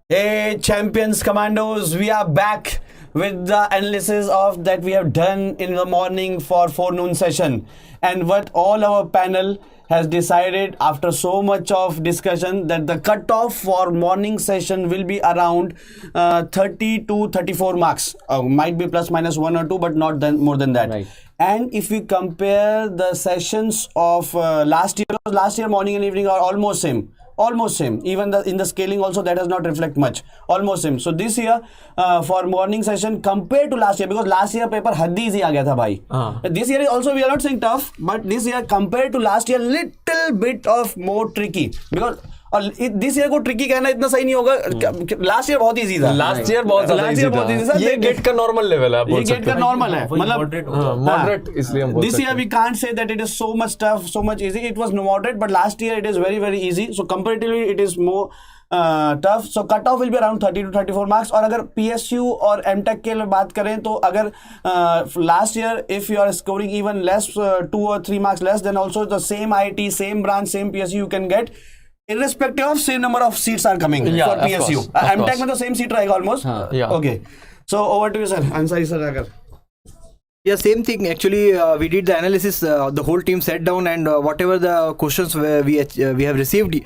Hey champions commandos, we are back with the analysis of that we have done in the morning for forenoon session, and what all our panel has decided after so much of discussion that the cutoff for morning session will be around 30 to 34 marks. Might be plus minus 1 or 2, but not more than that. Right. And if we compare the sessions of last year morning and evening are almost same. Even in the scaling also that does not reflect much, almost same. So this year for morning session compared to last year, because last year paper haddi easy aa gaya tha bhai. This year also we are not saying tough, but this year compared to last year little bit of more tricky, because this year को tricky कहना इतना सही नहीं होगा. Last year बहुत easy था. Last year बहुत easy था. ये गेट का नॉर्मल लेवल है. ये गेट का नॉर्मल है, मतलब मॉडरेट. इसलिए हम this year we can't say that it is so much tough, so much easy. It was moderate, but last year it is very very easy. So comparatively it is more tough. So cut off will be around 30 to 34 marks. और अगर PSU और MTech के लिए बात करें तो अगर last year if you are scoring even less 2 or 3 marks less, then also the same IIT, same branch, same PSU you can get. Irrespective of same number of seats are coming for PSU. MTech में तो same seat रहेगा almost. Okay. So over to you, sir. Ansari sir, agar. Yeah, same thing. Actually, we did the analysis. The whole team sat down and whatever the questions we have received,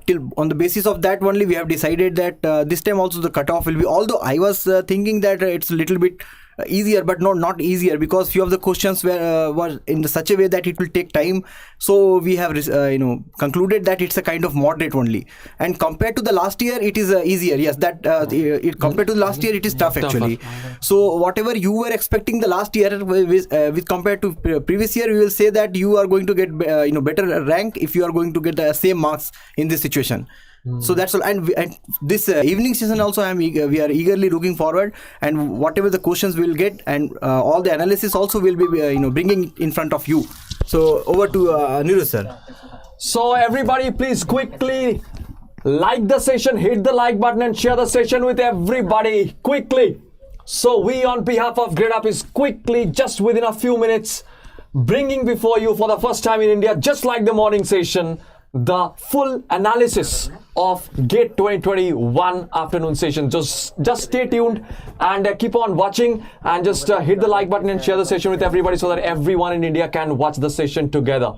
till on the basis of that only we have decided that this time also the cutoff will be. Although I was thinking that it's a little bit easier, but not easier, because few of the questions were in such a way that it will take time. So we have concluded that it's a kind of moderate only. And compared to the last year, it is easier. Yes, that compared to the last year, it is tough actually. So whatever you were expecting the last year with compared to previous year, we will say that you are going to get better rank if you are going to get the same marks in this situation. So that's all. And this evening session also we are eagerly looking forward, and whatever the questions we'll get, and all the analysis also will be bringing in front of you. So over to Niru sir. So everybody please quickly like the session, hit the like button and share the session with everybody quickly. So we on behalf of Gradeup is quickly, just within a few minutes, bringing before you for the first time in India, just like the morning session, the full analysis of GATE 2021 afternoon session. Just stay tuned and keep on watching, and just hit the like button and share the session with everybody so that everyone in India can watch the session together.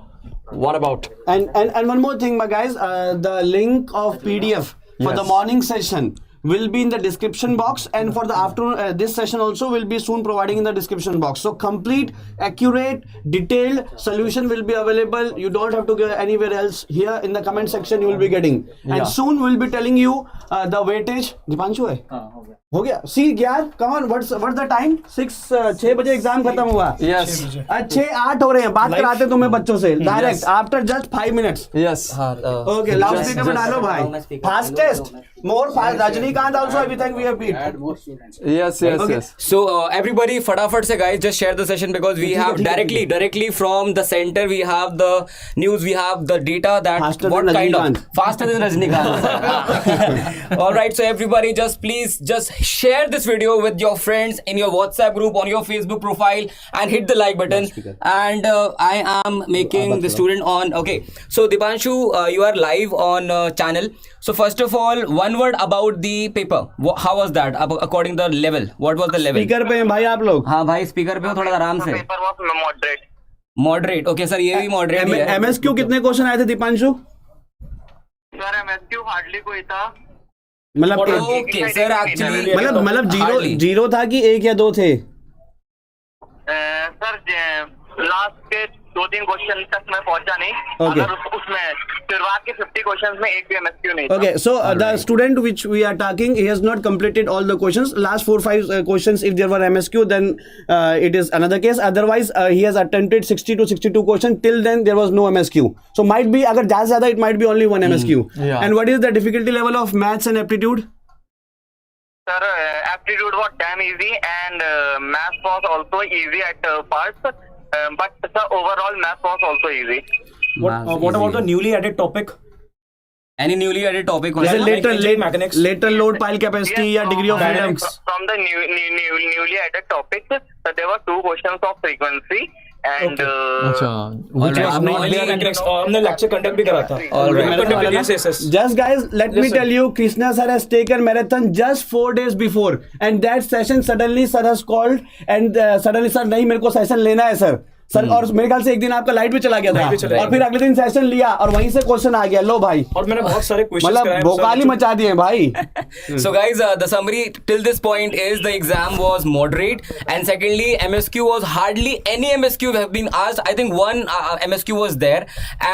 What about? And one more thing, my guys, the link of PDF for the morning session will be in the description box, and for the afternoon this session also will be soon providing in the description box. So complete, accurate, detailed solution will be available. You don't have to go anywhere else. Here in the comment section you will be getting, and soon we'll be telling you the weightage. Dipanshu hai? हो गया. See यार, come on, what's the time? 6 बजे exam खत्म हुआ. Yes. 6-8 हो रहे हैं. बात कराते तुम्हें बच्चों से direct after just 5 minutes. Yes. Okay, loud speaker में डालो भाई. Fastest, more fast. Rajnikant also I think we have beat. Yes. So everybody फटाफट से guys just share the session, because we have directly from the center we have the news, we have the data that Faster what than kind Rajnikant. of faster than Rajnikant. All right, so everybody just please just share this video with your friends in your WhatsApp group, on your Facebook profile, and hit the like button. And I am making the student on. Okay, so Dipanshu, you are live on channel. So first of all, one word about the paper. How was that according to the level? What was the level? Speaker पे हैं भाई आप लोग. हाँ भाई speaker पे हो, थोड़ा आराम से. Paper was moderate. Moderate. Okay sir, ये भी मॉडरेट है. एमएसक्यू कितने क्वेश्चन आए थे दीपांशु? सर एमएसक्यू हार्डली कोई था. मतलब ओके सर, एक्चुअली मतलब जीरो था कि 1 या 2 थे? सर लास्ट के 2-3 क्वेश्चन तक मैं पहुंचा नहीं. अगर उसमें शुरुआत के 50 क्वेश्चंस में एक भी एमएसक्यू नहीं था. Okay, so the student which we are talking, he has not completed all the questions. Last 4-5 questions, if there were MSQ, then it is another case. Otherwise, he has attempted 60 to 62 questions. Till then, there was no MSQ. So might be, अगर ज़्यादा it might be only one MSQ. And what is the difficulty level of maths and aptitude? Sir, aptitude was damn easy, and math was also easy at parts. But the overall math was also easy. What about the newly added topic? Any newly added topic? Lateral load, pile capacity, Yes, या degree of freedom? From the newly added topics, there were 2 questions of frequency and अच्छा, which was Alright, not there in हमने lecture conduct भी करा था. Alright. Yes. Just guys, let me tell you, Krishna sir has taken marathon just 4 days before, and that session suddenly sir has called, and suddenly sir नहीं मेरे को session लेना है sir. Sir और मेरे ख्याल से एक दिन आपका लाइट भी चला गया था और फिर अगले दिन सेशन लिया और वहीं से क्वेश्चन आ गया. लो भाई, और मैंने बहुत सारे क्वेश्चंस मतलब भोकाली मचा दिए भाई. So guys, the summary till this point is the exam was moderate, and secondly MSQ was hardly any MSQ have been asked. I think one MSQ was there,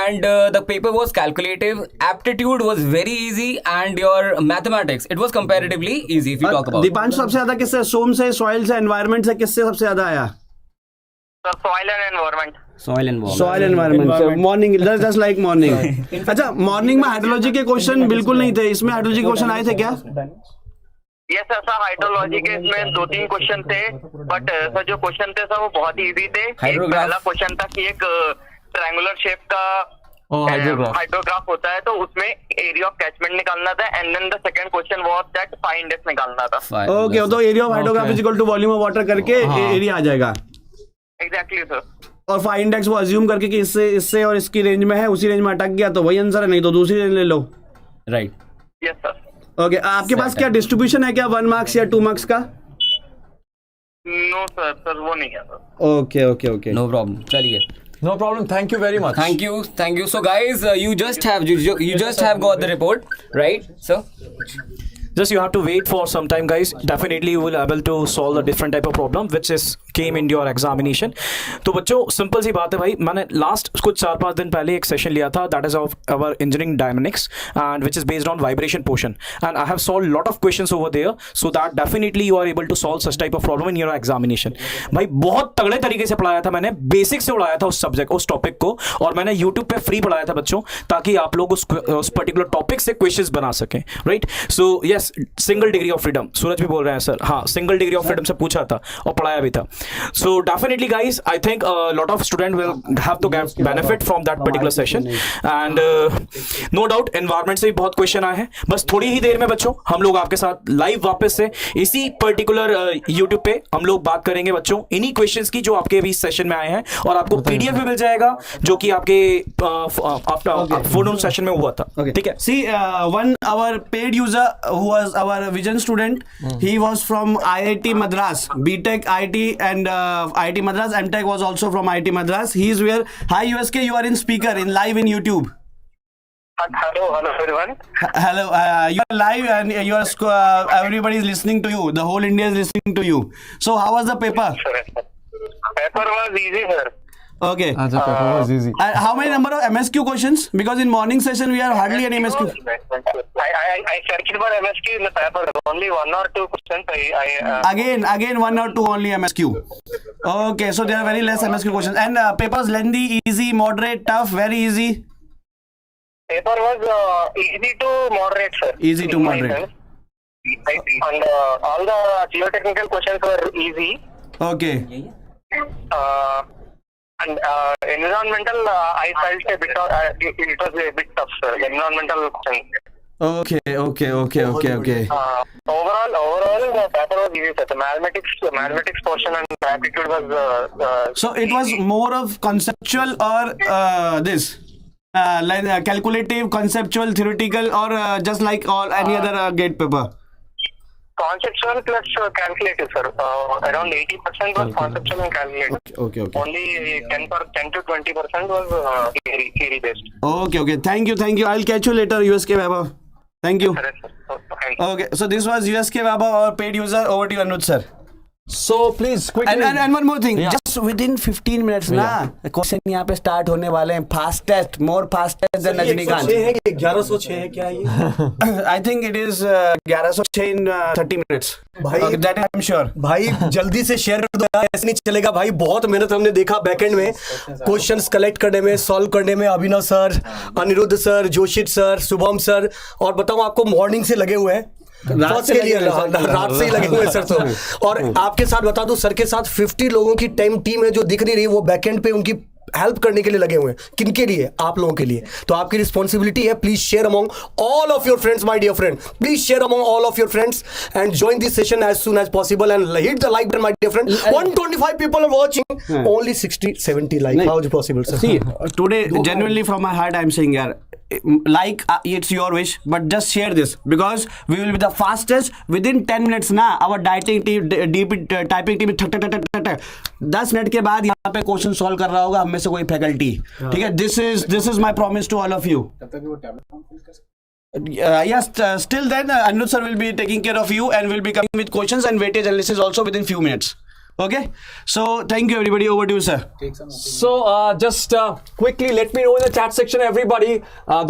and the paper was calculative. Aptitude was very easy, and your mathematics, it was comparatively easy if you talk about. Deepanshu सबसे ज्यादा किससे, सोम से, soil से, environment से, किससे सबसे ज्यादा आया? sir, soil and environment. Soil environment. Morning just like morning. अच्छा, मॉर्निंग में हाइड्रोलॉजी के क्वेश्चन बिल्कुल नहीं थे, इसमें हाइड्रोलॉजी के क्वेश्चन आए थे क्या? यस सर, हाइड्रोलॉजी के इसमें 2-3 क्वेश्चन थे, बट सर जो क्वेश्चन थे सर वो बहुत ही इजी थे. एक पहला क्वेश्चन था कि एक ट्रायंगुलर शेप का हाइड्रोग्राफ होता है, तो उसमें एरिया ऑफ कैचमेंट निकालना था, and then the second question was that phi index निकालना था. ओके, तो area of hydrograph is equal to volume of water करके एरिया आ जाएगा. Exactly sir. और फाई इंडेक्स वो अज्यूम करके कि इससे और इसकी रेंज में है, उसी रेंज में अटक गया तो वही आंसर है, नहीं तो दूसरी रेंज ले लो. Right. Yes sir. ओके, आपके पास क्या डिस्ट्रीब्यूशन है क्या, 1 मार्क्स या 2 मार्क्स का? नो सर वो नहीं है sir. Okay okay okay, No problem. चलिए. No problem. Thank you very much. Thank you. So guys, you just have got the report, right? So. Just you have to wait for some time, guys. Definitely you will able to solve the different type of problem which is came in your examination. तो बच्चों simple सी बात है भाई, मैंने last कुछ 4-5 दिन पहले एक सेशन लिया था, that is of our engineering dynamics and which is based on vibration portion, and I have solved lot of questions over there, so that definitely you are able to solve such type of problem in your examination. भाई बहुत तगड़े तरीके से पढ़ाया था मैंने, basic से उड़ाया था उस सब्जेक्ट, उस टॉपिक को, और मैंने यूट्यूब पे फ्री पढ़ाया था बच्चों, ताकि आप लोग उस पर्टिकुलर टॉपिक से क्वेश्चंस बना सकें. Right, so yes, single degree of freedom, Suraj भी बोल रहे हैं सर, हाँ सिंगल डिग्री ऑफ फ्रीडम से पूछा था और पढ़ाया भी था. So definitely guys, I think a lot of students will have to get benefit from that particular session, and no doubt environment से भी बहुत क्वेश्चन आए हैं. बस थोड़ी ही देर में बच्चों हम लोग आपके साथ लाइव वापस से इसी पर्टिकुलर YouTube पे हम लोग बात करेंगे बच्चों इन्हीं क्वेश्चंस की जो आपके अभी सेशन में आए हैं, और आपको PDF भी मिल जाएगा जो कि आपके फोन सेशन में हुआ था. ठीक है. See, one our paid user who was our vision student, he was from IIT Madras, BTech IIT, and IIT Madras, MTech was also from IIT Madras. He is where. Hi USK, you are in speaker in live in YouTube. Hello everyone. Hello, you are live and you are everybody is listening to you. The whole India is listening to you. So how was the paper? Paper was easy, sir. Okay. अच्छा, paper was easy. How many number of MSQ questions? Because in morning session we are hardly any MSQ. I searched for MSQ in the paper. Only 1 or 2 questions. Again 1 or 2 only MSQ. Okay, so there are very less MSQ questions. And papers lengthy, easy, moderate, tough, very easy. Paper was easy to moderate, sir. Easy to moderate. And all the geotechnical questions were easy. Okay. And environmental, I felt a bit. It was a bit tough, sir. Environmental questions. Okay. Overall, the paper was easy, sir. The mathematics portion and aptitude was. So it was more of conceptual or this. Like calculative, conceptual, theoretical, or just like all any other gate paper? Conceptual plus calculative, sir. Around 80% was conceptual and calculative. Okay. Only 10 to 20% was theory based. Okay. Thank you. I'll catch you later, USK Vaibhav. Thank you. Correct, sir. Thank you. Okay, so this was USK Vaibhav, our paid user. Over to you, Anuj sir. So please quickly. And one more thing, Yeah. just within 15 minutes ना question यहाँ पे start होने वाले हैं. Fastest than Rajinikanth. 1106 है क्या ये? I think it is 1106 in 30 minutes. भाई Okay, that I'm sure. भाई जल्दी से शेयर कर दो यार, ऐसे नहीं चलेगा भाई. बहुत मेहनत हमने देखा बैकएंड में, क्वेश्चंस कलेक्ट करने में, सॉल्व करने में. अभिनव sir, Anirudh sir, जोशित sir, Shubham sir, और बताऊं आपको मॉर्निंग से लगे हुए हैं रात से लिए, रात से ही लगे हुए सर. तो और आपके साथ बता दूं, सर के साथ 50 लोगों की टीम है जो दिख नहीं रही, वो बैकएंड पे उनकी हेल्प करने के लिए लगे हुए हैं। किनके लिए? आप लोगों के लिए। तो आपकी रिस्पॉन्सिबिलिटी है, please share among all of your friends, my dear friend, please share among all of your friends and join this session as soon as possible and hit the like button, my dear friend. 125 people are watching, only 60-70 like. How is it possible, sir? See, today genuinely from my heart I'm saying, yaar, like it's your wish, but just share this because we will be the fastest within 10 minutes ना. Our typing team ठक ठक ठक ठक 10 minute के बाद यहाँ पे question solve कर रहा होगा हम में से कोई फैकल्टी, ठीक है? This is my promise to all of you. Yes, still then Anuj sir will be taking care of you and will be coming with questions and weightage analysis also within few minutes. Okay, so thank you everybody. Over to you, sir. So just quickly let me know in the chat section, everybody,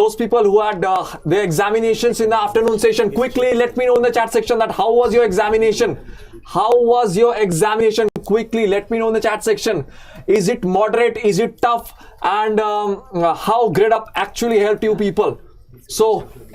those people who had their examinations in the afternoon session, quickly let me know in the chat section that how was your examination? How was your examination? Quickly let me know in the chat section. Is it moderate? Is it tough? And how Gradeup actually helped you people? So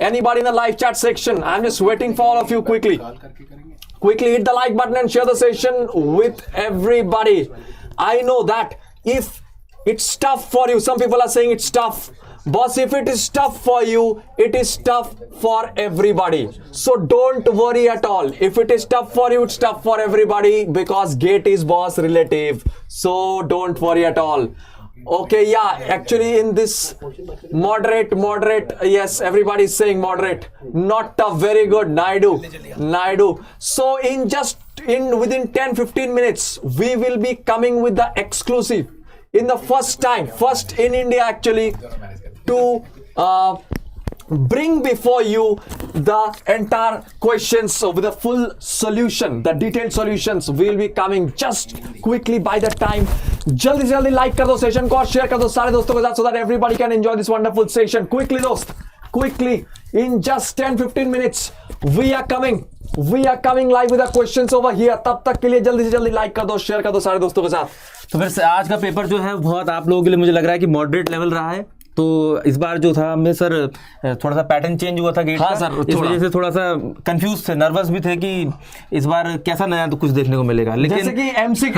anybody in the live chat section, I'm just waiting for all of you. Quickly hit the like button and share the session with everybody. I know that if it's tough for you, some people are saying it's tough, boss, if it is tough for you, it is tough for everybody. So don't worry at all. If it is tough for you, it's tough for everybody because gate is boss relative. So don't worry at all. Okay, yeah, actually in this moderate, yes, everybody is saying moderate, not tough. Very good, Naidu. So within 10-15 minutes, we will be coming with the exclusive in the first in India actually to bring before you the entire questions with the full solution, the detailed solutions will be coming just quickly by the time. जल्दी से जल्दी like कर दो session को और share कर दो सारे दोस्तों के साथ so that everybody can enjoy this wonderful session. Quickly दोस्त, quickly in just 10-15 minutes we are coming live with the questions over here. तब तक के लिए जल्दी से जल्दी लाइक कर दो, शेयर कर दो सारे दोस्तों के साथ. तो फिर आज का पेपर जो है बहुत आप लोगों के लिए मुझे लग रहा है कि मॉडरेट लेवल रहा है. तो इस बार जो था हमें सर थोड़ा सा पैटर्न चेंज हुआ था गेट का. सर, इस वजह से थोड़ा सा कंफ्यूज थे, नर्वस भी थे कि इस बार कैसा नया तो कुछ देखने को मिलेगा. लेकिन जैसे कि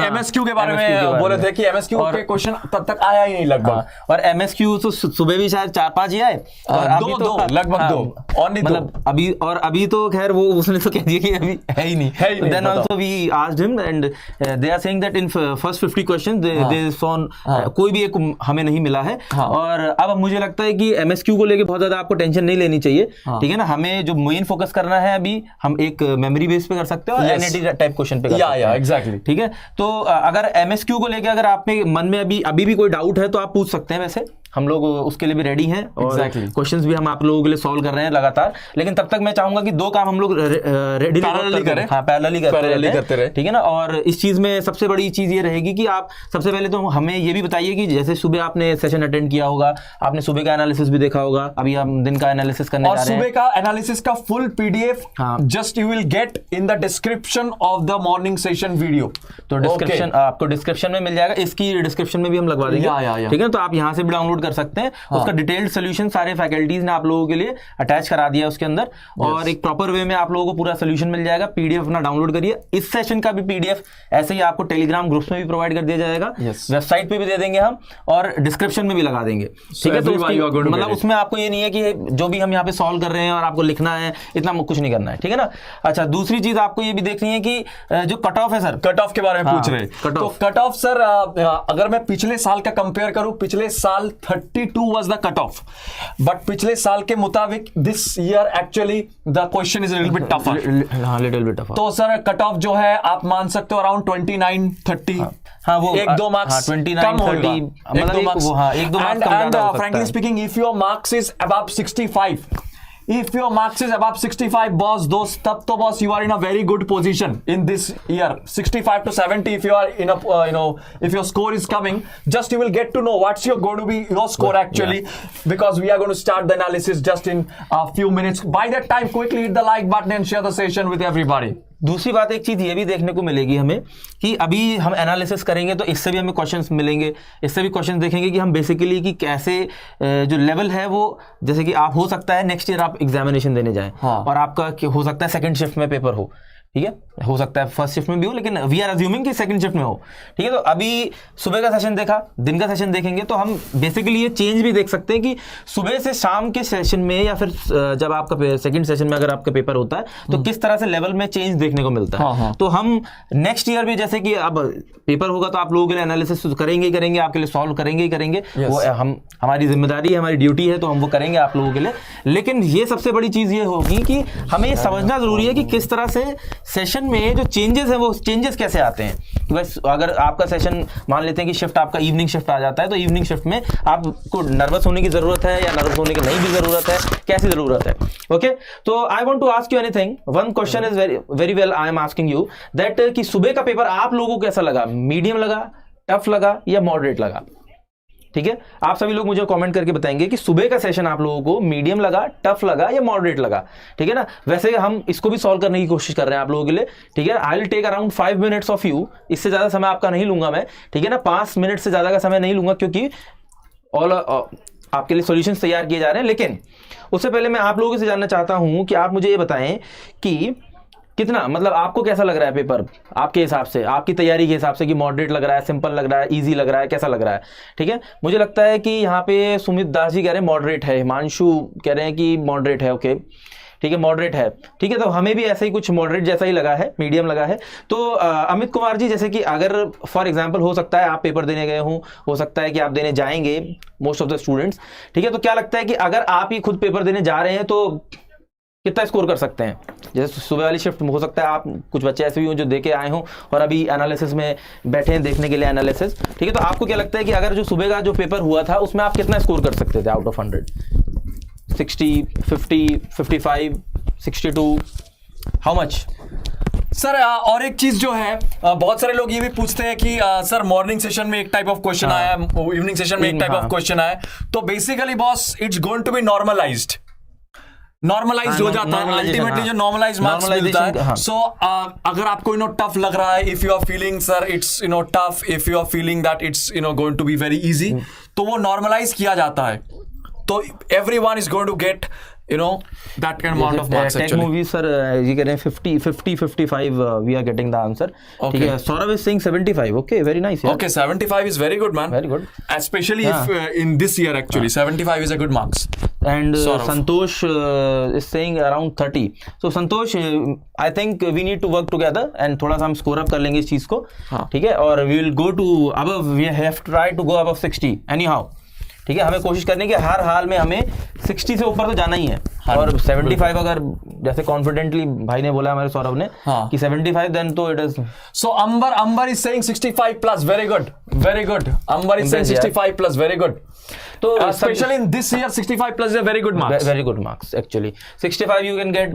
एमएसक्यू के बारे में बोले थे कि एमएसक्यू के क्वेश्चन तब तक आया ही नहीं लगभग. और एमएसक्यू तो सुबह भी शायद 4-5 ही आए और अभी तो लगभग 2 और नहीं मतलब अभी तो खैर वो उसने तो कह दिया कि अभी है ही नहीं. Then also we asked him and they are saying that in first 50 questions they found कोई भी एक हमें नहीं मिला है. और अब मुझे लगता है कि एमएसक्यू को लेके बहुत ज्यादा आपको टेंशन नहीं लेनी चाहिए. ठीक है ना, हमें जो मेन फोकस करना है अभी हम एक मेमोरी बेस पे कर सकते हैं और एनएटी टाइप क्वेश्चन पे कर सकते हैं. एग्जैक्टली. ठीक है, तो अगर एमएसक्यू को लेके अगर आप में मन में अभी भी कोई डाउट है तो आप पूछ सकते हैं. वैसे हम लोग उसके लिए भी रेडी हैं और क्वेश्चंस भी हम आप लोगों के लिए सॉल्व कर रहे हैं लगातार. लेकिन तब तक मैं चाहूंगा कि 2 काम हम लोग रेडी करें. हाँ, पैरेलली करते रहे. ठीक है ना. और इस चीज में सबसे बड़ी चीज ये रहेगी कि आप सबसे पहले तो हमें ये भी बताइए कि जैसे सुबह आपने सेशन अटेंड किया होगा, आपने सुबह का एनालिसिस भी देखा होगा, अभी हम दिन का एनालिसिस करने जा रहे हैं. और सुबह का एनालिसिस का full PDF just you will get in the description of the morning session video. तो डिस्क्रिप्शन आपको डिस्क्रिप्शन में मिल जाएगा, इसकी डिस्क्रिप्शन में भी हम लगवा देंगे. ठीक है, तो आप यहाँ से भी डाउनलोड कर सकते हैं. उसका डिटेल्ड सोल्यूशन सारे फैकल्टीज ने आप लोगों के लिए अटैच करा दिया उसके अंदर. और एक प्रॉपर वे में आप लोगों को पूरा सोल्यूशन मिल जाएगा. पीडीएफ अपना डाउनलोड करिए. इस सेशन का भी पीडीएफ ऐसे ही आपको टेलीग्राम ग्रुप्स में भी प्रोवाइड कर दिया जाएगा, वेबसाइट पे भी दे देंगे हम और डिस्क्रिप्शन में भी लगा देंगे. ठीक है, तो मतलब उसमें आपको ये नहीं है कि जो भी हम यहाँ पे सॉल्व कर रहे हैं और आपको लिखना है, इतना कुछ नहीं करना है. ठीक है ना. अच्छा, दूसरी चीज आपको ये भी देखनी है कि जो कट ऑफ है सर, कट ऑफ के बारे में पूछ रहे हैं. तो कट ऑफ सर अगर मैं पिछले साल का कंपेयर करूं, पिछले साल 32 was the cut of, but पिछले साल के मुताबिक this year actually the question is little bit tougher. Little bit tougher. तो सर कट ऑफ जो है आप मान सकते हो अराउंड 29-30. हाँ, वो 1-2 marks 29-30 1-2 marks. And frankly speaking, if your marks is above 65, if your marks is above 65, boss, तब तो boss you are in a very good position in this year. 65 to 70 if you are in a if your score is coming, just you will get to know what's going to be your score actually, because we are going to start the analysis just in a few minutes. By that time, quickly hit the like button and share the session with everybody. दूसरी बात, एक चीज ये भी देखने को मिलेगी हमें कि अभी हम एनालिसिस करेंगे तो इससे भी हमें क्वेश्चंस मिलेंगे. इससे भी क्वेश्चंस देखेंगे कि हम बेसिकली कि कैसे जो लेवल है वो, जैसे कि आप हो सकता है नेक्स्ट ईयर आप एग्जामिनेशन देने जाएं और आपका हो सकता है सेकंड शिफ्ट में पेपर हो. ठीक है, हो सकता है फर्स्ट शिफ्ट में भी हो, लेकिन वी आर अज्यूमिंग कि सेकंड शिफ्ट में हो। ठीक है, तो अभी सुबह का सेशन देखा, दिन का सेशन देखेंगे तो हम बेसिकली ये चेंज भी देख सकते हैं कि सुबह से शाम के सेशन में या फिर जब आपका सेकंड सेशन में अगर आपका पेपर होता है तो किस तरह से लेवल में चेंज देखने को मिलता है। तो हम नेक्स्ट ईयर भी जैसे कि अब पेपर होगा तो आप लोगों के लिए एनालिसिस करेंगे ही करेंगे, आपके लिए सॉल्व करेंगे ही करेंगे, वो हमारी जिम्मेदारी है, हमारी ड्यूटी है, तो हम वो करेंगे आप लोगों के लिए। लेकिन ये सबसे बड़ी चीज ये होगी कि हमें ये समझना जरूरी है कि किस तरह से सेशन में जो चेंजेस हैं वो चेंजेस कैसे आते हैं। बस अगर आपका सेशन मान लेते हैं कि शिफ्ट आपका इवनिंग शिफ्ट आ जाता है, तो इवनिंग शिफ्ट में आपको नर्वस होने की जरूरत है या नर्वस होने की नहीं भी जरूरत है, कैसी जरूरत है। ओके, तो I want to ask you anything, one question is very well I am asking you that कि सुबह का पेपर आप लोगों को कैसा लगा, मीडियम लगा, टफ लगा या मॉडरेट लगा? ठीक है, आप सभी लोग मुझे कमेंट करके बताएंगे कि सुबह का सेशन आप लोगों को मीडियम लगा, टफ लगा या मॉडरेट लगा। ठीक है ना, वैसे हम इसको भी सॉल्व करने की कोशिश कर रहे हैं आप लोगों के लिए। ठीक है, I will take around 5 minutes of you, इससे ज्यादा समय आपका नहीं लूंगा मैं। ठीक है ना, 5 मिनट से ज्यादा का समय नहीं लूंगा क्योंकि ऑल आपके लिए सॉल्यूशंस तैयार किए जा रहे हैं। लेकिन उससे पहले मैं आप लोगों से जानना चाहता हूं कि आप मुझे ये बताएं कि कितना, मतलब आपको कैसा लग रहा है पेपर, आपके हिसाब से, आपकी तैयारी के हिसाब से, कि मॉडरेट लग रहा है, सिंपल लग रहा है, इजी लग रहा है, कैसा लग रहा है? ठीक है, मुझे लगता है कि यहाँ पे सुमित दास जी कह रहे हैं मॉडरेट है, हिमांशु कह रहे हैं कि मॉडरेट है। ओके, ठीक है, मॉडरेट है। ठीक है, तो हमें भी ऐसा ही कुछ मॉडरेट जैसा ही लगा है, मीडियम लगा है। तो अमित कुमार जी, जैसे कि अगर फॉर एग्जांपल हो सकता है आप पेपर देने गए हो सकता है कि आप देने जाएंगे, मोस्ट ऑफ द स्टूडेंट्स। ठीक है, तो क्या लगता है कि अगर आप ही खुद पेपर देने जा रहे हैं तो कितना स्कोर कर सकते हैं? जैसे सुबह वाली शिफ्ट हो सकता है आप, कुछ बच्चे ऐसे भी हों जो दे के आए हों और अभी एनालिसिस में बैठे हैं देखने के लिए एनालिसिस। ठीक है, तो आपको क्या लगता है कि अगर जो सुबह का जो पेपर हुआ था उसमें आप कितना स्कोर कर सकते थे out of 100? 60, 50, 55, 62, how much? Sir और एक चीज जो है, बहुत सारे लोग ये भी पूछते हैं कि सर मॉर्निंग सेशन में एक टाइप ऑफ क्वेश्चन आया, इवनिंग सेशन में एक टाइप ऑफ क्वेश्चन आया, तो basically boss it's going to be normalised हो जाता है अल्टीमेटली, जो नॉर्मलाइज मार्क्स मिलता है। सो अगर आपको टफ लग रहा है, if you are feeling sir it's tough, if you are feeling that it's going to be very easy, तो वो नॉर्मलाइज किया जाता है, तो everyone is going to get that kind amount of marks tech actually. movies sir ये कह रहे हैं 50 55 we are getting the answer. ठीक है, Saurav is saying 75. Okay, very nice. Yeah. Okay, 75 is very good, man. Very good. Especially if in this year actually 75 is a good marks. And Santosh is saying around 30. So Santosh, I think we need to work together and थोड़ा सा हम score up कर लेंगे इस चीज को। ठीक है, और we will go to above, we have to try to go above 60 anyhow. ठीक है, हमें कोशिश करनी है कि हर हाल में हमें 60 से ऊपर तो जाना ही है। और 75 अगर जैसे कॉन्फिडेंटली भाई ने बोला हमारे सौरभ ने कि 75, देन तो it is. So Amber is saying 65 plus, very good, very good. Amber is saying 65 plus, very good. तो specially in this year 65 plus is a very good marks, very good marks actually. 65 you can get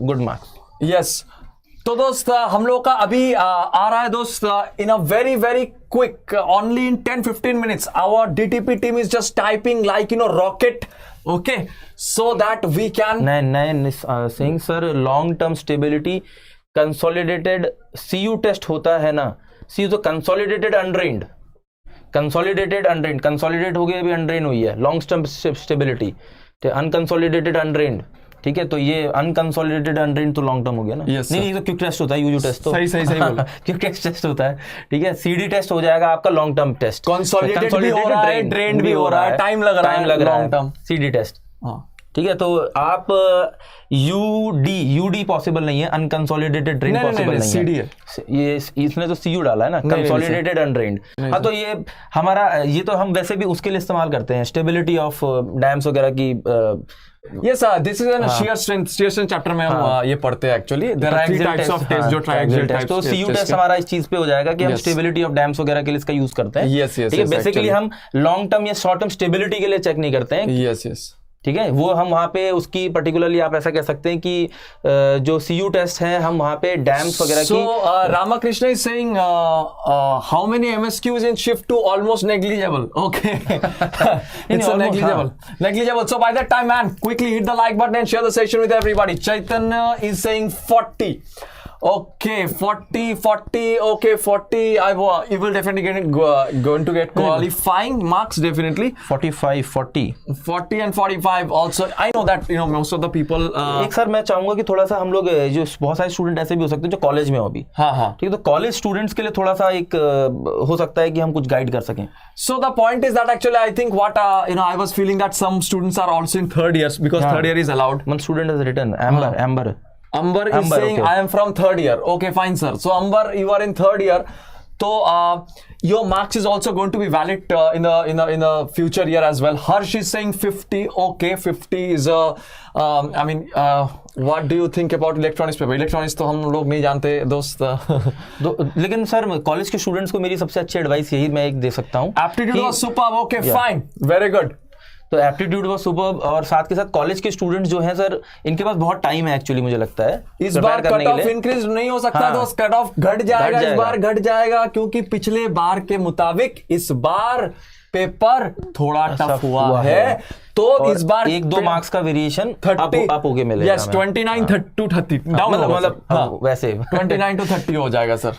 good marks. Yes. तो दोस्त हम लोग का अभी आ रहा है दोस्त, in a very very quick, only in 10-15 minutes our DTP team is just typing like rocket, okay, so that we can. Nain Singh sir, long term stability consolidated CU test होता है ना, CU तो कंसोलिडेटेड अनड्रेन्ड, कंसोलिडेट हो गया, अभी undrain हुई है। Long term stability unconsolidated undrained. ठीक है, तो ये अनकंसोलिडेटेड अनड्रेन्ड तो लॉन्ग टर्म हो गया ना। नहीं, तो क्विक टेस्ट होता है, यूजू टेस्ट तो सही बोला। क्विक टेस्ट होता है। ठीक है, CD टेस्ट हो जाएगा आपका लॉन्ग टर्म टेस्ट, कंसोलिडेटेड भी हो रहा है, ड्रेन्ड भी हो रहा है, टाइम लग रहा है लॉन्ग टर्म CD टेस्ट। ठीक है, तो आप UD पॉसिबल नहीं है, अनकंसोलिडेटेड ड्रेन पॉसिबल नहीं CD है। ये इसने तो CU डाला है ना, कंसोलिडेटेड अनड्रेन्ड। हाँ, तो ये हमारा, ये तो हम वैसे भी उसके लिए इस्तेमाल करते हैं, स्टेबिलिटी ऑफ डैम्स वगैरह की। Yes sir, this is a shear strength chapter में हम ये पढ़ते हैं actually. There are 3 types of tests, जो ट्रायंगल टाइप्स। तो CU टेस्ट हमारा इस चीज पे हो जाएगा कि हम स्टेबिलिटी ऑफ डैम्स वगैरह के लिए इसका यूज करते हैं। ठीक है, बेसिकली हम लॉन्ग टर्म या शॉर्ट टर्म स्टेबिलिटी के लिए चेक नहीं करते हैं। यस। ठीक है, वो हम वहाँ पे उसकी पर्टिकुलरली आप ऐसा कह सकते हैं कि जो CU टेस्ट है हम वहाँ पे डैम्स वगैरह की। Ramakrishna is saying how many MSQs in shift 2 almost negligible. Okay. It's a negligible. So by that time, man, quickly hit the like button and share the session with everybody. Chaitanya is saying 40. Okay, 40. Okay, 40. You will definitely going to get qualifying marks definitely. 45, 40. 40 and 45 also. I know that most of the people. एक sir मैं चाहूंगा कि थोड़ा सा हम लोग जो बहुत सारे स्टूडेंट ऐसे भी हो सकते हैं जो कॉलेज में हो अभी. हाँ. ठीक है, तो कॉलेज स्टूडेंट्स के लिए थोड़ा सा एक हो सकता है कि हम कुछ गाइड कर सकें. So the point is that actually I think what I was feeling that some students are also in third years because third year is allowed. One student has written Amber is saying okay. I am from third year. Okay, fine, sir. So Amber, you are in third year. So your marks is also going to be valid in the future year as well. Harsh is saying 50. Okay, 50 is what do you think about electronics paper? Electronics तो हम लोग नहीं जानते दोस्त. लेकिन sir college के students को मेरी सबसे अच्छी एडवाइस यही मैं एक दे सकता हूँ. Aptitude was superb. Okay, fine, very good. तो एप्टीट्यूड वो सुपर और साथ के साथ कॉलेज के स्टूडेंट्स जो हैं सर इनके पास बहुत टाइम है एक्चुअली मुझे लगता है इस बार कट ऑफ इंक्रीज नहीं हो सकता. दोस्त कट ऑफ घट जाएगा इस बार, घट जाएगा क्योंकि पिछले बार के मुताबिक इस बार पेपर थोड़ा टफ हुआ है. तो इस बार 1-2 मार्क्स का वेरिएशन 30 अप होके मिलेगा. यस, 29 to 30 डाउन मतलब वैसे 29 to 30 हो जाएगा सर.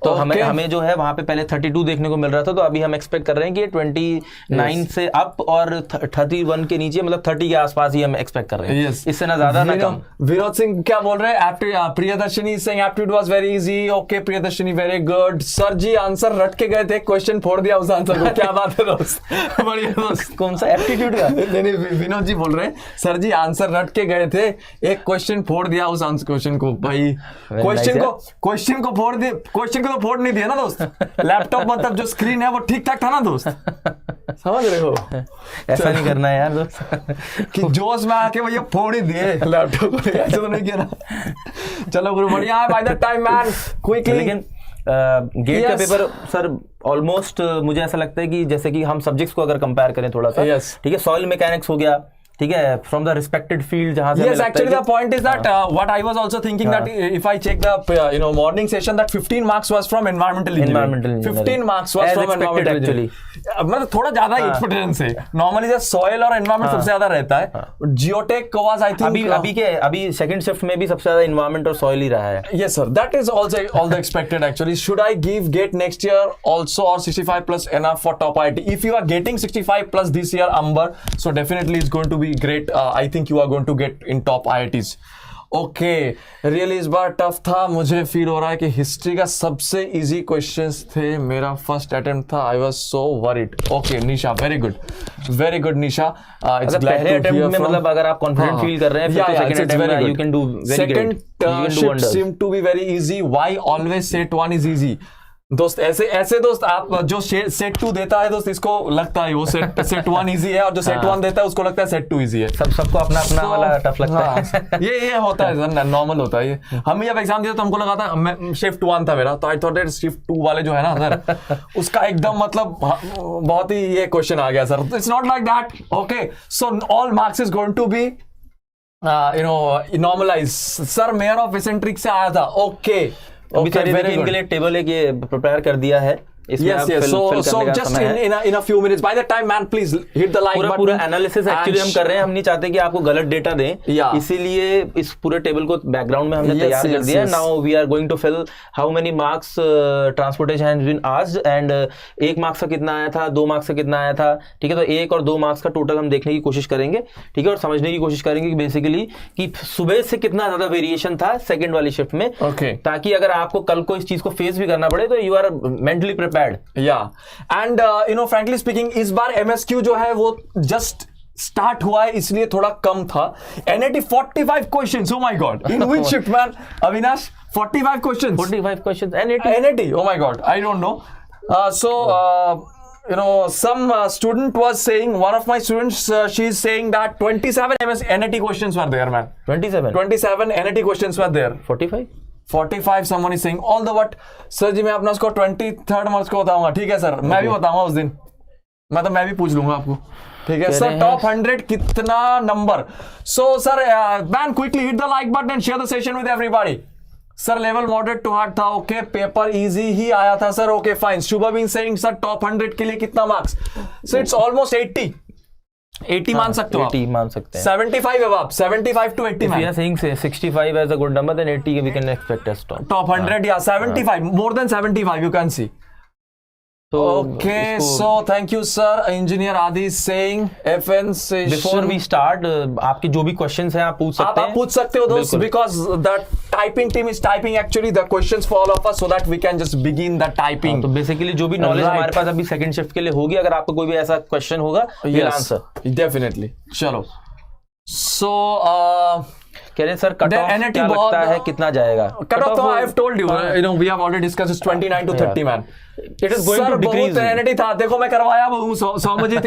तो हमें जो है वहां पे पहले 32 देखने को मिल रहा था, तो अभी हम एक्सपेक्ट कर रहे हैं कि 29 से अप और 31 के नीचे, मतलब 30 के आसपास ही हम एक्सपेक्ट कर रहे हैं. इससे ना ज्यादा ना कम. विनोद सिंह क्या बोल रहे हैं? Priyadarshini saying aptitude was very easy. Okay Priyadarshini, very good. Sir ji answer रट के गए थे, क्वेश्चन फोड़ दिया उस आंसर को. क्या बात है दोस्त, बढ़िया दोस्त. कौन सा एप्टीट्यूड का? नहीं, विनोद जी बोल रहे हैं सर जी आंसर रट के गए थे, एक क्वेश्चन फोड़ दिया उस आंसर क्वेश्चन को. भाई क्वेश्चन को फोड़ दिया, क्वेश्चन को तो फोड़ नहीं दिया ना दोस्त. लैपटॉप मतलब जो स्क्रीन है वो ठीक ठाक था ना दोस्त, समझ रहे हो? ऐसा नहीं करना है यार दोस्त कि जोश में आके भैया फोड़ ही दिए लैपटॉप को. ऐसा तो नहीं किया ना. चलो गुरु बढ़िया है. By the time man quickly. लेकिन गेट का पेपर सर ऑलमोस्ट मुझे ऐसा लगता है कि जैसे कि हम सब्जेक्ट्स को अगर कंपेयर करें थोड़ा सा, ठीक है, सॉइल मैकेनिक्स हो गया, ठीक है, फ्रॉम द रिस्पेक्टेड फील्ड जहां से. Yes, actually the point is that what I was also thinking that if I check the morning session that 15 marks was from environmental engineering. 15 marks was from environmental engineering. मतलब थोड़ा ज्यादा expectation है. Normally जो soil और environment सबसे ज्यादा रहता है. जियोटेक वाज आई थिंक अभी सेकंड शिफ्ट में भी सबसे ज्यादा एनवायरनमेंट और सॉइल ही रहा है. Yes sir, that is also all the expected actually. Should I give GATE next year also or 65 plus enough for top IIT? If you are getting 65 plus this year, Amber, so definitely it's going to be great. I think you are going to get in top IITs. Okay, really इस बार tough था. मुझे feel हो रहा है कि history का सबसे easy questions थे. मेरा फर्स्ट अटेम्प्ट था. I was so worried. Okay Nisha, very good Nisha. It's पहले अटेम्प्ट में मतलब अगर आप कॉन्फिडेंट फील कर रहे हैं फिर तो सेकंड अटेम्प्ट में you can do very great. Second seem to be very easy. Why always set 1 is easy? दोस्त ऐसे दोस्त आप जो सेट 2 देता है दोस्त, इसको लगता है वो सेट 1 इजी है, और जो सेट 1 देता है उसको लगता है सेट 2 इजी है. सबको अपना वाला टफ लगता है. ये होता है सर, नॉर्मल होता है ये. हम जब एग्जाम दिया तो हमको लगा था शिफ्ट 1 था मेरा, तो आई थॉट दैट शिफ्ट 2 वाले जो है ना सर उसका एकदम मतलब बहुत ही ये क्वेश्चन आ गया sir. It's not like that. Okay, so all marks is going to be normalise. Sir mayor of eccentric से आया था. ओके, इनके लिए टेबल एक ये प्रिपेयर कर दिया है. Yes. So just in a few minutes. By the time, man, please hit the like button. पूरा एनालिसिस एक्चुअली हम कर रहे हैं. हम नहीं चाहते कि आपको गलत डेटा दें, इसीलिए इस पूरे टेबल को बैकग्राउंड में हमने तैयार कर दिया. Now we are going to fill how many marks transportation has been asked and 1 marks का कितना आया था, 2 मार्क्स का कितना आया था. ठीक है, तो 1 और 2 मार्क्स का टोटल हम देखने की कोशिश करेंगे. ठीक है, और समझने की कोशिश करेंगे कि बेसिकली कि सुबह से कितना ज्यादा वेरिएशन था सेकंड वाली शिफ्ट में, ताकि अगर आपको कल को इस चीज को फेस भी करना पड़े तो you are mentally prepared. And frankly speaking इस बार MSQ जो है वो जस्ट स्टार्ट हुआ है, इसलिए थोड़ा कम था. NAT 45 questions. Oh my God, in which shift man? Avinash, 45 questions. NAT. Oh my God, I don't know. Some student was saying, one of my students, she's saying that 27 NAT questions were there, man. 27 NAT questions were there. 45 someone is saying. All the what? Sir ji मैं अपना उसको 23rd मार्च को बताऊंगा. ठीक है sir, मैं भी बताऊंगा उस दिन. मतलब मैं भी पूछ लूंगा आपको. ठीक है सर. टॉप 100 कितना नंबर? So sir man quickly hit the like button and share the session with everybody. Sir level moderate to hard था. ओके, पेपर इजी ही आया था sir. Okay fine. Shubham is saying sir top 100 के लिए कितना marks? So it's almost 80. 80 मान सकते हो आप? 80 मान सकते हैं. 75 अब आप 75 to 80 If we man. are saying 65 as a good number, then 80 we can expect as top. Top 100, yeah, 75, more than 75 you can see. So Okay, so thank you sir. Engineer Adi is saying FN session. before we start, आपके जो भी questions हैं आप पूछ सकते हैं. आप पूछ सकते हो दोस्त, because the typing team is typing actually the questions for all of us so that we can just begin the typing. तो बेसिकली जो भी नॉलेज Right. हमारे पास अभी सेकंड शिफ्ट के लिए होगी, अगर आपको कोई भी ऐसा क्वेश्चन होगा, we'll answer. Definitely. चलो. So कह रहे sir cut The of NAT क्या बहुत- लगता है कितना जाएगा? cut off, I have told you, we have already discussed, it's 29 to 30 man. It is going Sir, to decrease. बहुत NAT था, देखो मैं करवाया हूँ Soumyajit,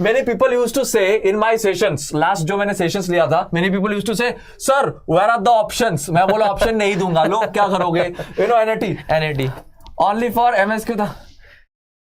many people used to say in my sessions, last जो मैंने sessions लिया था, many people used to say, sir, where are the options? मैं बोला option नहीं दूंगा, लोग क्या करोगे? NAT. Only for MSQ था.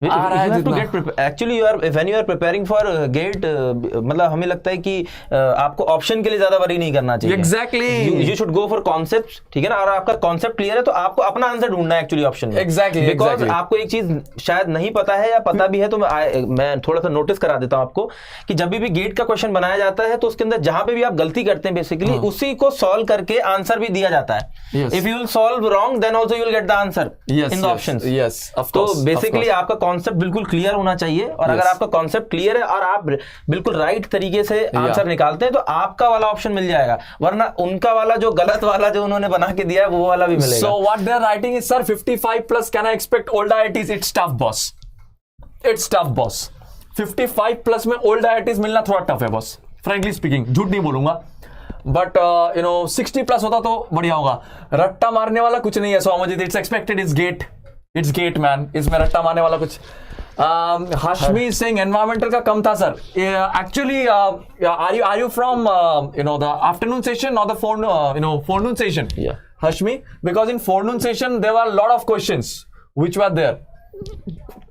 You have to get prepared. Actually, when you are preparing for GATE, मतलब हमें लगता है कि आपको ऑप्शन के लिए ज्यादा वरी नहीं करना चाहिए. Exactly. You should go for concepts, ठीक है ना? और आपका कॉन्सेप्ट क्लियर है तो आपको अपना आंसर ढूंढना है एक्चुअली ऑप्शन में. Exactly. बिकॉज आपको एक चीज शायद नहीं पता है या पता भी है, तो मैं थोड़ा सा नोटिस करा देता हूँ आपको कि जब भी गेट का क्वेश्चन बनाया जाता है तो उसके अंदर जहां पे भी आप गलती करते हैं बेसिकली उसी को सॉल्व करके आंसर भी दिया जाता है. If you will solve wrong then also you will get the answer in the options. Yes, of तो course. बेसिकली आपका कॉन्सेप्ट बिल्कुल क्लियर होना चाहिए, और अगर आपका कॉन्सेप्ट क्लियर है और आप बिल्कुल राइट तरीके से आंसर निकालते हैं तो आपका वाला ऑप्शन मिल जाएगा, वरना उनका वाला जो गलत वाला जो उन्होंने बना के दिया है वो वाला भी मिलेगा. So what they're writing is, sir, 55 plus, can I expect old IITs? It's tough, boss. It's tough, boss. 55 plus में old IITs मिलना थोड़ा टफ है, boss. Frankly speaking, झूठ नहीं बोलूंगा. But 60 plus होता तो बढ़िया होगा. रट्टा मारने वाला कुछ नहीं है Soumyajit. It's expected. It's gate, man. इसमें रट्टा मारने वाला कुछ. Hashmi is saying environmental का कम था sir. Actually, are you from the afternoon session or the forenoon session? Yeah. Hashmi, because in forenoon session there were a lot of questions which were there.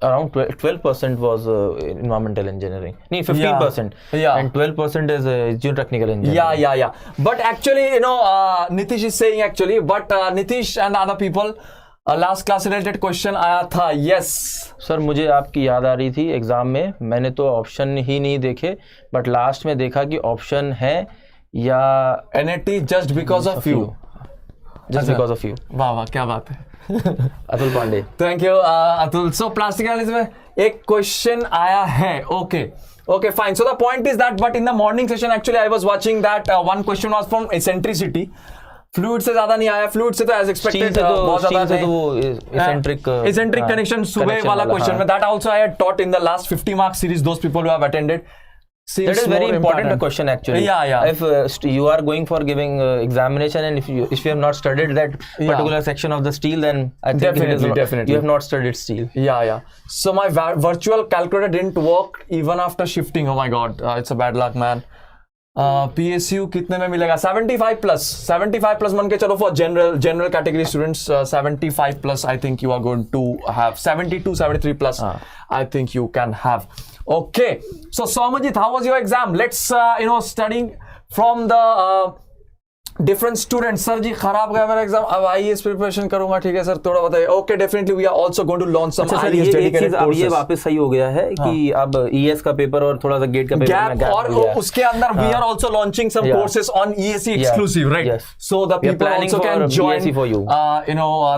Around 12% was environmental engineering. No, 15%. Yeah. And 12% is geotechnical engineering. Yeah. But actually, Nitish is saying actually, but Nitish and other people, last class related question आया था. Yes. Sir मुझे आपकी याद आ रही थी exam में, मैंने तो ऑप्शन ही नहीं देखे, बट लास्ट में देखा कि ऑप्शन है या NAT just because of you. Just because of you. वाह क्या बात है. Atul Pandey. Thank you Atul. So plastic analysis में एक क्वेश्चन आया है. Okay, fine. So the point is that, but in the morning session actually I was watching that one question was from eccentricity. Fluid से ज्यादा नहीं आया. Fluid से तो as expected बहुत ज्यादा थे. वो eccentric connection सुबह वाला क्वेश्चन में, that also I had taught in the last 50 mark series. Those people who have attended. That is very important question actually. Yeah. If you are going for giving examination and if you have not studied that particular section of the steel, then I think definitely you have not studied steel. Yeah. So my virtual calculator didn't work even after shifting. Oh my god, it's a bad luck, man. PSU कितने में मिलेगा? 75 plus मान के चलो for general category students. 75 plus I think you are going to have. 72 73 plus I think you can have. Okay, so Soumajit, how was your exam? Let's studying from the different students. Sir ji खराब गया मेरा exam, अब IAS preparation करूंगा. ठीक है sir, थोड़ा बताइए. Okay, definitely we are also going to launch some IAS dedicated अब ये वापस सही हो गया है कि अब ES का पेपर और थोड़ा सा गेट का पेपर में गैप, और उसके अंदर we are also launching some courses on EAC exclusive, right? So the people also can join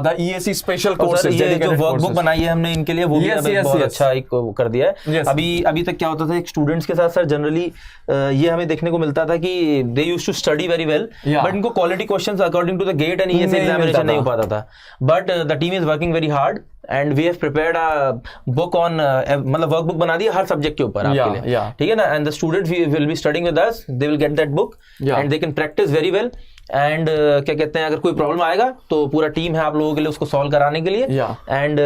the EAC special courses. ये जो वर्कबुक बनाई है हमने इनके लिए, वो भी बहुत अच्छा एक कर दिया है. अभी तक क्या होता था, एक स्टूडेंट्स के साथ सर जनरली ये हमें देखने को मिलता था कि they used to study very well, but इनको quality questions according to the GATE and EAC examination नहीं हो पाता था. But the team is working very hard and we have prepared a book on, मतलब वर्कबुक बना दी हर subject के ऊपर आपके लिए. ठीक है ना? And the students will be studying with us, they will get that book and they can practice very well. And क्या कहते हैं, अगर कोई प्रॉब्लम आएगा तो पूरा टीम है आप लोगों के लिए उसको सॉल्व कराने के लिए. एंड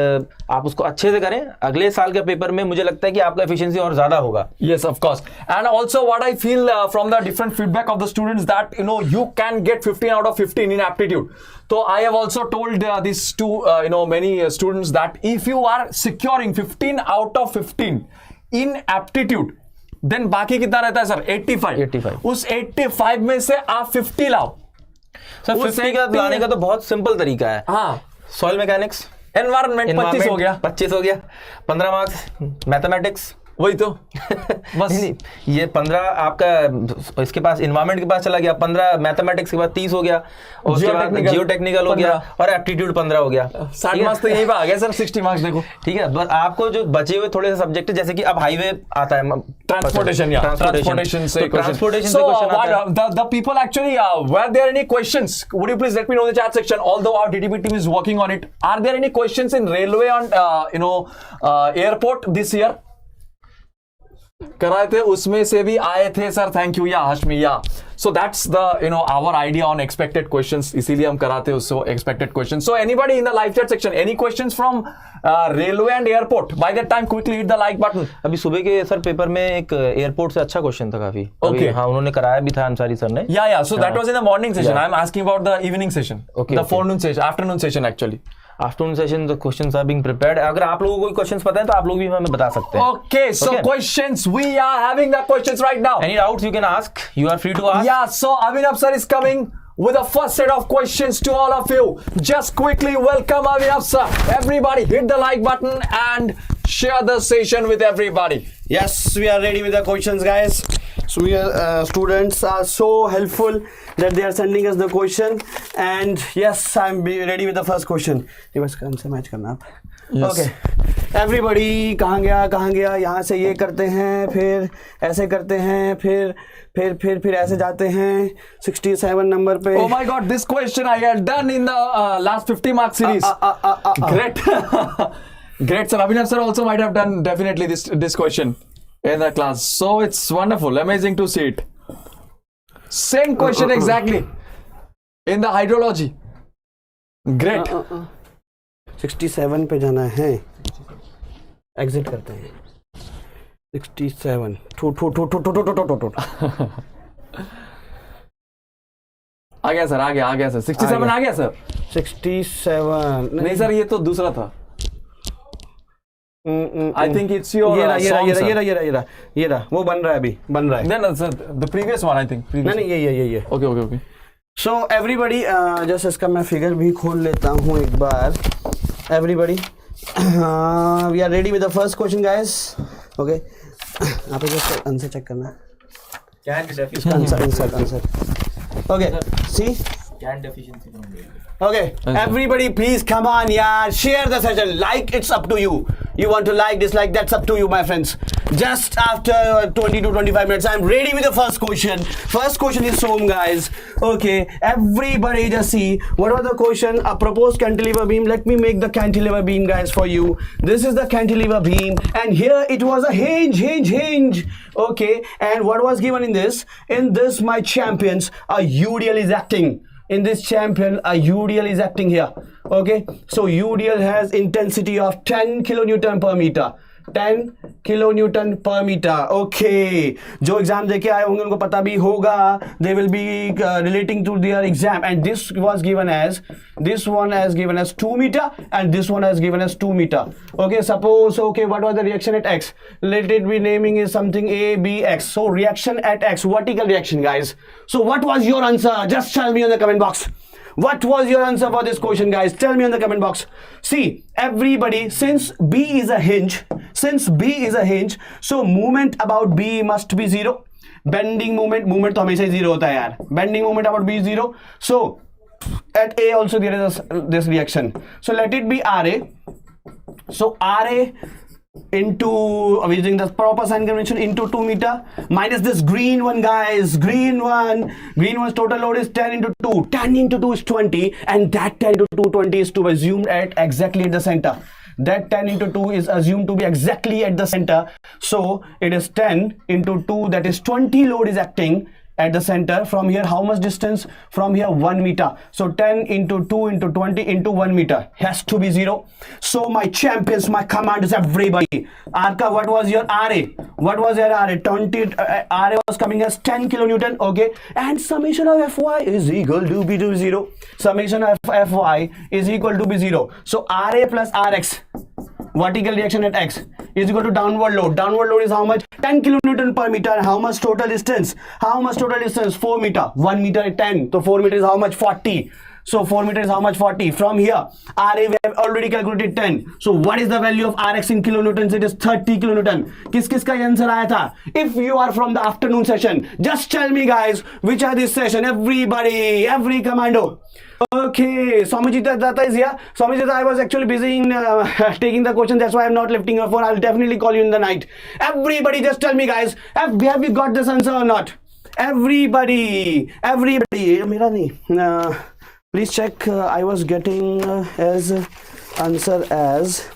आप उसको अच्छे से करें. अगले साल के पेपर में मुझे लगता है कि आपका एफिशिएंसी और ज्यादा होगा. Yes, of course. And also what I feel from the different feedback of the students that you can get 15 out of 15 in aptitude. So I have also told this to many students that if you are securing 15 out of 15 in aptitude, then बाकी कितना रहता है sir? 85. उस 85 में से आप 50 लाओ. Sir 50 का लाने का तो बहुत सिंपल तरीका है. हाँ, सॉइल मैकेनिक्स, एनवायरनमेंट 25 हो गया. 15 मार्क्स. मैथमेटिक्स वही तो बस नहीं, ये 15 आपका इसके पास इन्वायरमेंट के पास चला गया, 15 मैथमेटिक्स के बाद 30 हो गया, और उसके बाद जियोटेक्निकल हो गया, और एप्टीट्यूड 15 हो गया। 60 मार्क्स तो यही पे आ गया सर, 60 मार्क्स देखो। ठीक है, बस आपको जो बचे हुए थोड़े से सब्जेक्ट है, जैसे कि अब हाईवे आता है, ट्रांसपोर्टेशन या ट्रांसपोर्टेशन से transportation so the people actually were there any questions, would you please let me know in the chat section, although our DTP team is working on it, are there any questions in railway on airport this year? कराए थे, उसमें से भी आए थे sir, thank you yeah Hashmi yeah. So that's the our idea on expected questions, इसीलिए हम कराते हैं उसको expected questions. So anybody in the live chat section, any questions from railway and airport? By that time quickly hit the like button. अभी सुबह के sir paper में एक एयरपोर्ट से अच्छा क्वेश्चन था काफी। Okay. हाँ, उन्होंने कराया भी था अंसारी सर ने। Yeah so that was in the morning session, I am asking about the evening session, Okay, the okay. Forenoon session, afternoon session actually. Afternoon session the questions are being prepared. अगर आप लोगों को कोई questions पता है तो आप लोग भी हमें बता सकते हैं। Okay, so Okay. questions, we are having the questions right now. Any doubts you can ask, you are free to ask. Yeah, so Abhinav sir is coming with the first set of questions to all of you. Just quickly welcome Abhinav sir. Everybody hit the like button and share the session with everybody. Yes, we are ready with the questions, guys. So we are students are so helpful that they are sending us the question, and yes, I'm ready with the first question. ये बस कौन से match करना आप? Yes. Okay. Everybody कहाँ गया? यहाँ से ये करते हैं, फिर ऐसे करते हैं, फिर ऐसे जाते हैं 67 नंबर पे। Oh my God, this question I had done in the last 50 mark series. Great. Great, sir. Abhinav sir also might have done definitely this question in the class. So it's wonderful, amazing to see it. Same question exactly in the hydrology. Great. 67 पे जाना है, exit करते हैं 67 आ गया sir, आ गया sir, 67 आ गया sir. 67 नहीं sir, ये तो दूसरा था। I think it's your song, sir. ये रहा, वो बन रहा है अभी, बन रहा है। No, sir, the previous one I think. नहीं, ये। Okay. So everybody, just इसका मैं फिगर भी खोल लेता हूँ एक बार। Everybody, we are ready with the first question, guys. Okay, आप जस्ट आंसर चेक करना। इसका answer. Okay, see. Okay, everybody please come on, yeah, share the session, like, it's up to you. You want to like, dislike, that's up to you, my friends. Just after 20 to 25 minutes, I'm ready with the first question. First question is Som, guys. Okay, everybody just see, what was the question? A proposed cantilever beam. Let me make the cantilever beam, guys, for you. This is the cantilever beam, and here it was a hinge. Okay, and what was given in this? In this, my champions, a UDL is acting. In this champion, a UDL is acting here. Okay, so UDL has intensity of 10 kilonewton per meter. 10 kilonewton per meter. Okay, जो exam देके आए होंगे उनको पता भी होगा. They will be relating to their exam, and this was given as, this one has given as 2 meter, and this one has given as 2 meter. Okay, suppose, okay, what was the reaction at X? Let it be naming is something A, B, X. So reaction at X, vertical reaction, guys. So what was your answer? Just tell me in the comment box. What was your answer for this question, guys? Tell me in the comment box. See, everybody, since B is a hinge, so movement about B must be 0. Bending movement तो हमेशा 0 होता है यार. Bending movement about B is 0. So at A also there is this reaction. So let it be RA. So RA into, using the proper sign convention, into 2 meter minus this green one, guys. Green one's total load is 10 into 2. 10 into 2 is 20, and that 10 into 2, 20 is to be assumed at exactly at the center. That 10 into 2 is assumed to be exactly at the center. So it is 10 into 2, that is 20 load is acting at the center. From here, how much distance? From here, 1 meter. So 10 into 2 into 20 into 1 meter has to be 0. So my champions, my commanders, everybody, Arka, what was your RA? What was your RA? 20 RA was coming as 10 kilonewton. Okay, and summation of Fy is equal to B to 0. Summation of Fy is equal to B 0. So RA plus Rx, vertical reaction at X, is equal to downward load. Downward load is how much? 10 kilonewton per meter. How much total distance? 4 meter. 1 meter is 10. So 4 meter is how much? 40. So 4 meters is how much? 40. From here, RA we have already calculated 10. So what is the value of RX in kilonewtons? It is 30 kilonewton. किस का answer आया था? If you are from the afternoon session, just tell me guys, which are this session? Everybody, every commando. Okay, Swamijita Datta is here. Swamijita, I was actually busy in taking the question. That's why I'm not lifting your phone. I'll definitely call you in the night. Everybody, just tell me, guys. Have you got this answer or not? Everybody. Mera nahi. Please check. I was getting as answer as.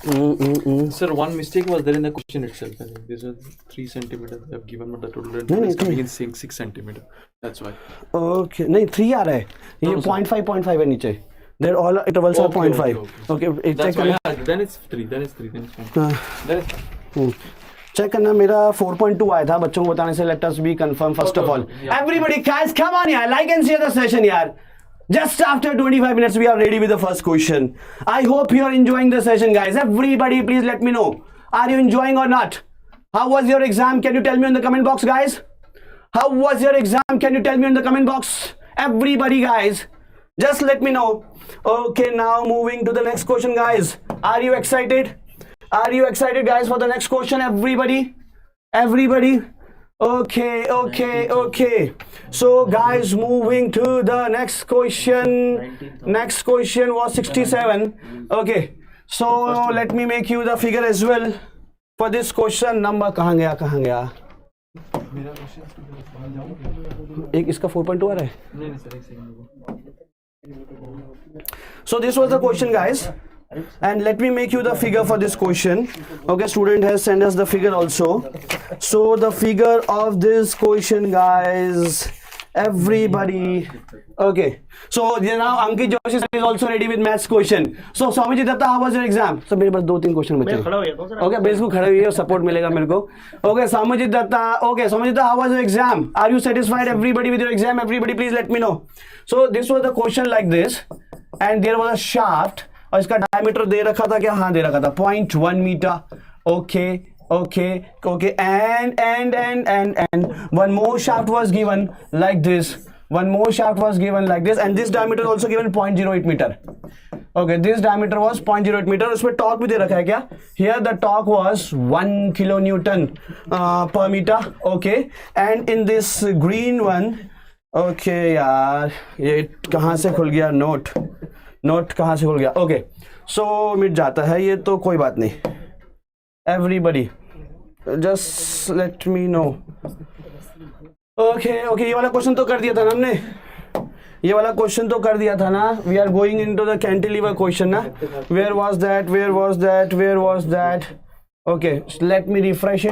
Sir, one mistake was there in the question itself. I think this is 3 centimeters they have given, but the total rainfall is coming in 6 centimeters. That's why. Okay, नहीं 3 आ रहा है. ये 0.5 है नीचे. They're all intervals are 0.5. Okay, check करना. Then it's 3. Then it's 5. Check करना. मेरा 4.2 आया था बच्चों को बताने से. Let us be confirmed first of all. Everybody, guys, come on यार, like and share the session यार. Just after 25 minutes, we are ready with the first question. I hope you are enjoying the session, guys. Everybody, please let me know. Are you enjoying or not? How was your exam? Can you tell me in the comment box, guys? How was your exam? Can you tell me in the comment box? Everybody, guys, just let me know. Okay, now moving to the next question, guys. Are you excited? Are you excited, guys, for the next question? Everybody? Okay. So guys, moving to the next question. Next question was 67. Okay, so let me make you the figure as well for this question. Number कहाँ गया? एक इसका 4.2 आ रहा है. So this was the question, guys. And let me make you the figure for this question. Okay, student has sent us the figure also. So the figure of this question, guys, everybody. Okay, so now Ankit Joshi is also ready with maths question. So Swamiji Datta, how was your exam? So मेरे पास 2-3 question बचे. Okay, बिल्कुल खड़े हुए support मिलेगा मेरे को. Okay, Swamiji Datta. Okay, Swamiji Datta, how was your exam? Are you satisfied, everybody, with your exam? Everybody, please let me know. So this was the question like this, and there was a shaft. और इसका diameter दे रखा था क्या? हाँ, दे रखा था 0.1 metre. Okay, and one more shaft was given like this. And this diameter is also given 0.08 meter. Okay, this diameter was 0.08 meter. उसमें torque भी दे रखा है क्या? Here the torque was 1 kilonewton per meter. Okay, and in this green one, okay यार, ये कहाँ से खुल गया नोट कहाँ से खुल गया? ओके, सो मिट जाता है ये तो कोई बात नहीं. Everybody just let me know. Okay, ये वाला क्वेश्चन तो कर दिया था ना हमने. We are going into the cantilever question ना. Where was that? Okay, let me refresh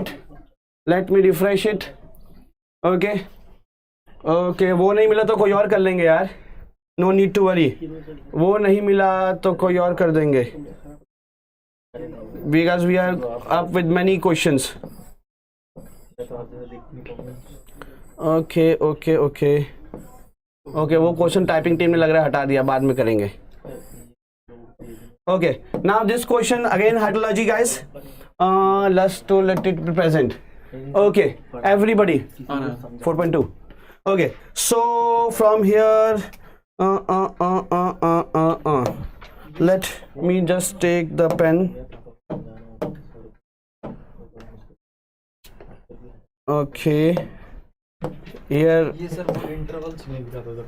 it. Okay, वो नहीं मिला तो कोई और कर लेंगे यार. No need to worry. वो नहीं मिला तो कोई और कर देंगे. Because we are up with many questions. Okay, वो क्वेश्चन टाइपिंग टीम ने लग रहा है हटा दिया, बाद में करेंगे. Okay, now this question again hydrology, guys. Let it be present. Okay, everybody. 4.2. Okay, so from here. Let me just take the pen. Okay, here.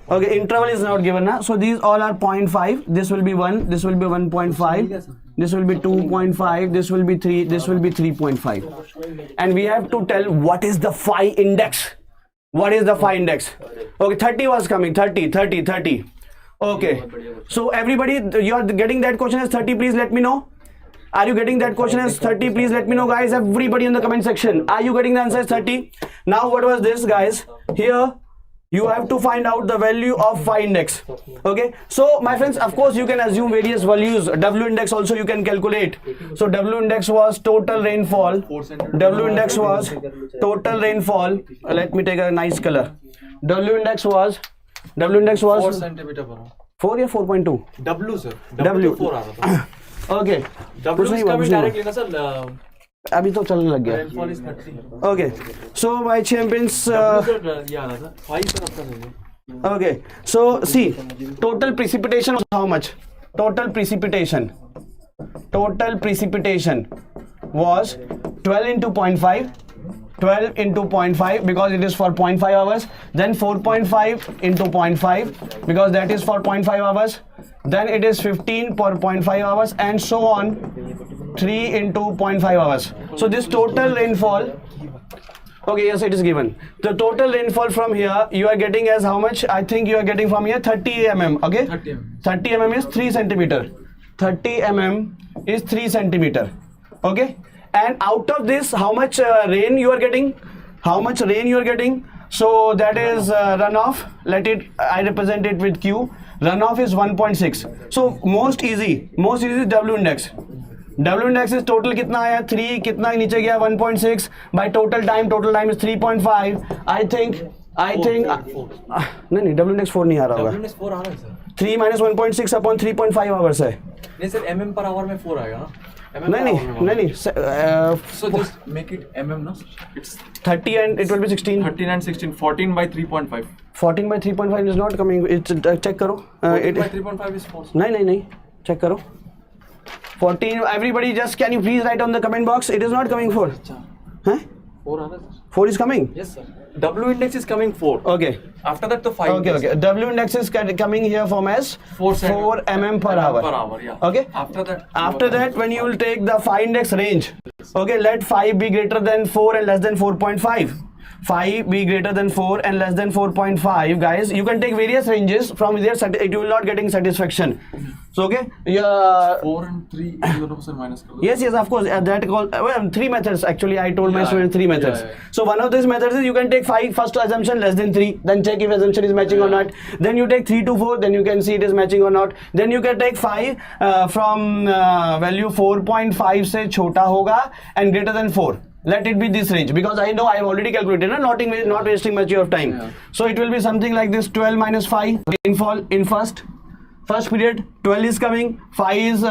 Okay, interval is not given now. So these all are 0.5. This will be 1. This will be 1.5. This will be 2.5. This will be 3. This will be 3.5. And we have to tell what is the phi index. Okay, 30 was coming. 30. Okay, so everybody, you are getting that question as 30. Please let me know. Are you getting that question as 30? Please let me know, guys. Everybody in the comment section. Are you getting the answer as 30? Now what was this, guys? Here you have to find out the value of phi index. Okay, so my friends, of course you can assume various values. W index also you can calculate. So W index was total rainfall. Let me take a nice color. W index was 4 centimeter. 4 या 4.2? W sir. W 4 आ रहा था. Okay. W का भी direct लेना sir. अभी तो चलने लग गया. Okay. So my champions. W sir ये आ रहा था. 5 सर आपका नहीं है. Okay, so see, total precipitation was how much? Total precipitation was 12 into 0.5, 12 into 0.5 because it is for 0.5 hours, then 4.5 into 0.5 because that is for 0.5 hours, then it is 15 per 0.5 hours, and so on, 3 into 0.5 hours. So this total rainfall, okay, yes, it is given. The total rainfall from here you are getting as how much? I think you are getting from here 30 mm. Okay, 30 mm is 3 centimeter. 30 mm is 3 centimeter. Okay, and out of this, how much rain you are getting? How much rain you are getting? So that is runoff. I represent it with Q. Runoff is 1.6. So most easy is W index. W index is total कितना आया 3, कितना नीचे गया 1.6 by total time is 3.5. I think नहीं W index 4 नहीं आ रहा होगा. W index 4 आ रहा है सर. 3 minus 1.6 upon 3.5 hours है. नहीं सर mm per hour में 4 आएगा ना. नहीं. So just make it mm ना. It's 30 and it will be 16. 13 and 16. 14 by 3.5. 14 by 3.5 is not coming. It's check करो. 14 by 3.5 is 4. नहीं check करो. 14. Everybody, just can you please write on the comment box? It is not coming 4. Huh? 4 आ रहा है. 4 is coming. Yes sir. W index is coming 4. Okay. After that the 5. Okay. W index is coming here from as 4 mm per hour. Yeah. Okay. After that, when you will take the phi index range, okay, let phi be greater than 4 and less than 4.5. Phi be greater than 4 and less than 4.5. Guys, you can take various ranges. From there, it will not getting satisfaction. So okay, yeah. 4 and 3 0% minus. Yes, of course. That called 3 methods. Actually, I told my students 3 methods. Yeah. So one of these methods is you can take 5 first assumption less than 3, then check if assumption is matching or not. Then you take 3 to 4, then you can see it is matching or not. Then you can take 5 from value 4.5 से छोटा होगा and greater than 4. Let it be this range because I know I have already calculated, not wasting much of time. Yeah. So it will be something like this: 12 minus 5 rainfall in first period. 12 is coming, 5 is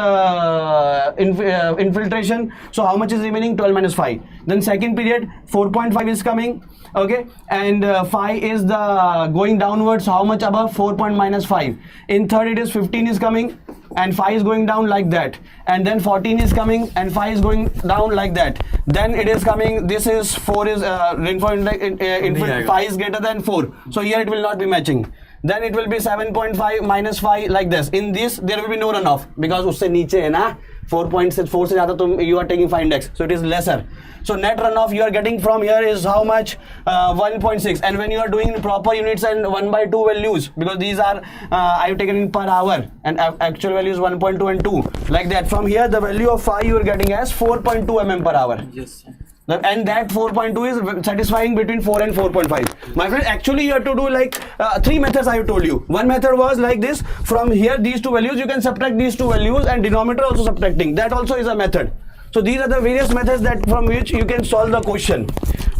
infiltration. So how much is remaining? 12 minus 5. Then second period, 4.5 is coming. Okay, and 5 is the going downwards. How much above? 4 minus 5. In third, it is 15 is coming, and 5 is going down like that. And then 14 is coming, and 5 is going down like that. Then it is coming. This is 4 is rainfall. 5 is greater than 4. So here it will not be matching. Then it will be 7.5 minus 5 like this. In this there will be no runoff because उससे नीचे है ना 4 से ज़्यादा तो you are taking 5 index, so it is lesser. So net runoff you are getting from here is how much? 1.6. And when you are doing proper units and 1/2 values, because these are I have taken in per hour and actual value is 1.2 and 2 like that. From here the value of phi you are getting as 4.2 mm per hour. Yes sir. And that 4.2 is satisfying between 4 and 4.5. My friend, actually you have to do like 3 methods I have told you. One method was like this: from here these two values you can subtract these two values, and denominator also subtracting. That also is a method. So these are the various methods that from which you can solve the question.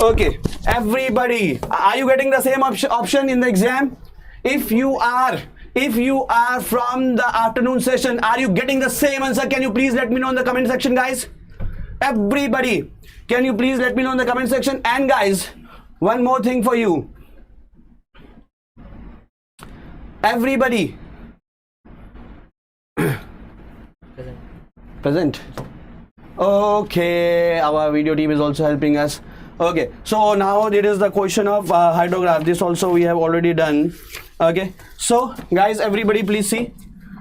Okay, everybody, are you getting the same option in the exam? If you are from the afternoon session, are you getting the same answer? Can you please let me know in the comment section, guys? Everybody, can you please let me know in the comment section? And guys, one more thing for you. Everybody. Present. Okay, our video team is also helping us. Okay, so now it is the question of hydrograph. This also we have already done. Okay, so guys, everybody please see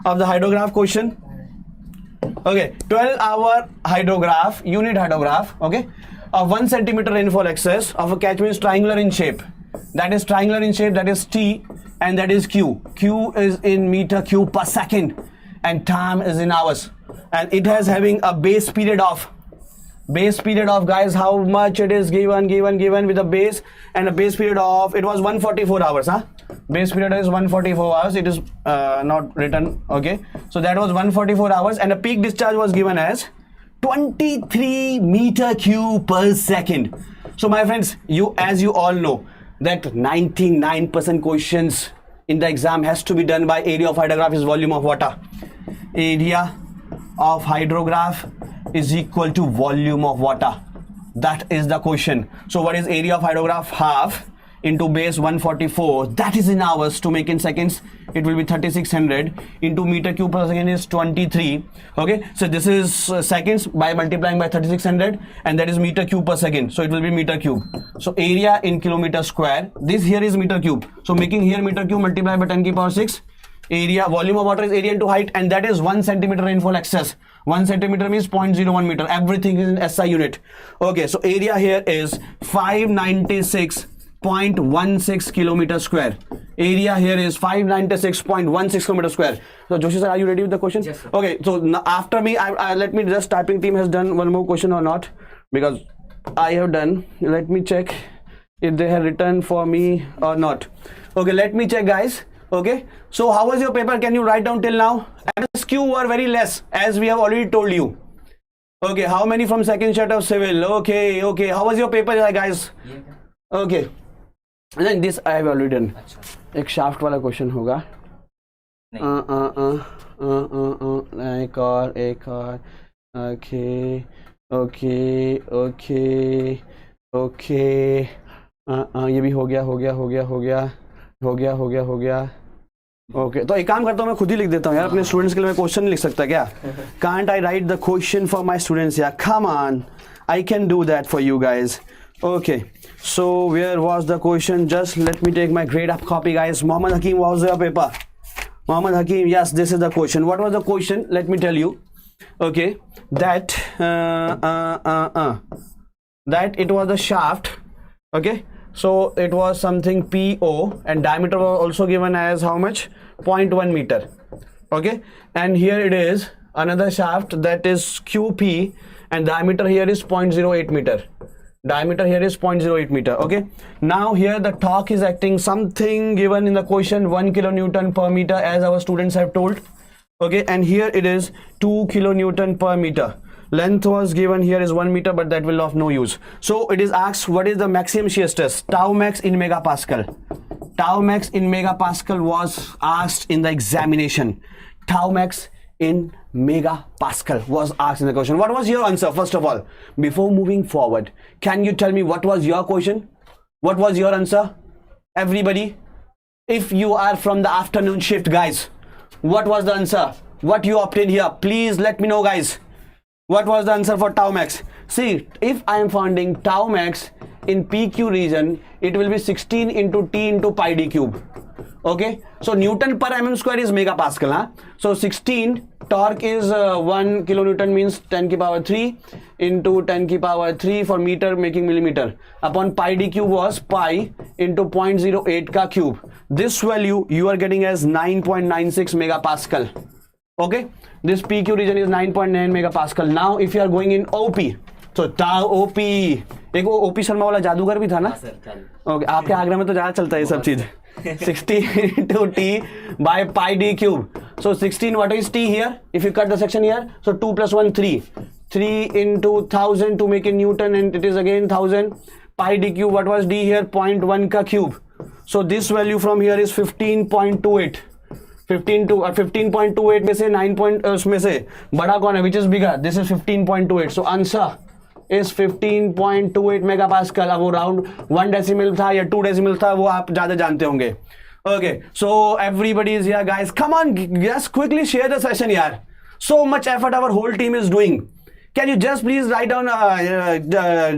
of the hydrograph question. Okay, 12-hour hydrograph, unit hydrograph, okay, of 1 centimeter rainfall excess of a catchment is triangular in shape. That is triangular in shape, that is T, and that is Q. Q is in meter cube per second, and time is in hours. And it has having a base period of guys, how much it is given with a base, and a base period of, it was 144 hours, huh? Base period is 144 hours. It is not written. Okay, so that was 144 hours, and a peak discharge was given as 23 meter cube per second. So my friends, as you all know that 99% questions in the exam has to be done by area of hydrograph is volume of water. Area of hydrograph is equal to volume of water. That is the question. So what is area of hydrograph? Half into base 144, that is in hours. To make in seconds, it will be 3600 into meter cube per second is 23. Okay, so this is seconds by multiplying by 3600, and that is meter cube per second, so it will be meter cube. So area in kilometer square, this here is meter cube, so making here meter cube multiplied by 10 to the power 6. Area, volume of water is area into height, and that is 1 centimeter rainfall excess. 1 centimeter means 0.01 meter. Everything is in SI unit. Okay, so area here is 596.16 kilometer square. Area here is 596.16 kilometer square. So Joshi sir, are you ready with the question? Yes, sir. Okay, so now after me, let me just, typing team has done one more question or not, because I have done. Let me check if they have written for me or not. Okay, let me check, guys. Okay, so how was your paper? Can you write down till now? MSQ were very less, as we have already told you. Okay, how many from second set of civil? Okay, how was your paper, guys? Okay, and then this I have already done. एक shaft वाला question होगा. एक और. Okay. ये भी हो गया. Okay, तो एक काम करता हूँ, मैं खुद ही लिख देता हूँ यार, अपने स्टूडेंट्स के लिए मैं क्वेश्चन लिख सकता क्या? Can't I write the question for my students? या come on, I can do that for you guys. Okay, so where was the question? Just let me take my grade up copy guys. Mohammad Hakim, was your paper? Muhammad Hakim, yes, this is the question. What was the question? Let me tell you. Okay, that it was the shaft. Okay, so it was something PO, and diameter was also given as how much? 0.1 meter. Okay, and here it is another shaft that is QP, and diameter here is 0.08 meter. Diameter here is 0.08 meter. Okay, now here the torque is acting something given in the question 1 kilonewton per meter, as our students have told. Okay, and here it is 2 kilonewton per meter. Length was given here is 1 meter, but that will of no use. So it is asked, what is the maximum shear stress? Tau max in megapascal. Tau max in megapascal was asked in the examination. Tau max in megapascal was asked in the question. What was your answer? First of all, before moving forward, can you tell me what was your question? What was your answer? Everybody, if you are from the afternoon shift, guys, what was the answer? What you obtained here? Please let me know, guys. What was the answer for tau max? See, if I am finding tau max in PQ region, it will be 16 into T into pi d cube. Okay, so Newton per mm square is megapascal, huh? So 16 torque is 1 kilonewton, means 10 ki power 3 into 10 ki power 3 for meter, making millimeter, upon pi d cube was pi into 0.08 ka cube. This value you are getting as 9.96 megapascal. Okay, this PQ region is 9.9 megapascal. Now if you are going in OP, so tau OP, एक वो OP Sharma वाला जादूगर भी था ना? Okay, आपके आगरा में तो ज़्यादा चलता है ये सब चीज़. 16 into T by pi d cube. So 16, what is T here? If you cut the section here, so 2 plus 1, 3. 3 into 1000 to make in Newton, and it is again 1000. Pi d cube, what was D here? 0.1 ka cube. So this value from here is 15.28. 15.28 में से 9 point में से बड़ा कौन है? Which is bigger? This is 15.28. So answer is 15.28 megapascal. अब वो round 1 decimal था या 2 decimal था, वो आप ज़्यादा जानते होंगे. Okay, so everybody is here, guys. Come on, just quickly share the session, yaar. So much effort our whole team is doing. Can you just please write down,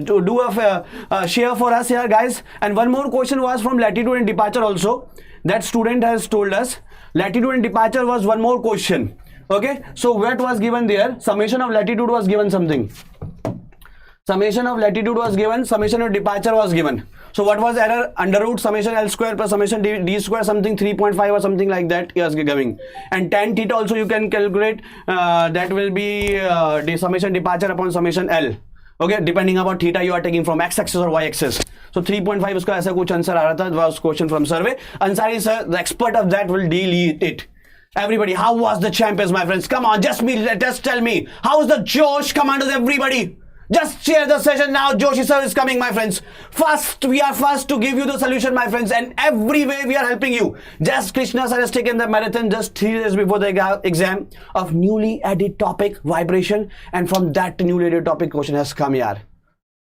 do a share for us here, guys? And one more question was from latitude and departure also. That student has told us latitude and departure was one more question. Okay, so what was given there? Summation of latitude was given something. Summation of latitude was given, summation of departure was given. So what was error? Under root summation L square plus summation D square, something 3.5 or something like that he was giving. And tan theta also you can calculate, that will be the summation departure upon summation L. Okay, depending upon theta you are taking from x axis or y axis. So 3.5 uska aisa kuch answer aa raha tha, was question from survey. Ansari sir, the expert of that will delete it. Everybody, how was the champions, my friends? Come on, just tell me. How's the Josh? Commanders, everybody. Just share the session now. Joshi sir is coming, my friends. We are first to give you the solution, my friends, and every way we are helping you. Just Krishna sir has taken the marathon just 3 days before the exam of newly added topic vibration, and from that newly added topic question has come here.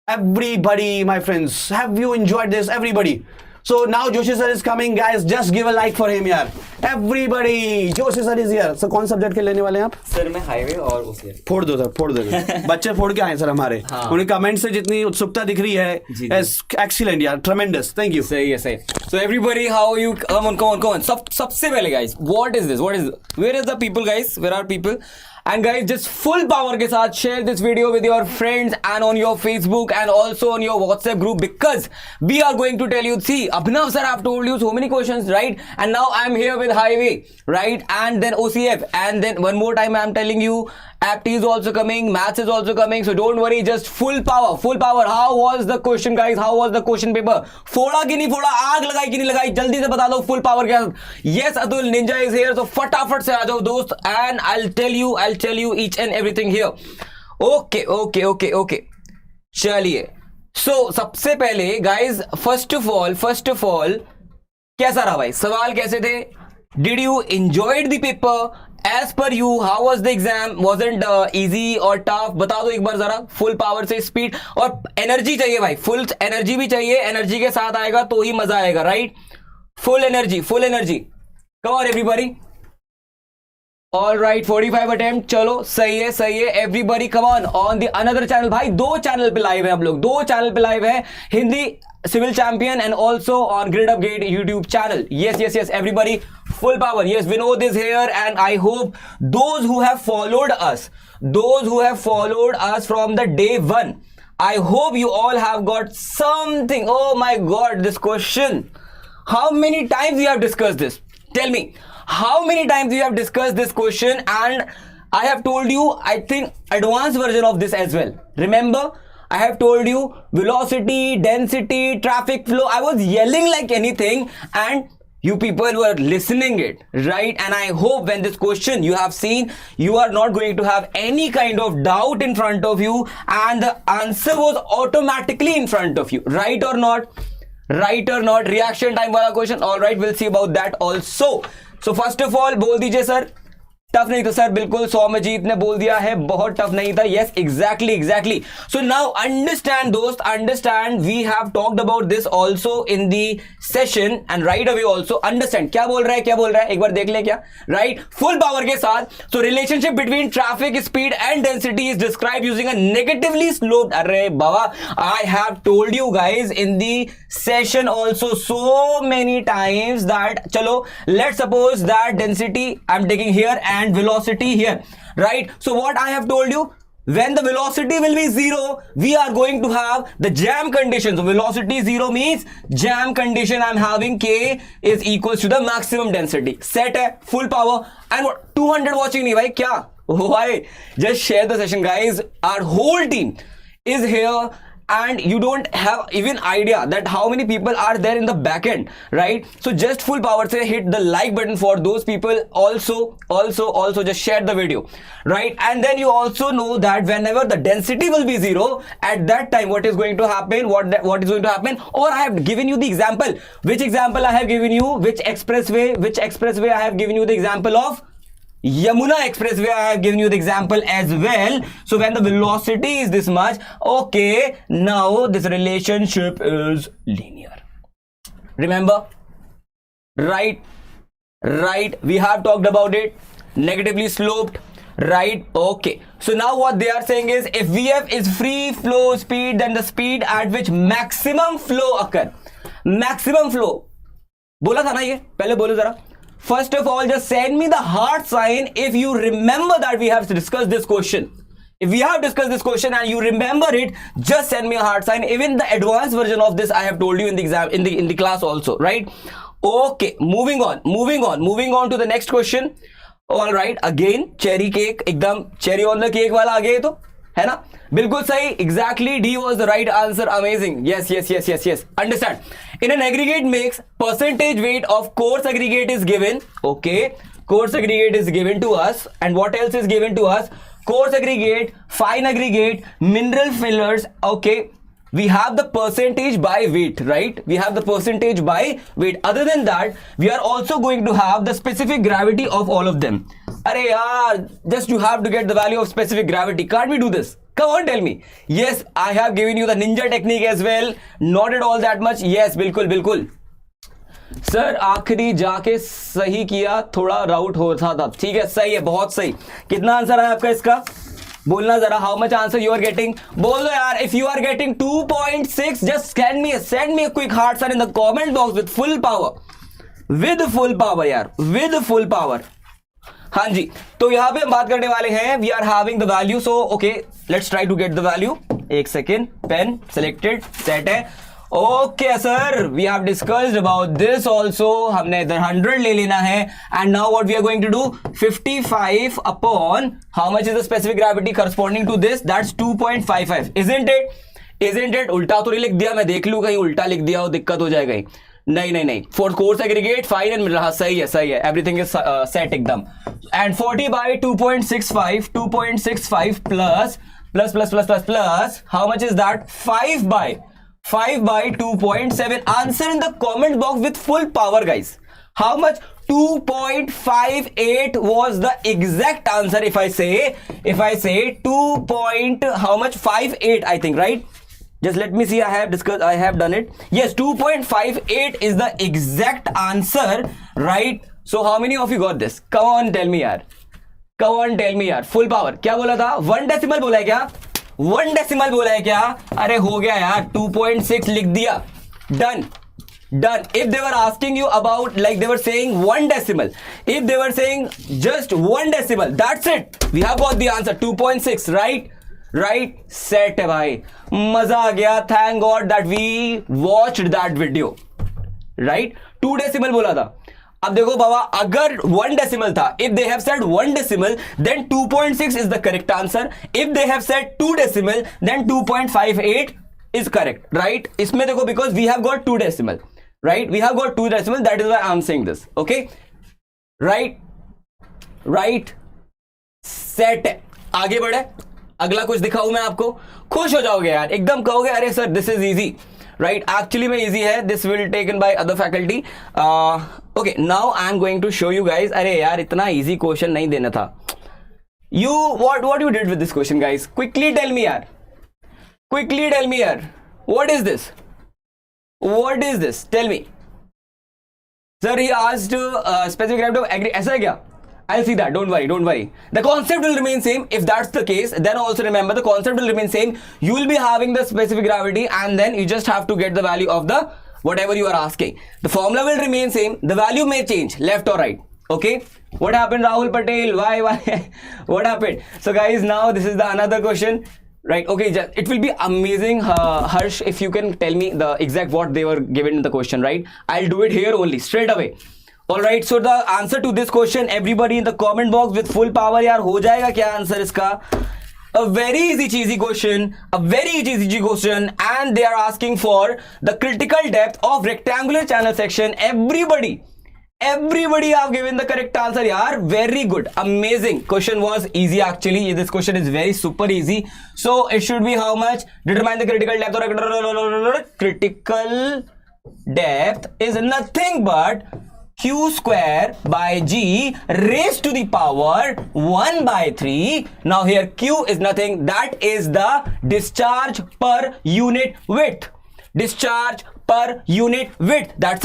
Everybody, my friends, have you enjoyed this? Everybody. So now Joshi sir is coming, guys. Just give a like for him, yaar. Everybody, Joshi sir is here. So कौन subject के लेने वाले हैं आप? Sir मैं highway और OCF फोड़ दो सर, फोड़ दो बच्चे फोड़ के आए सर हमारे। उन्हें कमेंट से जितनी उत्सुकता दिख रही है, एक्सीलेंट यार, ट्रेमेंडस, थैंक यू। सही है सही। So everybody, how you come on. सबसे पहले guys, what is this? Where is the people guys? Where are people? And guys, just full power के साथ share this video with your friends and on your Facebook and also on your WhatsApp group, because we are going to tell you. See, Abhinav sir, I've told you so many questions, right? And now I'm here with highway, right? And then OCF, and then one more time I'm telling you, APT is also coming, maths is also coming. So don't worry, just full power, full power. How was the question, guys? How was the question paper? फोड़ा कि नहीं फोड़ा, आग लगाई कि नहीं लगाई, जल्दी से बता दो full power क्या? Yes, Atul Ninja is here, so फटाफट से आ जाओ दोस्त, and I'll tell you each and everything here. Okay. चलिए. So सबसे पहले guys, first of all, कैसा रहा भाई? सवाल कैसे थे? Did you enjoyed the paper? As per you, how was the exam? Wasn't easy or tough? बता दो एक बार जरा, full power से speed और energy चाहिए भाई, full energy भी चाहिए, energy के साथ आएगा तो ही मजा आएगा, right? Full energy. Come on everybody. All right, 45 attempt, चलो सही है। Everybody come on the another channel भाई, 2 चैनल पे लाइव है हम लोग, 2 चैनल पे लाइव है, Hindi Civil Champion and also on Gradeup Gate YouTube channel. Yes, everybody, full power. Yes, Vinod is here, and I hope those who have followed us from the day 1, I hope you all have got something. Oh my god, this question, how many times we have discussed this? Tell me, how many times we have discussed this question? And I have told you, I think, advanced version of this as well. Remember, I have told you velocity, density, traffic flow. I was yelling like anything and you people were listening it, right? And I hope when this question you have seen, you are not going to have any kind of doubt in front of you and the answer was automatically in front of you, right or not? Reaction time wala question. All right, we'll see about that also. So first of all, बोल दीजिए sir, tough नहीं था sir? बिल्कुल, सौम्यजीत ने बोल दिया है बहुत टफ नहीं था। Yes, exactly. So now understand दोस्त, understand, we have talked about this also in the session and right away also. Understand क्या बोल रहा है, एक बार देख ले क्या, राइट? फुल पावर के साथ। So relationship between traffic speed and density is describe using a negatively sloped. अरे बाबा, I have told you guys in the session also so many times that, chalo, let's suppose that density I'm taking here and velocity here, right? So what I have told you, when the velocity will be 0, we are going to have the jam condition. So velocity 0 means jam condition I'm having, K is equals to the maximum density. Set hai, full power. And what, 200 watching nahi bhai, kya? Why? Just share the session guys. Our whole team is here and you don't have even idea that how many people are there in the back end, right? So just full power say hit the like button for those people. Also just share the video, right? And then you also know that whenever the density will be 0, at that time what is going to happen, what is going to happen. Or I have given you the example. Which example I have given you? Which expressway I have given you the example of? Yamuna Expressway. I have given you the example as well. So when the velocity is this much, okay, now this relationship is linear. Remember? Right? We have talked about it. Negatively sloped, right? Okay. So now what they are saying is, if VF is free flow speed, then the speed at which maximum flow occur. Maximum flow. बोला था ना ये? पहले बोलो जरा. First of all, just send me the heart sign if you remember that we have discussed this question. If we have discussed this question and you remember it, just send me a heart sign. Even the advanced version of this I have told you in the exam, in the class also, right? Okay, moving on to the next question. All right, again cherry cake, एकदम cherry on the cake वाला आ गया तो, है ना? बिल्कुल सही, exactly, D was the right answer. Amazing. Yes. Understand. In an aggregate mix, percentage weight of coarse aggregate is given. Okay, coarse aggregate is given to us, and what else is given to us? Coarse aggregate, fine aggregate, mineral fillers. Okay, we have the percentage by weight, right? We have the percentage by weight. Other than that, we are also going to have the specific gravity of all of them. Arey yaar, just you have to get the value of specific gravity. Can't we do this? Come on, tell me. Yes, I have given you the ninja technique as well. Not at all that much. Yes, bilkul. Sir आखिरी जाके सही किया, थोड़ा राउट हो रहा था। ठीक है, सही है, बहुत सही। कितना आंसर है आपका इसका? बोलना जरा, how much answer you are getting? बोल दो यार। If you are getting 2.6 just send me a quick heart sir in the comment box with full power, with full power यार, विद फुल पावर। हाँ जी, तो यहां पे हम बात करने वाले हैं, we are having the value. So okay, let's try to get the value. एक सेकेंड, पेन सिलेक्टेड, सेट है। Okay sir, we have discussed about this also. हमने इधर 100 ले लेना है and now what we are going to do, 55 upon how much is the specific gravity corresponding to this, that's 2.55। Isn't it? उल्टा तो नहीं लिख दिया? मैं देख लूं कहीं उल्टा लिख दिया हो, दिक्कत हो जाएगा। नहीं, for coarse aggregate fine and मिल रहा, सही है, एवरीथिंग इज सेट एकदम। And 40 by 2.65 plus how much is that, 5 by 2.7. Answer in the comment box with full power, guys. How much? 2.58 was the exact answer. If I say 2. How much? 58, I think, right? Just let me see. I have done it. Yes, 2.58 is the exact answer, right? So how many of you got this? Come on, tell me, yaar. Full power. क्या बोला था? 1 decimal बोला है क्या? 1 decimal बोला है क्या? अरे हो गया यार, 2.6 लिख दिया, done. If they were asking you about, like they were saying 1 decimal, if they were saying just 1 decimal, that's it, we have got the answer, 2.6, right? Set है भाई, मजा आ गया। Thank God that we watched that video, right? 2 decimal बोला था। अब देखो बाबा, अगर 1 decimal था, if they have said 1 decimal, then 2.6 is the correct answer. If they have said 2 decimal, then 2.58 is correct, right? इसमें देखो, because we have got 2 decimal, right? We have got 2 decimal, that is why I'm saying this, okay? Right? Set है। आगे बढ़े, अगला कुछ दिखाऊं मैं आपको, खुश हो जाओगे यार, एकदम कहोगे अरे sir this is easy, right? Actually में easy है, this will taken by other faculty. Okay, now I am going to show you guys. अरे यार इतना easy question नहीं देना था। What you did with this question, guys? Quickly tell me यार, what is this? Tell me. Sir, he asked specific gravity of agree, ऐसा है क्या? I'll see that, don't worry. The concept will remain same. If that's the case, then also remember the concept will remain same. You will be having the specific gravity and then you just have to get the value of the whatever you are asking. The formula will remain same. The value may change left or right. Okay? What happened, Rahul Patel? Why? What happened? So guys, now this is the another question. Right? Okay, it will be amazing, Harsh, if you can tell me the exact what they were given in the question, right? I'll do it here only, straight away. Alright, so the answer to this question, everybody in the comment box with full power, यार हो जाएगा क्या answer इसका? A very easy question, and they are asking for the critical depth of rectangular channel section. Everybody have given the correct answer, yaar. Very good, amazing. Question was easy actually. This question is very super easy. So it should be how much? Determine the critical depth. Critical depth is nothing but Q square by G raised to the power 1 by 3. Now here Q is nothing, that is the discharge per unit width. That's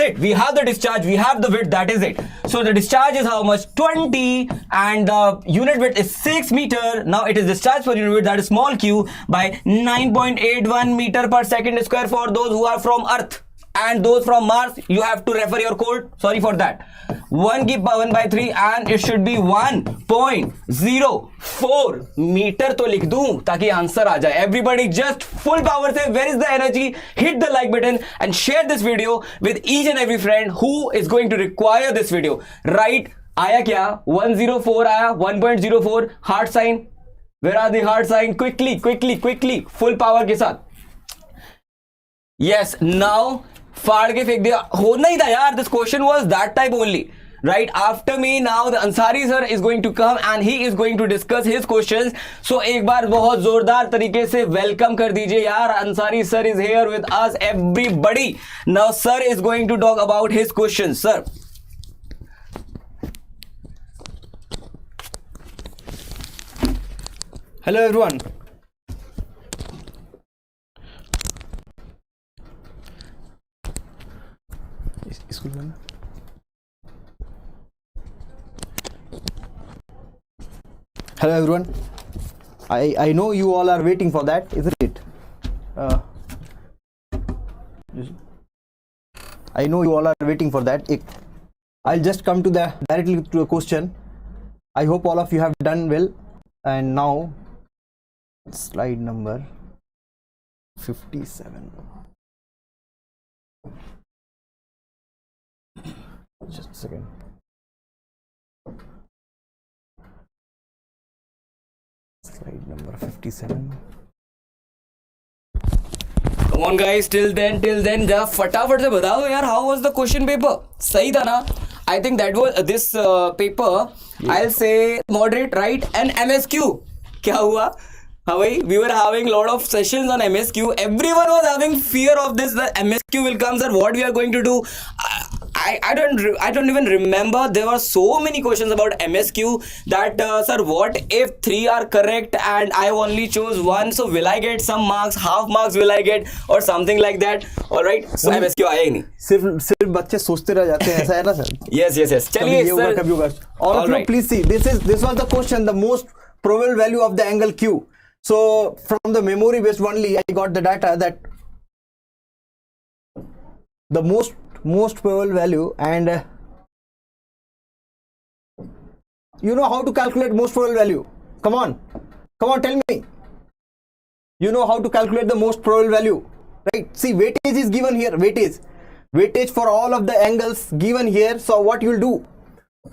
it. We have the discharge, we have the width, that is it. So the discharge is how much? 20, and the unit width is 6 meter. Now it is discharge per unit width, that is small q, by 9.81 meter per second square for those who are from Earth. And those from Mars, you have to refer your code. Sorry for that. 1 by 3, and it should be 1.04 meter. तो लिख दूं ताकि answer आ जाए. Everybody just full power से, where is the energy? Hit the like button and share this video with each and every friend who is going to require this video. Right? आया क्या? 104 आया. 1.04 heart sign. Where are the heart sign? Quickly. Full power के साथ. Yes. Now. फाड़ के फेंक दिया, होना ही था यार. This question was that type only, right? After me now the Ansari sir is going to come and he is going to discuss his questions. So एक बार बहुत जोरदार तरीके से वेलकम कर दीजिए यार. Ansari sir is here with us, everybody. Now sir is going to talk about his questions. Sir, hello everyone. School में Hello everyone. I know you all are waiting for that, isn't it? I know you all are waiting for that. I'll just come to directly to a question. I hope all of you have done well. And now, slide number 57. Just a second. Slide number 57. Come on guys, till then जरा फटाफट से बता दो यार, how was the question paper? सही था ना? I think that was this paper. I'll say moderate, right? And MSQ. क्या हुआ? हाँ भाई, we were having lot of sessions on MSQ. Everyone was having fear of this. The MSQ will come, sir. What we are going to do? I don't even remember. There were so many questions about MSQ that sir, what if 3 are correct and I only chose 1? So will I get some marks? Half marks will I get or something like that? All right. So MSQ आया ही नहीं. सिर्फ बच्चे सोचते रह जाते हैं, ऐसा है ना सर? Yes. चलिए सर. कभी होगा. All of you please see. This was the question. The most probable value of the angle Q. So from the memory based only, I got the data that the most probable value, and you know how to calculate most probable value. Come on, tell me. You know how to calculate the most probable value, right? See, weightage is given here. Weightage for all of the angles given here. So what you will do?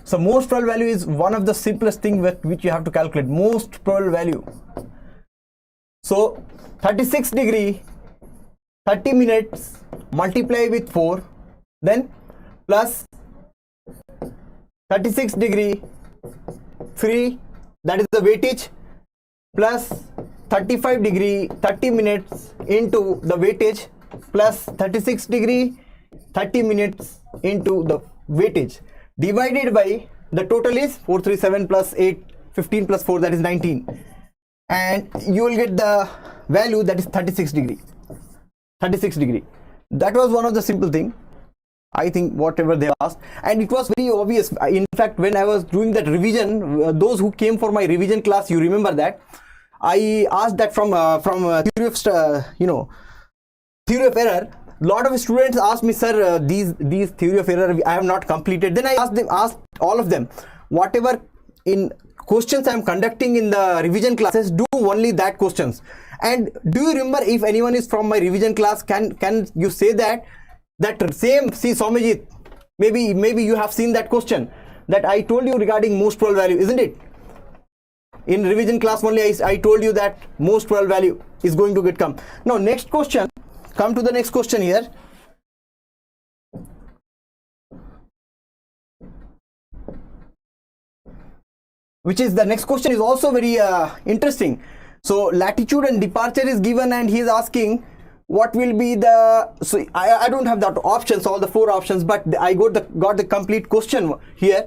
So most probable value is one of the simplest thing which you have to calculate. Most probable value. So 36 degree, 30 minutes, multiply with 4, then plus 36 degree, 3, that is the weightage, plus 35 degree, 30 minutes into the weightage, plus 36 degree, 30 minutes into the weightage, divided by the total is 437 plus 8, 15 plus 4, that is 19. And you will get the value that is 36 degree. That was one of the simple thing. I think whatever they asked, and it was very obvious. In fact, when I was doing that revision, those who came for my revision class, you remember that I asked that from theory of error. Lot of students asked me, sir, these theory of error I have not completed. Then I asked all of them, whatever in questions I am conducting in the revision classes, do only that questions. And do you remember, if anyone is from my revision class, can you say that same, see Somajit, maybe you have seen that question that I told you regarding most probable value, isn't it? In revision class only I told you that most probable value is going to come. Now next question, come to the next question here. Which is the next question is also very interesting. So latitude and departure is given, and he is asking what will be the, so I don't have that options, all the 4 options, but I got the complete question here,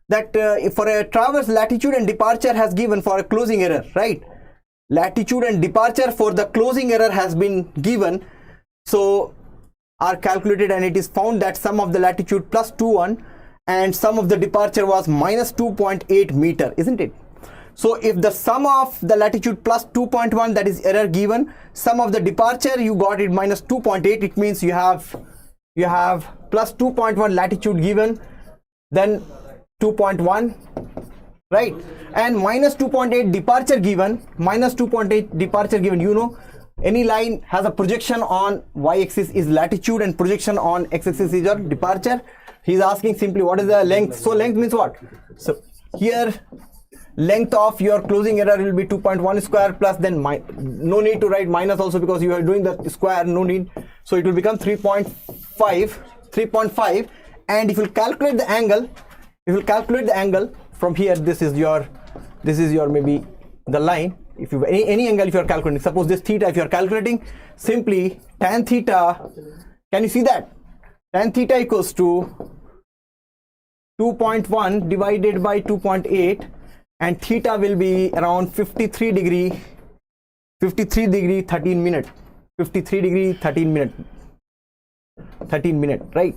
that for a traverse, latitude and departure has given for a closing error, right? Latitude and departure for the closing error has been given, so are calculated, and it is found that sum of the latitude plus 21 and sum of the departure was minus 2.8 meter, isn't it? So if the sum of the latitude plus 2.1, that is error given, sum of the departure you got it minus 2.8, it means you have plus 2.1 latitude given, then 2.1, right? And minus 2.8 departure given, you know, any line has a projection on y-axis is latitude and projection on x-axis is your departure. He's asking simply what is the length. So length means what? So here length of your closing error will be 2.1 square plus, then no need to write minus also because you are doing the square, no need. So it will become 3.5, and if you calculate the angle, from here, this is your maybe the line. If you any angle, if you are calculating, suppose this theta, if you are calculating, simply tan theta, can you see that? Tan theta equals to 2.1 divided by 2.8, and theta will be around 53 degree 13 minute, 53 degree 13 minute, right?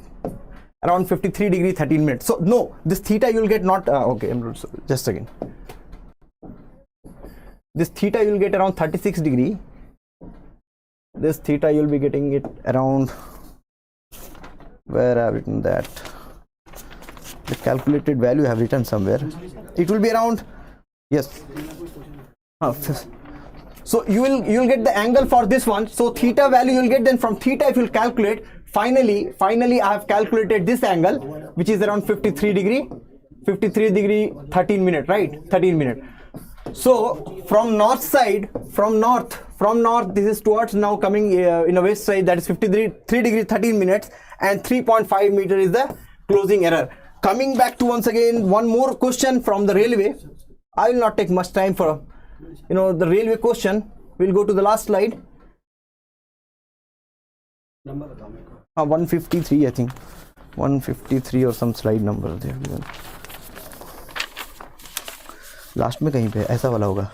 Around 53 degree 13 minutes. So no, this theta you will get not okay, just again. this theta you will get around 36 degree. This theta you will be getting it around, where I have written that, the calculated value I have written somewhere. It will be around, yes. So you will get the angle for this one. So theta value you will get, then from theta if you will calculate, finally I have calculated this angle, which is around 53 degree 13 minute, right? 13 minute. So from north side, from north, this is towards now coming in a west side, that is 53 degree 13 minutes, and 3.5 meter is the closing error. Coming back to once again one more question from the railway. I will not take much time for the railway question. We'll go to the last slide. 153, I think 153 or some slide number they have given. Last में कहीं पे ऐसा वाला होगा.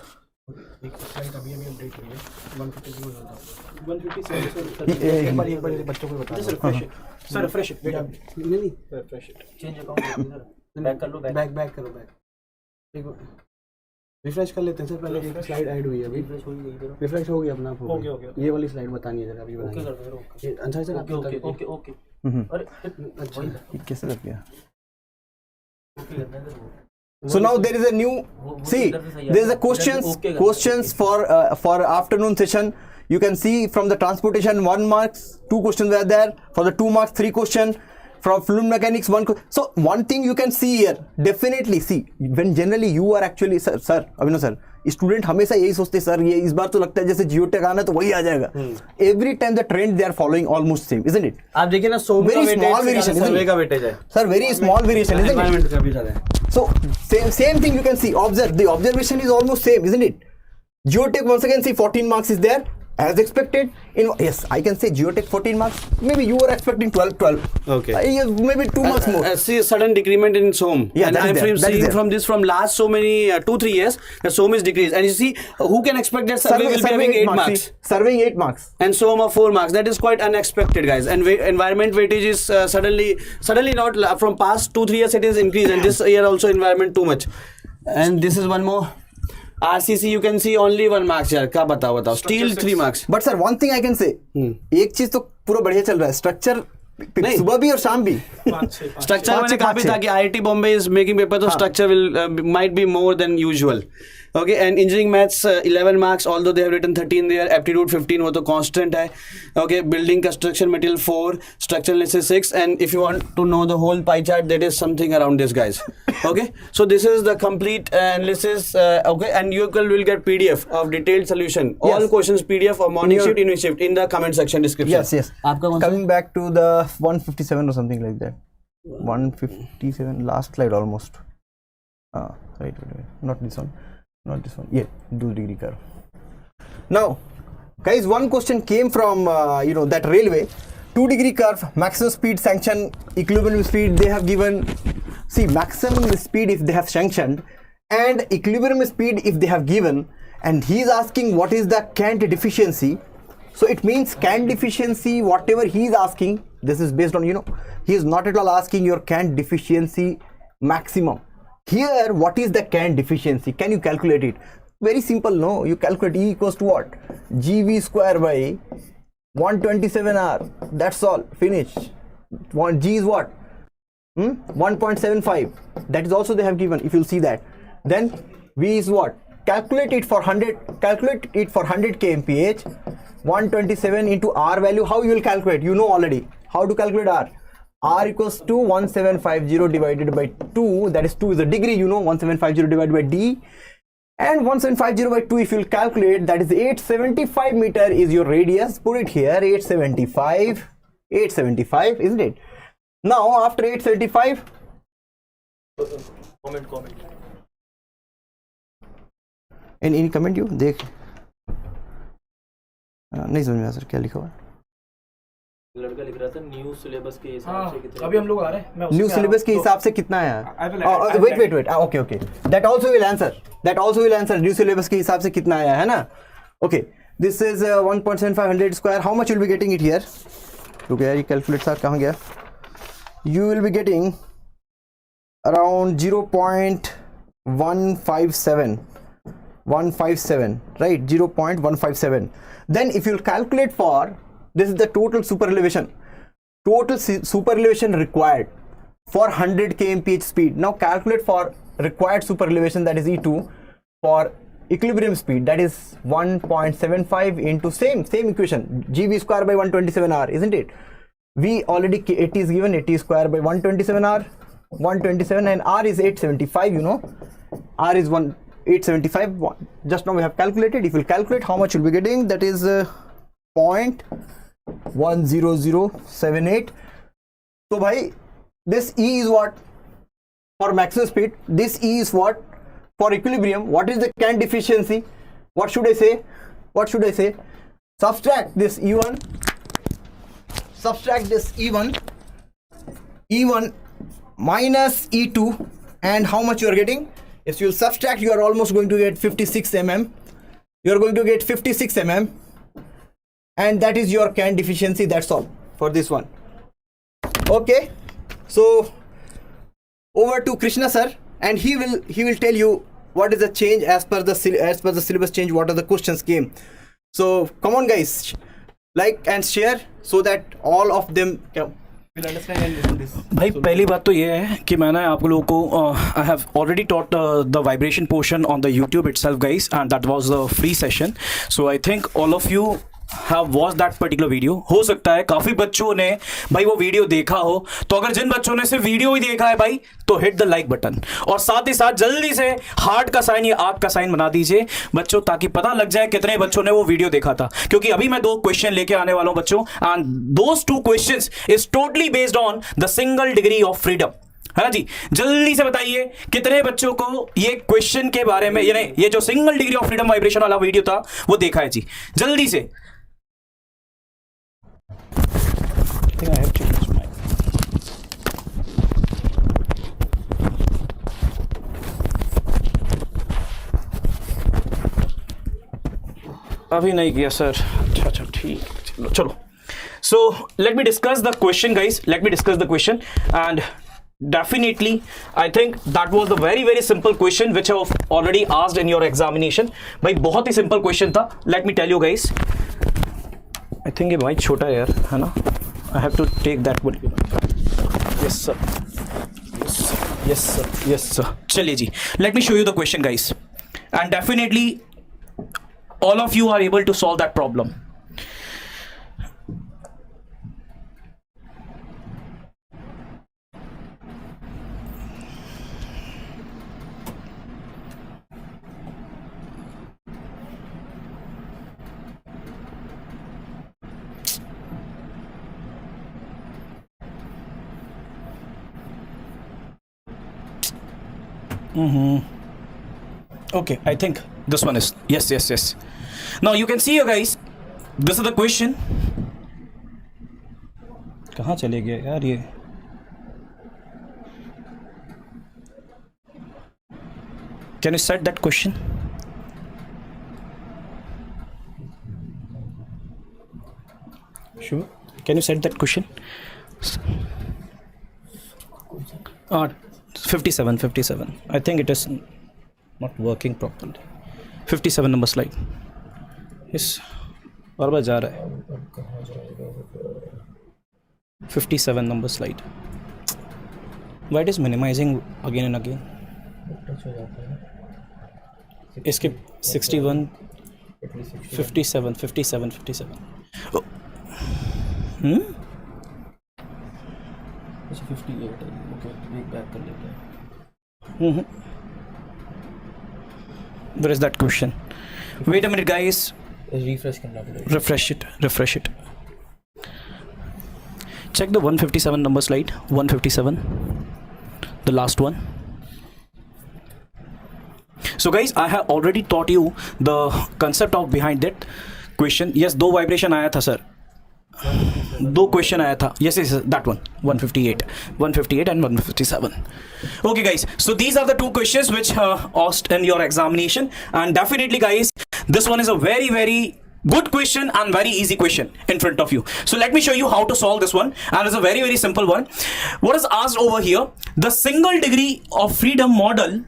Refresh कर लेते हैं sir. पहले एक स्लाइड ऐड हुई है अभी. रिफ्रेश हो गया अपना. ओके. ये वाली स्लाइड बतानी है जरा अभी. ओके अच्छा सर. ओके. अरे कैसे लग गया? So now there is a new, see, there is a questions for afternoon session. You can see from the transportation 1 marks, 2 questions were there. For the 2 marks, 3 questions. From fluid mechanics 1. So one thing you can see here, definitely see, when generally you are actually, sir, Abhinav sir, student हमेशा यही सोचते sir ये इस बार तो लगता है जैसे geotech आना तो वही आ जाएगा. Every time the trend they are following almost same, isn't it? आप देखिए ना, so very small variation, survey का वेटेज है sir, very small variation, isn't it? का भी ज्यादा है. So same thing you can see, observe, the observation is almost same, isn't it? Geotech once again see 14 marks is there as expected. Yes, I can say Geotech 14 marks. Maybe you were expecting 12. Okay. Maybe 2 marks more. See a sudden decrement in SOM. Yeah, and I'm seeing from last so many 2-3 years that SOM is decreased. And you see, who can expect that survey will be having 8 marks? Surveying 8 marks. And SOM of 4 marks. That is quite unexpected, guys. And environment weightage is suddenly not from past 2-3 years it is increased, and this year also environment too much. And this is one more. RCC you can see only 1 marks यार, क्या बताओ steel 3 marks. But sir, one thing I can say, एक चीज तो पूरा बढ़िया चल रहा है, स्ट्रक्चर सुबह भी और शाम भी. स्ट्रक्चर मैंने कहा भी था कि IIT Bombay is making paper, तो structure will might be more than usual. Okay, and engineering maths 11 marks, although they have written 13 there. Aptitude 15, वो तो constant है. Okay, building construction material 4, structural analysis 6, and if you want to know the whole pie chart, that is something around this, guys. Okay, so this is the complete analysis. Okay, and you will get PDF of detailed solution. All questions PDF of morning shift, evening shift in the comment section description. Yes. Coming back to the 157 or something like that. 157, last slide almost. Right. Not this one. Yeah, 2 degree curve. Now, guys, one question came from that railway. 2 degree curve, maximum speed sanction, equilibrium speed they have given. See, maximum speed if they have sanctioned, and equilibrium speed if they have given, and he is asking what is the Kant deficiency. So it means Kant deficiency, whatever he is asking, this is based on, he is not at all asking your Kant deficiency maximum. Here, what is the Kant deficiency? Can you calculate it? Very simple, no? You calculate E equals to what? GV square by 127R. That's all. Finished. G is what? 1.75. That is also they have given, if you'll see that. Then V is what? Calculate it for 100 kmph. 127 into R value. How you will calculate? You know already. How to calculate R? R equals to 1750 divided by 2, that is 2 is the degree, 1750 divided by D, and 1750 by 2 if you will calculate, that is 875 meter is your radius. Put it here, 875, isn't it? Now after 875, comment. Any comment you? देख नहीं समझ में आ sir क्या लिखा हुआ है. लड़का लिख रहा था न्यू सिलेबस के हिसाब से कितना. अभी हम लोग आ रहे हैं. न्यू सिलेबस के हिसाब से कितना है? Wait. Okay. That also will answer. New syllabus के हिसाब से कितना आया है ना? Okay. This is 1.75 square. How much will be getting it here? रुको यार, ये कैलकुलेट सर कहाँ गया? You will be getting around 0.157. 157, right? 0.157. Then if you'll calculate for, this is the total super elevation. Total super elevation required for 100 kmph speed. Now calculate for required super elevation, that is E2, for equilibrium speed, that is 1.75 into same equation, gv square by 127r, isn't it? V already, it is given, it is square by 127r, 127, and r is 875, you know, r is 875. Just now we have calculated. If you calculate, how much you'll be getting, that is 0.10078. So bhai, this E is what for maximum speed, this E is what for equilibrium. What is the can deficiency? What should I say? Subtract this E1, E1 minus E2, and how much you are getting? If you subtract, you are almost going to get 56 mm. You are going to get 56 mm, and that is your can deficiency. That's all for this one. Okay, so over to Krishna sir, and he will tell you what is the change as per the syllabus change. What are the questions came? So come on guys, like and share so that all of them will understand and listen this. भाई पहली बात तो ये है कि मैंने आप लोगों को I have already taught the vibration portion on the YouTube itself guys, and that was the free session. So I think all of you have watched that particular video. हो सकता है काफी बच्चों ने भाई वो वीडियो देखा हो, तो अगर जिन बच्चों ने सिर्फ वीडियो ही देखा है भाई, तो हिट द लाइक बटन, और साथ ही साथ जल्दी से हार्ट का साइन या आग का साइन बना दीजिए बच्चों, ताकि पता लग जाए कितने बच्चों ने वो वीडियो देखा था। क्योंकि अभी मैं 2 क्वेश्चन लेके आने वाला हूं बच्चों, and those 2 questions is totally based on the single degree of freedom, है ना जी। जल्दी से बताइए कितने बच्चों को ये क्वेश्चन के बारे में, यानी ये जो single degree of freedom vibration वाला वीडियो था वो देखा है जी, जल्दी से। I think I have changed my अभी नहीं किया सर। अच्छा ठीक, चलो। So let me discuss the question guys, let me discuss the question, and definitely I think that was the very very simple question which I have already asked in your examination। भाई बहुत ही simple question था। Let me tell you guys, I think ये भाई छोटा है यार, है ना, I have to take that one। Yes sir, yes sir। चलिए जी, let me show you the question guys, and definitely all of you are able to solve that problem। Okay, I think this one is yes। Now you can see here guys, this is the question। कहाँ चले गए यार ये? Can you set that question? Sure. Can you set that question? 57। I think it is not working properly। 57 number slide। Yes, बार बार जा रहा है। 57 number slide। Why it is minimizing again and again? इसके 61, 57। Oh. 58 है। Okay, एक back कर लेते हैं। Where is that question? Wait a minute guys, refresh it। Check the 157 number slide, 157, the last one। So guys, I have already taught you the concept of behind that question। Yes, 2 vibration आया था sir, 2 question आया था। yes that one, 158 and 157। okay guys, so these are the 2 questions which asked in your examination, and definitely guys this one is a very very good question and very easy question in front of you। so let me show you how to solve this one, and it's a very very simple one। what is asked over here, the single degree of freedom model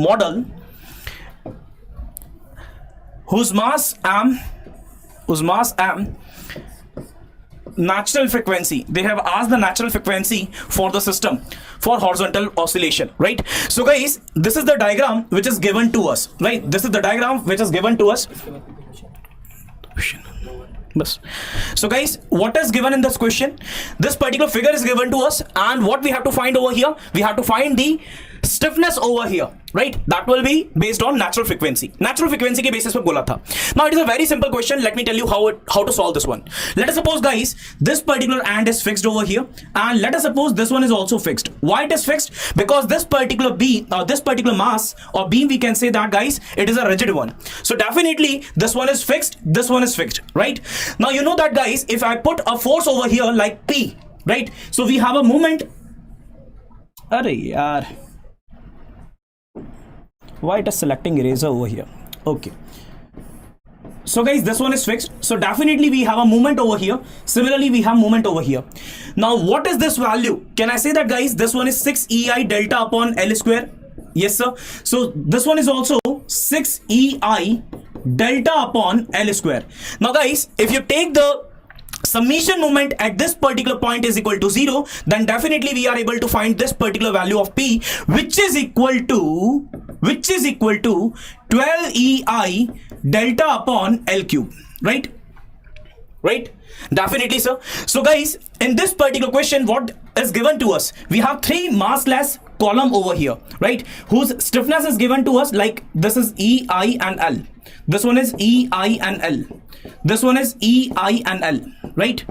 model whose mass m natural frequency. They have asked the natural frequency for the system for horizontal oscillation, right? So guys, this is the diagram which is given to us, right? This is the diagram which is given to us. So guys, what is given in this question? This particular figure is given to us, and what we have to find over here, we have to find the stiffness over here, right? That will be based on natural frequency. Natural frequency के basis पे बोला था. Now it is a very simple question. Let me tell you how to solve this one. Let us suppose guys, this particular and is fixed over here, and let us suppose this one is also fixed. Why it is fixed? Because this particular beam, this particular mass or beam, we can say that guys, it is a rigid one. So definitely this one is fixed, this one is fixed, right? Now you know that guys, if I put a force over here like P, right? So we have a moment. Arey yaar. Why it is selecting eraser over here? Okay. So guys, this one is fixed. So definitely we have a moment over here. Similarly, we have moment over here. Now, what is this value? Can I say that guys, this one is 6 EI delta upon L square? Yes, sir. So this one is also 6 EI delta upon L square. Now guys, if you take the summation moment at this particular point is equal to 0, then definitely we are able to find this particular value of P, which is equal to 12 EI delta upon L cube, right? Right? Definitely, sir. So guys, in this particular question, what is given to us? We have 3 massless column over here, right? Whose stiffness is given to us like this is EI and L. This one is EI and L. This one is EI and L, right?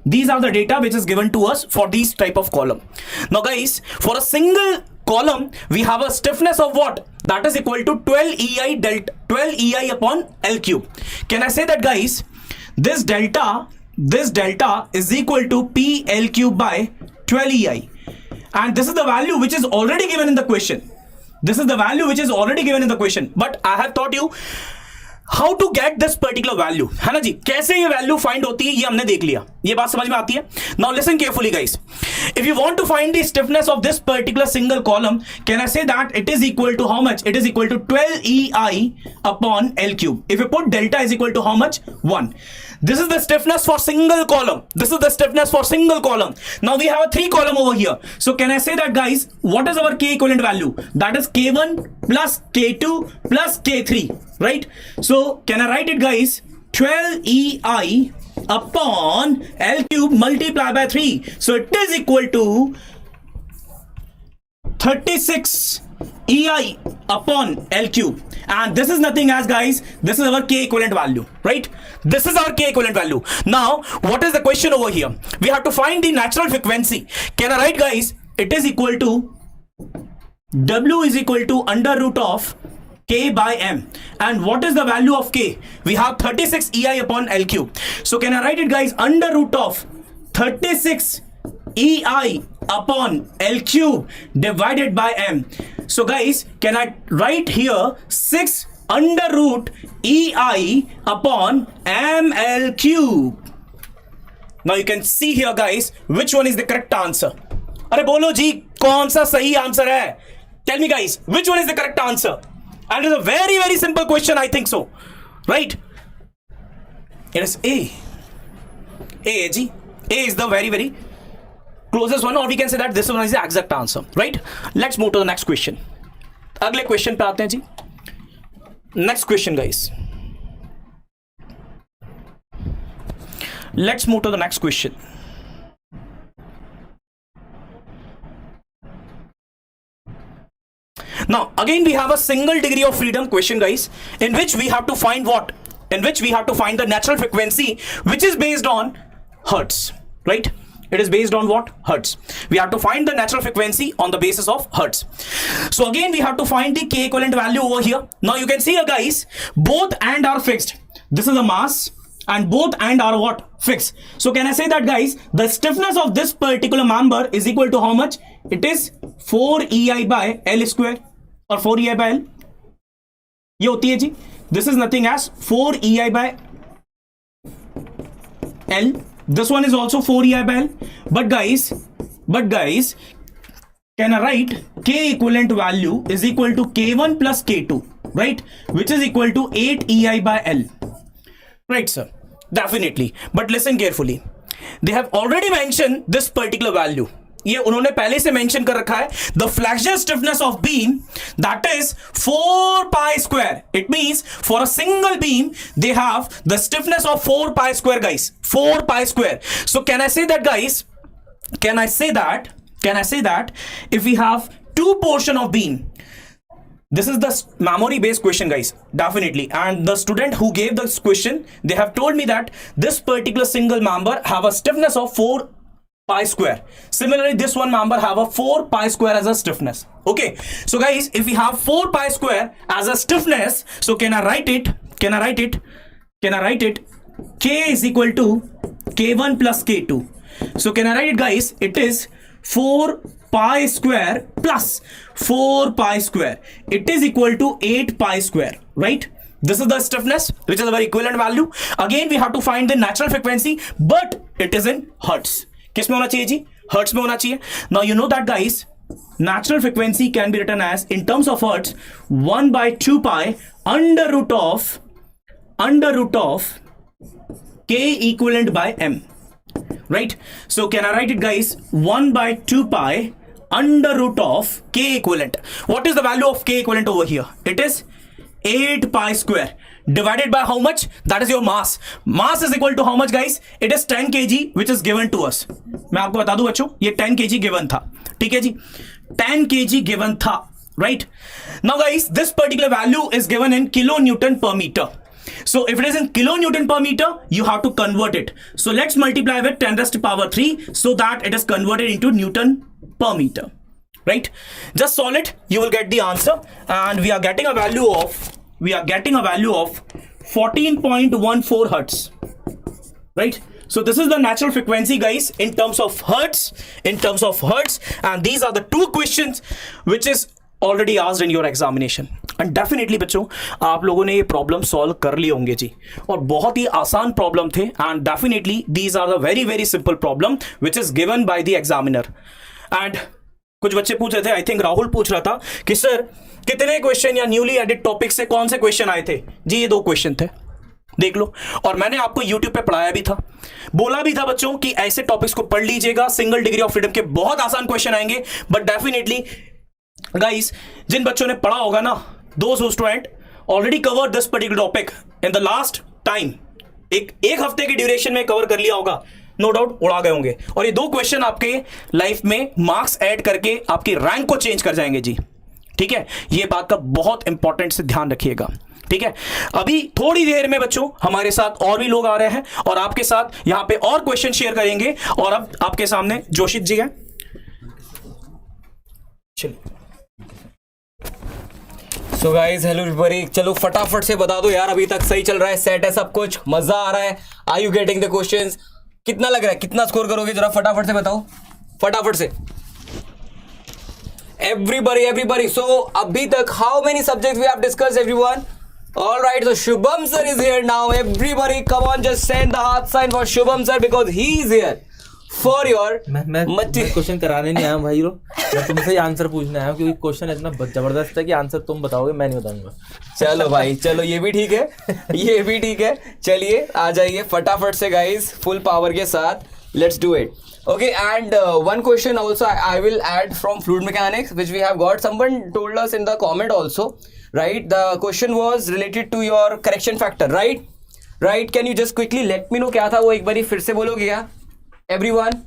These are the data which is given to us for these type of column. Now guys, for a single column, we have a stiffness of what? That is equal to 12 EI upon L cube. Can I say that guys, this delta is equal to PL cube by 12 EI. And this is the value which is already given in the question. This is the value which is already given in the question. But I have taught you how to get this particular value, है ना जी? कैसे ये value find होती है ये हमने देख लिया. ये बात समझ में आती है? Now listen carefully guys. If you want to find the stiffness of this particular single column, can I say that it is equal to how much? It is equal to 12 EI upon L cube. If you put delta is equal to how much? 1. This is the stiffness for single column. This is the stiffness for single column. Now we have a 3 column over here. So can I say that guys, what is our K equivalent value? That is K1 plus K2 plus K3, right? So can I write it guys? 12 EI upon L cube multiplied by 3. So it is equal to 36 EI upon L cube. And this is nothing as guys, this is our K equivalent value, right? This is our K equivalent value. Now, what is the question over here? We have to find the natural frequency. Can I write guys, it is equal to W is equal to under root of K by M. And what is the value of K? We have 36 EI upon L cube. So can I write it guys, under root of 36 EI upon L cube divided by M. So guys, can I write here 6 under root EI upon ML cube? Now you can see here guys, which one is the correct answer? अरे बोलो जी, कौन सा सही answer है? Tell me guys, which one is the correct answer? And it is a very, very simple question, I think so. Right? It is A. A, G. A is the very, very closest one, or we can say that this one is the exact answer. Right? Let's move to the next question. अगले question पे आते हैं जी. Next question, guys. Let's move to the next question. Now, again, we have a single degree of freedom question, guys, in which we have to find what? In which we have to find the natural frequency, which is based on Hertz, right? It is based on what? Hertz. We have to find the natural frequency on the basis of Hertz. So again, we have to find the K equivalent value over here. Now you can see here, guys, both and are fixed. This is a mass and both and are what? Fixed. So can I say that, guys, the stiffness of this particular member is equal to how much? It is 4 EI by L square or 4 EI by L. ये होती है जी. This is nothing as 4 EI by L. This one is also 4 EI by L. But guys, can I write K equivalent value is equal to K1 plus K2, right? Which is equal to 8 EI by L. Right, sir. Definitely. But listen carefully. They have already mentioned this particular value. ये उन्होंने पहले से mention कर रखा है the flexure stiffness of beam that is 4 pi square. It means for a single beam they have the stiffness of 4 pi square, guys. 4 pi square. So can I say that, guys? Can I say that if we have two portion of beam, this is the memory based question, guys, definitely, and the student who gave this question, they have told me that this particular single member have a stiffness of 4 pi square. Similarly, this one member have a 4 pi square as a stiffness. Okay, so guys, if we have 4 pi square as a stiffness, so can I write it K is equal to K1 plus K2. So can I write it, guys? It is 4 pi square plus 4 pi square. It is equal to 8 pi square, right? This is the stiffness, which is a very equivalent value. Again, we have to find the natural frequency, but it is in hertz. किस में होना चाहिए जी? Hertz में होना चाहिए. Now you know that, guys, natural frequency can be written as, in terms of hertz, 1 by 2 pi under root of K equivalent by M. Right? So can I write it, guys? 1 by 2 pi under root of K equivalent. What is the value of K equivalent over here? It is 8 pi square. Divided by how much? That is your mass. Mass is equal to how much, guys? It is 10 kg, which is given to us. मैं आपको बता दूं बच्चों, ये 10 kg given था. ठीक है जी? 10 kg given था. Right? Now, guys, this particular value is given in kilonewton per meter. So if it is in kilonewton per meter, you have to convert it. So let's multiply with 10 raised to power 3 so that it is converted into Newton per meter. Right? Just solve it. You will get the answer, and we are getting a value of 14.14 hertz. Right? So this is the natural frequency, guys, in terms of hertz, and these are the two questions which is already asked in your examination. And definitely बच्चों, आप लोगों ने ये problem solve कर लिए होंगे जी, और बहुत ही आसान प्रॉब्लम थे. And definitely these are the very simple problem which is given by the examiner. And कुछ बच्चे पूछ रहे थे, आई थिंक राहुल पूछ रहा था कि सर कितने क्वेश्चन या न्यूली एडिट टॉपिक से कौन से क्वेश्चन आए थे जी? ये 2 क्वेश्चन थे, देख लो. और मैंने आपको YouTube पे पढ़ाया भी था, बोला भी था बच्चों कि ऐसे टॉपिक्स को पढ़ लीजिएगा. सिंगल डिग्री ऑफ फ्रीडम के बहुत आसान क्वेश्चन आएंगे. बट डेफिनेटली गाइस, जिन बच्चों ने पढ़ा होगा ना, those who student already covered this particular topic in the last time, एक हफ्ते की ड्यूरेशन में कवर कर लिया होगा, नो डाउट उड़ा गए होंगे. और ये 2 क्वेश्चन आपके लाइफ में मार्क्स ऐड करके आपकी रैंक को चेंज कर जाएंगे जी. ठीक है, ये बात का बहुत इंपॉर्टेंट से ध्यान रखिएगा. ठीक है, अभी थोड़ी देर में बच्चों हमारे साथ और भी लोग आ रहे हैं और आपके साथ यहाँ पे और क्वेश्चन शेयर करेंगे. और अब आपके सामने जोशित जी हैं. चलिए. So guys, hello everybody. चलो फटाफट से बता दो यार, अभी तक सही चल रहा है, सेट है सब कुछ, मजा आ रहा है? Are you getting the questions? कितना लग रहा है, कितना स्कोर करोगे, जरा फटाफट से बताओ, फटाफट से. Everybody. So अभी तक how many subjects we have discussed, everyone? All right, so Shubham sir is here now. Everybody, come on, just send the heart sign for Shubham sir because he is here for your. मैं question कराने नहीं आया हूँ भाई लोग, मैं तुमसे ही answer पूछने आया हूँ, क्योंकि क्वेश्चन इतना जबरदस्त है कि आंसर तुम बताओगे, मैं नहीं बताऊंगा. चलो भाई, चलो ये भी ठीक है, चलिए आ जाइए फटाफट से गाइस, फुल पावर के साथ. Let's do it. Okay, and one question also I will add from fluid mechanics, which we have got. Someone told us in the comment also, right? The question was related to your correction factor, right? Can you just quickly let me know क्या था वो, एक बारी फिर से बोलोगे क्या everyone?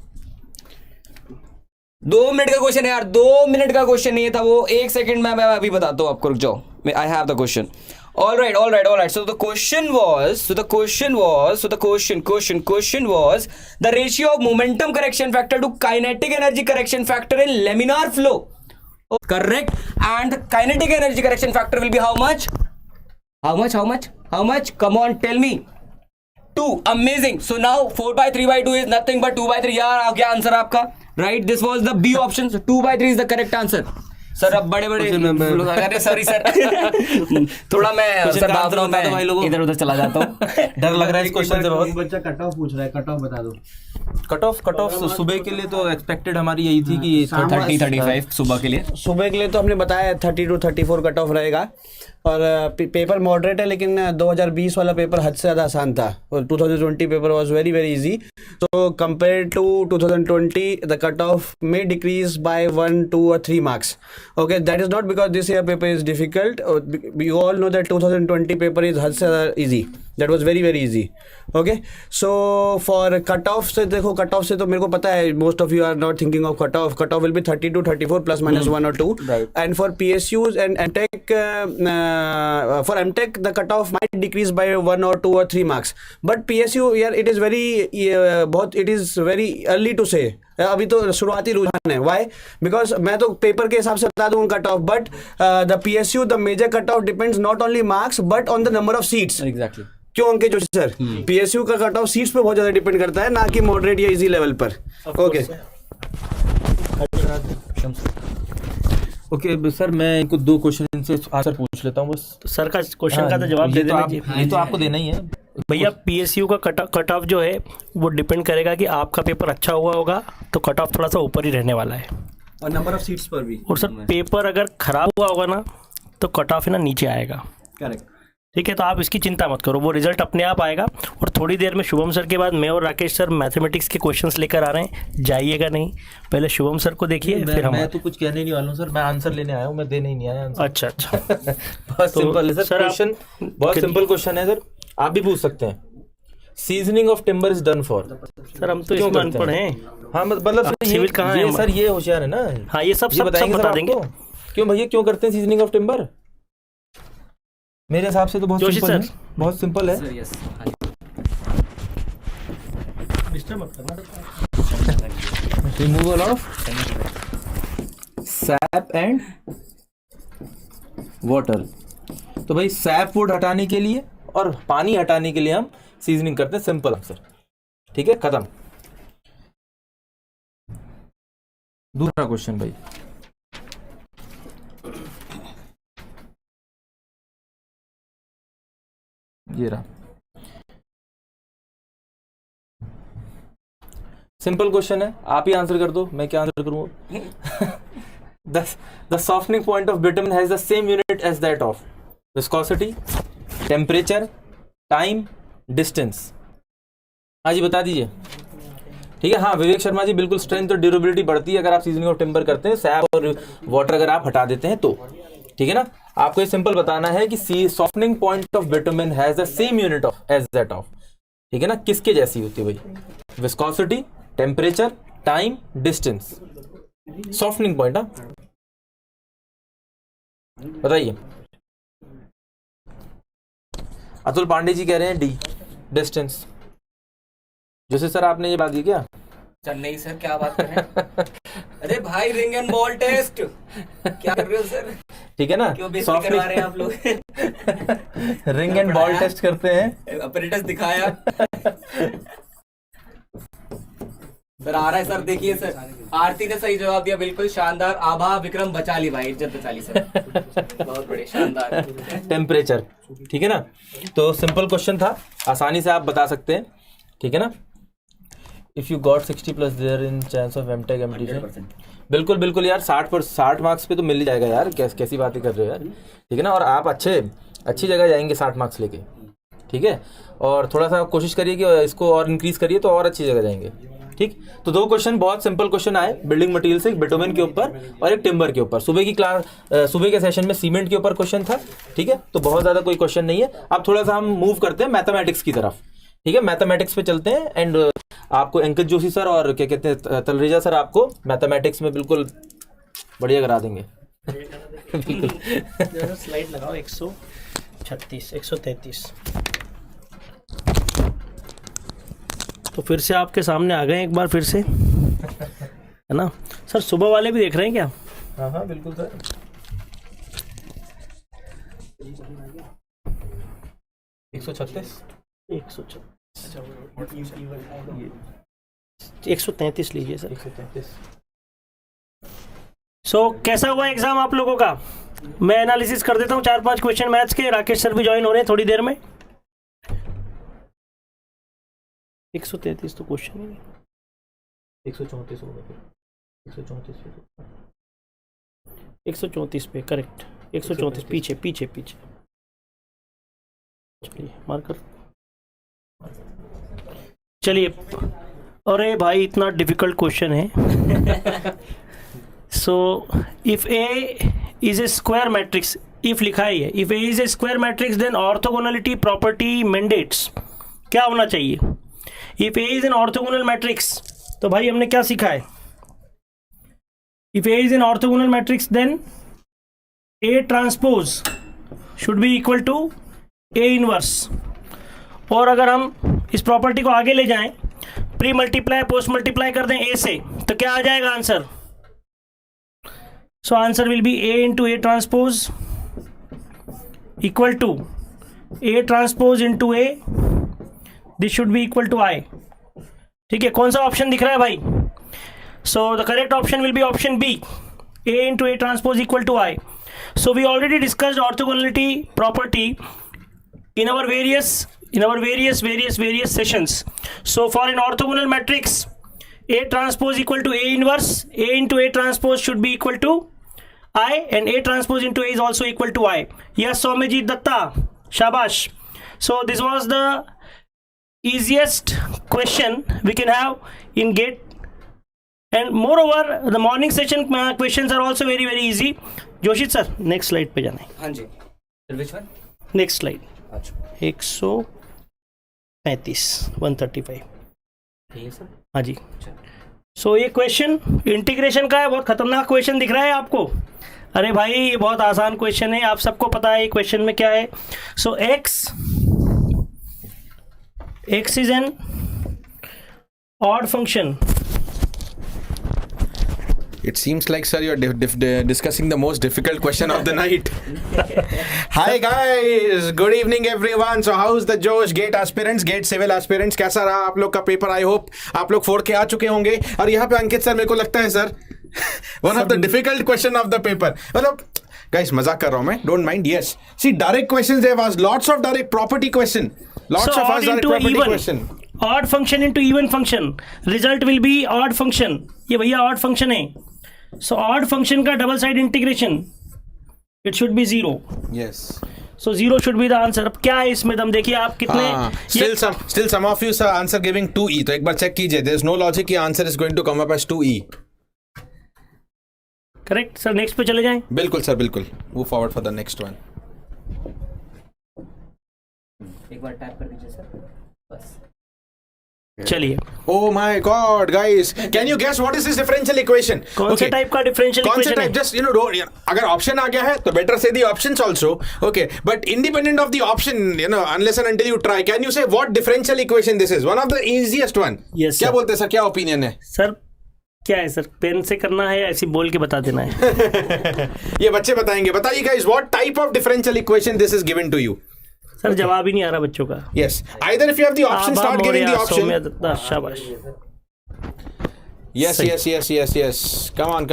2 minute का क्वेश्चन है यार, 2 मिनट का क्वेश्चन नहीं था वो, 1 सेकंड में मैं अभी बताता हूँ आपको, रुक जाओ. I have the question. All right. So the question was the question was the ratio of momentum correction factor to kinetic energy correction factor in laminar flow. Correct. And the kinetic energy correction factor will be how much? How much? Come on, tell me. 2. Amazing. So now 4 by 3 by 2 is nothing but 2 by 3. यार आ गया answer आपका. Right. This was the B option. So 2 by 3 is the correct answer. Sir अब बड़े बड़े अरे sorry sir थोड़ा मैं sir भावनाओं में इधर उधर चला जाता हूँ। डर लग रहा है इस क्वेश्चन से बहुत। बच्चा कट ऑफ पूछ रहा है, कट ऑफ बता दो। कट ऑफ सुबह के लिए तो एक्सपेक्टेड हमारी यही थी कि 30-35 सुबह के लिए। सुबह के लिए तो हमने बताया 30 to 34 कट ऑफ रहेगा। और पेपर मॉडरेट है, लेकिन 2020 वाला पेपर हद से ज़्यादा आसान था और 2020 paper was very very easy. तो compare to 2020 the cut off may decrease by 1, 2 or 3 marks. Okay, that is not because this year paper is difficult. You all know that 2020 paper is हद से ज़्यादा easy. That was very very easy. Okay, so for cut off से देखो, cut off से तो मेरे को पता है most of you are not thinking of cut off. Cut off will be 30 to 34 plus minus 1 or 2. Right. And for PSUs and MTech, for MTech the cut off might decrease by 1 or 2 or 3 marks. But PSU यार it is very बहुत it is very early to say. अभी तो शुरुआती रुझान है। Why? Because मैं तो paper के हिसाब से बता दूँ cut off, but the PSU the major cut off depends not only marks but on the number of seats. Exactly. क्यों अंकित जोशी सर? PSU का कट ऑफ सीट्स पे बहुत ज्यादा डिपेंड करता है, ना कि मॉडरेट या इजी लेवल पर। ओके ओके सर, मैं इनको 2 क्वेश्चन से आंसर पूछ लेता हूँ बस। तो सर का क्वेश्चन का तो जवाब दे देना। ये तो आपको देना ही है भैया। पीएसयू का कट ऑफ जो है वो डिपेंड करेगा कि आपका पेपर अच्छा हुआ होगा तो कट ऑफ थोड़ा सा ऊपर ही रहने वाला है, और नंबर ऑफ सीट्स पर भी। और सर पेपर अगर खराब हुआ होगा ना तो कट ऑफ है ना नीचे आएगा। करेक्ट, ठीक है, तो आप इसकी चिंता मत करो, वो रिजल्ट अपने आप आएगा। और थोड़ी देर में शुभम सर के बाद मैं और राकेश सर मैथमेटिक्स के क्वेश्चंस लेकर आ रहे हैं, जाइएगा नहीं, पहले शुभम सर को देखिए फिर हम। मैं तो कुछ कहने नहीं वाला हूँ सर, मैं आंसर लेने आया हूँ, मैं देने ही नहीं आया आंसर। अच्छा बहुत सिंपल है सर क्वेश्चन, बहुत सिंपल क्वेश्चन है सर, आप भी पूछ सकते हैं। Seasoning of timber is done for. Sir हम तो इसमें अनपढ़ हैं। हाँ मतलब सिविल कहाँ है सर, ये होशियार है ना। हाँ ये सब बता देंगे। क्यों भैया, क्यों करते हैं सीजनिंग ऑफ टिम्बर? मेरे हिसाब से तो बहुत सिंपल है, बहुत सिंपल है। Removal of SAP and water. तो भाई सैप वुड हटाने के लिए और पानी हटाने के लिए हम सीजनिंग करते हैं, सिंपल आंसर। ठीक है, खत्म। दूसरा क्वेश्चन भाई, ये रहा, सिंपल क्वेश्चन है, आप ही आंसर कर दो, मैं क्या आंसर करूंगा। The softening point of bitumen has the same unit as that of viscosity, temperature, time, distance. हाँ जी बता दीजिए। ठीक है, हाँ विवेक शर्मा जी, बिल्कुल स्ट्रेंथ और ड्यूरेबिलिटी बढ़ती है अगर आप सीजनिंग ऑफ टिम्बर करते हैं, सैप और वाटर अगर आप हटा देते हैं तो। ठीक है ना, आपको ये सिंपल बताना है कि softening point of bitumen has the same unit of as that of. ठीक है ना, किसके जैसी होती है भाई? Viscosity, temperature, time, distance, softening point. हाँ बताइए। अतुल पांडे जी कह रहे हैं डी, डिस्टेंस। जैसे सर आपने ये बात की क्या? सर नहीं सर, क्या बात कर रहे हैं? अरे भाई रिंग एंड बॉल टेस्ट क्या कर रहे हो सर? ठीक है ना, क्यों बेइज्जती करवा रहे हैं आप लोग? रिंग एंड बॉल टेस्ट करते हैं, अपरेटस दिखाया सर। आ रहा है सर, देखिए सर, आरती ने सही जवाब दिया, बिल्कुल शानदार। आभा विक्रम बचा ली भाई, इज्जत बचा ली सर, बहुत बड़े शानदार। टेम्परेचर। ठीक है ना, तो सिंपल क्वेश्चन था, आसानी से आप बता सकते हैं। ठीक है ना, if you got 60 plus there in chance of MTech MTC. बिल्कुल बिल्कुल यार, 60 मार्क्स पे तो मिल ही जाएगा यार, कैसी बातें कर रहे हो यार। ठीक है ना, और आप अच्छी जगह जाएंगे 60 मार्क्स लेके। ठीक है, और थोड़ा सा कोशिश करिए कि इसको और इंक्रीज करिए तो और अच्छी जगह जाएंगे। ठीक, तो 2 क्वेश्चन बहुत सिंपल क्वेश्चन आए, बिल्डिंग मटेरियल से, एक बिटुमेन के ऊपर और एक टिम्बर के ऊपर। सुबह के सेशन में सीमेंट के ऊपर क्वेश्चन था। ठीक है, तो बहुत ज्यादा कोई क्वेश्चन नहीं है। अब थोड़ा सा हम मूव करते हैं मैथमेटिक्स की तरफ। ठीक है, मैथमेटिक्स पे चलते हैं, एंड आपको अंकित जोशी सर और क्या कहते हैं तलरेजा सर आपको मैथमेटिक्स में बिल्कुल बढ़िया करा देंगे। स्लाइड लगाओ 136, 133। तो फिर से आपके सामने आ गए एक बार फिर से, है ना सर? सुबह वाले भी देख रहे हैं क्या? हाँ हाँ बिल्कुल सर। 136, 133 लीजिए सर। 133। सो कैसा हुआ एग्जाम आप लोगों का? मैं एनालिसिस कर देता हूँ 4-5 क्वेश्चन मैथ्स के। राकेश सर भी ज्वाइन हो रहे हैं थोड़ी देर में। 133 तो क्वेश्चन ही नहीं, 134 होगा फिर, 134 पे करेक्ट, 134 पीछे पीछे पीछे। चलिए मार्कर, चलिए। अरे भाई इतना डिफिकल्ट क्वेश्चन है। So if A is a square matrix, if लिखा ही है, if A is a square matrix then orthogonality property mandates. क्या होना चाहिए? If A is an orthogonal matrix, तो भाई हमने क्या सीखा है? If A is an orthogonal matrix then A transpose should be equal to A inverse. और अगर हम इस प्रॉपर्टी को आगे ले जाएं, प्री मल्टीप्लाई पोस्ट मल्टीप्लाई कर दें ए से, तो क्या आ जाएगा answer? So answer will be A into A transpose equal to A transpose into A, this should be equal to I. ठीक है, कौन सा ऑप्शन दिख रहा है भाई? So the correct option will be option B, A into A transpose equal to I. So we already discussed orthogonality property in our various sessions. So for an orthogonal matrix, A transpose equal to A inverse, A into A transpose should be equal to I, and A transpose into A is also equal to I. Yes, Soumyajit Datta, shabash. So this was the easiest question we can have in GATE. And moreover, the morning session questions are also very easy. जोशित sir next slide पे जाना है. हाँ जी, which one? Next slide. अच्छा 135 135. ठीक sir. हाँ जी. सो ये question integration का है. बहुत खतरनाक क्वेश्चन दिख रहा है आपको. अरे भाई ये बहुत आसान क्वेश्चन है, आप सबको पता है ये क्वेश्चन में क्या है. सो x is an odd function. It seems like, sir, you're discussing the most difficult question of the night. Hi guys, good evening everyone. So how's the Josh GATE aspirants, GATE civil aspirants? कैसा रहा आप लोग का paper? I hope आप लोग 4 के आ चुके होंगे. और यहाँ पे अंकित सर, मेरे को लगता है sir one of the difficult question of the paper. मतलब guys मजाक कर रहा हूँ मैं, don't mind. Yes, see direct questions they have asked, lots of direct property question, lots of asked direct property question. Odd function into even function, result will be odd function. ये भैया odd function है. So odd function का double side integration, it should be 0. Yes. So 0 should be the answer. अब क्या है इसमें दम? देखिए आप कितने. Still some of you sir answer giving 2e. तो एक बार चेक कीजिए. There is no logic कि answer is going to come up as 2e. Correct sir. Next पे चले जाएं. बिल्कुल सर, बिल्कुल. Move forward for the next one. एक बार टैप कर दीजिए सर, बस. चलिए. Oh my God, guys! Can you guess what is this differential equation? कौन से टाइप का डिफरेंशियल कौन से इक्वेशन टाइप? है? Just अगर ऑप्शन आ गया है तो better say the options also. Okay, but independent of the option, unless and until you try, can you say what differential equation this is? One of the easiest one. Yes, क्या sir. बोलते हैं sir? क्या opinion है? Sir क्या है sir? Pen से करना है या ऐसे बोल के बता देना है? ये बच्चे बताएंगे. बताइए guys, what type of differential equation this is given to you? Sir जवाब ही नहीं आ रहा बच्चों का. Yes. Either if you have the option, start giving the option. शाबाश. Yes. Come on.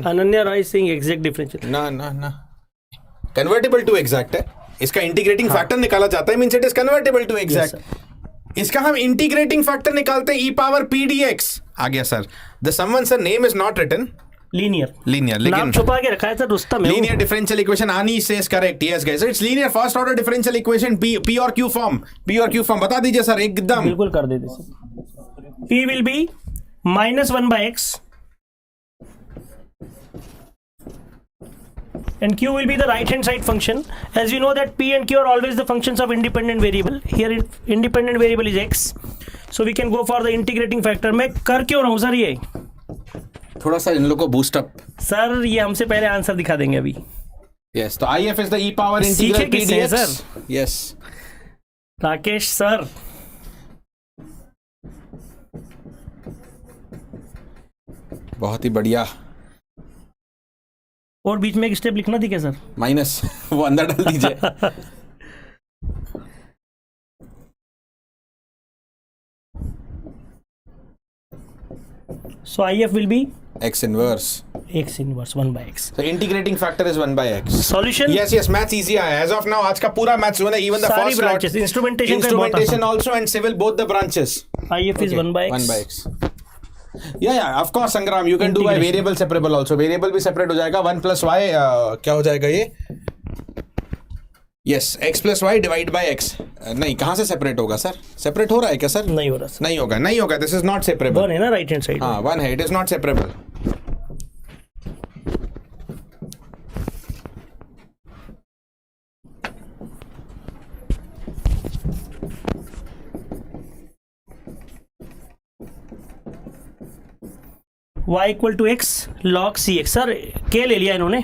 Ananya Rai Singh exact differential. ना. Convertible to exact है. इसका integrating factor निकाला जाता है, means it is convertible to exact. इसका हम इंटीग्रेटिंग फैक्टर निकालते हैं e पावर p dx. आ गया sir. The someone sir name is not written. Linear लेकिन नाम छुपा के रखा है सर. रुस्तम है. Linear differential equation Ani says correct. Yes guys, it's linear first order differential equation p और q फॉर्म. बता दीजिए सर एकदम. बिल्कुल कर देते sir. p will be -1/x and q will be the right hand side function. As you know that p and q are always the functions of independent variable. Here independent variable is x, so we can go for the integrating factor. मैं कर क्यों रहा हूँ sir? ये थोड़ा सा इन लोगों को बूस्ट अप. सर ये हमसे पहले आंसर दिखा देंगे अभी. यस, तो IF is the e power integral p dx. Sir yes Rakesh sir. बहुत ही बढ़िया. और बीच में एक स्टेप लिखना थी क्या सर? माइनस वो अंदर डाल दीजिए. So IF will be x inverse. x inverse 1 by x. So integrating factor is 1 by x. Solution. Yes, maths easy है. As of now, आज का पूरा maths हुआ है. Even the सारी first lot. branches, instrumentation also and civil, both the branches. IF is 1 by x. 1 by x. Yeah, of course, Sangram. You can do by variable separable also. Variable भी separate हो जाएगा. 1 plus y क्या हो जाएगा ये? Yes, x plus y divide by x. नहीं, कहाँ से separate होगा सर? Separate हो रहा है क्या सर? नहीं हो रहा सर. नहीं होगा. This is not separable. 1 है ना right hand side. हाँ, 1 है. It is not separable. y equal to x log cx. Sir k ले लिया इन्होंने,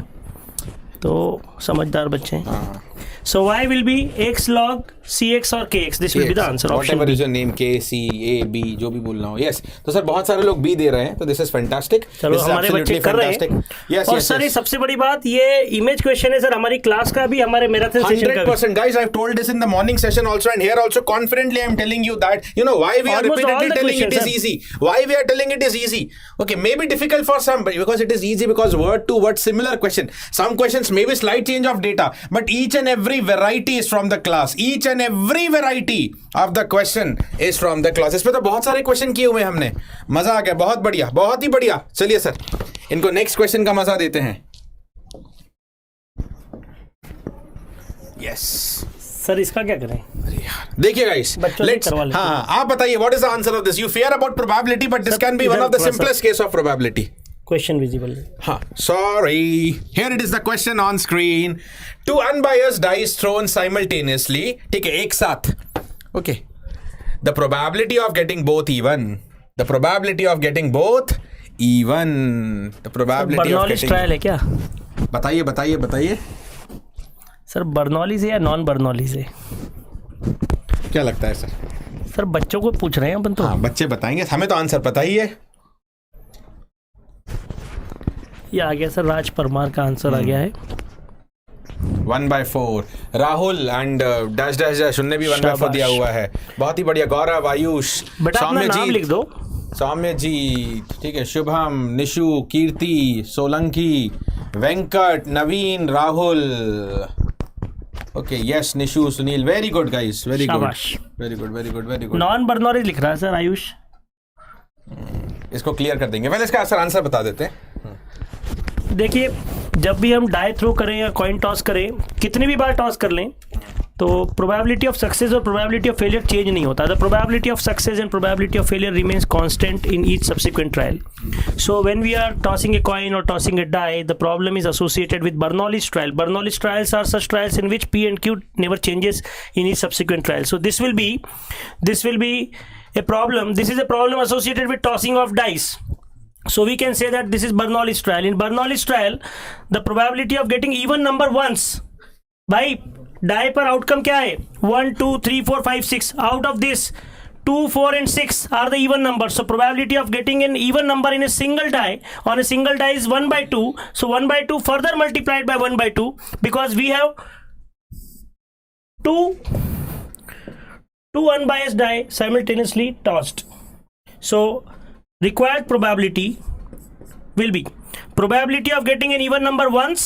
तो समझदार बच्चे हैं. So y will be x log cx or kx. This will be the answer. Option Whatever B. is your name, K, C, A, B, जो भी बोलना हो. Yes. तो सर बहुत सारे लोग B दे रहे हैं, तो this is fantastic. चलो This is हमारे बच्चे absolutely कर रहे fantastic. हैं. Yes, और yes, सर ये yes. सबसे बड़ी बात, ये इमेज क्वेश्चन है सर हमारी क्लास का भी, हमारे मैराथन सेशन का भी. 100%, guys. I've told this in the morning session also, and here also confidently I'm telling you that why we are Almost all repeatedly the telling it is questions, easy. Why we are telling it is easy? Okay, maybe difficult for some, but because it is easy because word to word similar question. Some questions may be slight change of data, but each and every variety is from the class. Each and every variety of the question is from the class. इस पे तो बहुत सारे question किए हुए हमने. मजा आ गया. बहुत बढ़िया, बहुत ही बढ़िया. चलिए सर, इनको नेक्स्ट क्वेश्चन का मजा देते हैं. यस सर इसका क्या करें? देखिए गाइस, हाँ आप बताइए what is the answer of this. You fear about probability, but this can be one of the simplest case of probability. Question visible. हाँ, sorry. Here it is the question on screen. 2 unbiased dice thrown simultaneously. ठीक है, एक साथ. Okay. The probability of getting both even. The probability of getting both even. The probability of Bernoulli's getting. Trial है क्या? बताइए. Sir Bernoulli's है या non Bernoulli's है? क्या लगता है सर? सर बच्चों को पूछ रहे हैं अपन तो. हाँ, बच्चे बताएंगे. हमें तो आंसर पता ही है. ये आ गया सर, राज परमार का आंसर आ गया है. 1/4. राहुल एंड डैश उनने भी 1/4 दिया हुआ है. बहुत ही बढ़िया. गौरव, आयुष, बेटा अपना नाम लिख दो. सौम्य जी, ठीक है. Shubham, Nishu, Kirti, Solanki, Venkat, Naveen, Rahul. Okay, yes, Nishu, Sunil. Very good guys, very good. Non Bernoulli's लिख रहा है सर आयुष. इसको क्लियर कर देंगे. पहले इसका आंसर बता देते हैं. देखिए, जब भी हम डाई थ्रो करें या कॉइन टॉस करें, कितनी भी बार टॉस कर लें, तो प्रोबेबिलिटी ऑफ सक्सेस और प्रोबेबिलिटी ऑफ फेलियर चेंज नहीं होता. The probability of success and probability of failure remains constant in each subsequent trial. So when we are tossing a coin और tossing a die, the problem is associated with Bernoulli's trial. Bernoulli's trials are such trials in which P and Q never changes in each subsequent trial. So this will be a problem. This is a problem associated with tossing of dice. So we can say that this is Bernoulli's trial. In Bernoulli's trial, the probability of getting even number ones, भाई die पर outcome क्या है? 1 2 3 4 5 6. Out of this, 2 4 and 6 are the even numbers. So probability of getting an even number in a single die on a single die is 1/2. So 1/2 further multiplied by 1/2, because we have two unbiased die simultaneously tossed. So required probability will be probability of getting an even number once,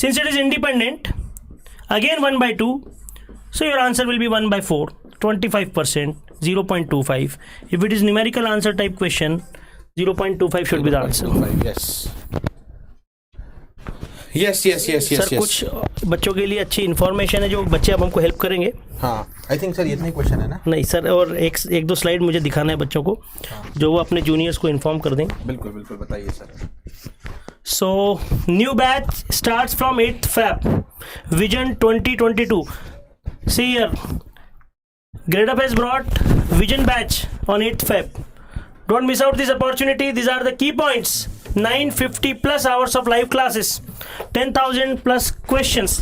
since it is independent, again 1/2. So your answer will be 1/4, 25%, 0.25. If it is numerical answer type question, 0.25 should be the answer. Yes. Sir कुछ बच्चों के लिए अच्छी information है जो बच्चे अब हमको हेल्प करेंगे. हाँ, आई थिंक सर इतना ही क्वेश्चन है ना. नहीं सर, और एक दो स्लाइड मुझे दिखाना है बच्चों को, जो वो अपने जूनियर्स को इन्फॉर्म कर दें. बिल्कुल बताइए sir. So new batch starts from 8th Feb. Vision 2022. See here, Gradeup has brought Vision batch on 8th Feb. Don't miss out this opportunity. These are the key points. 950 plus hours of live classes, 10,000 plus questions.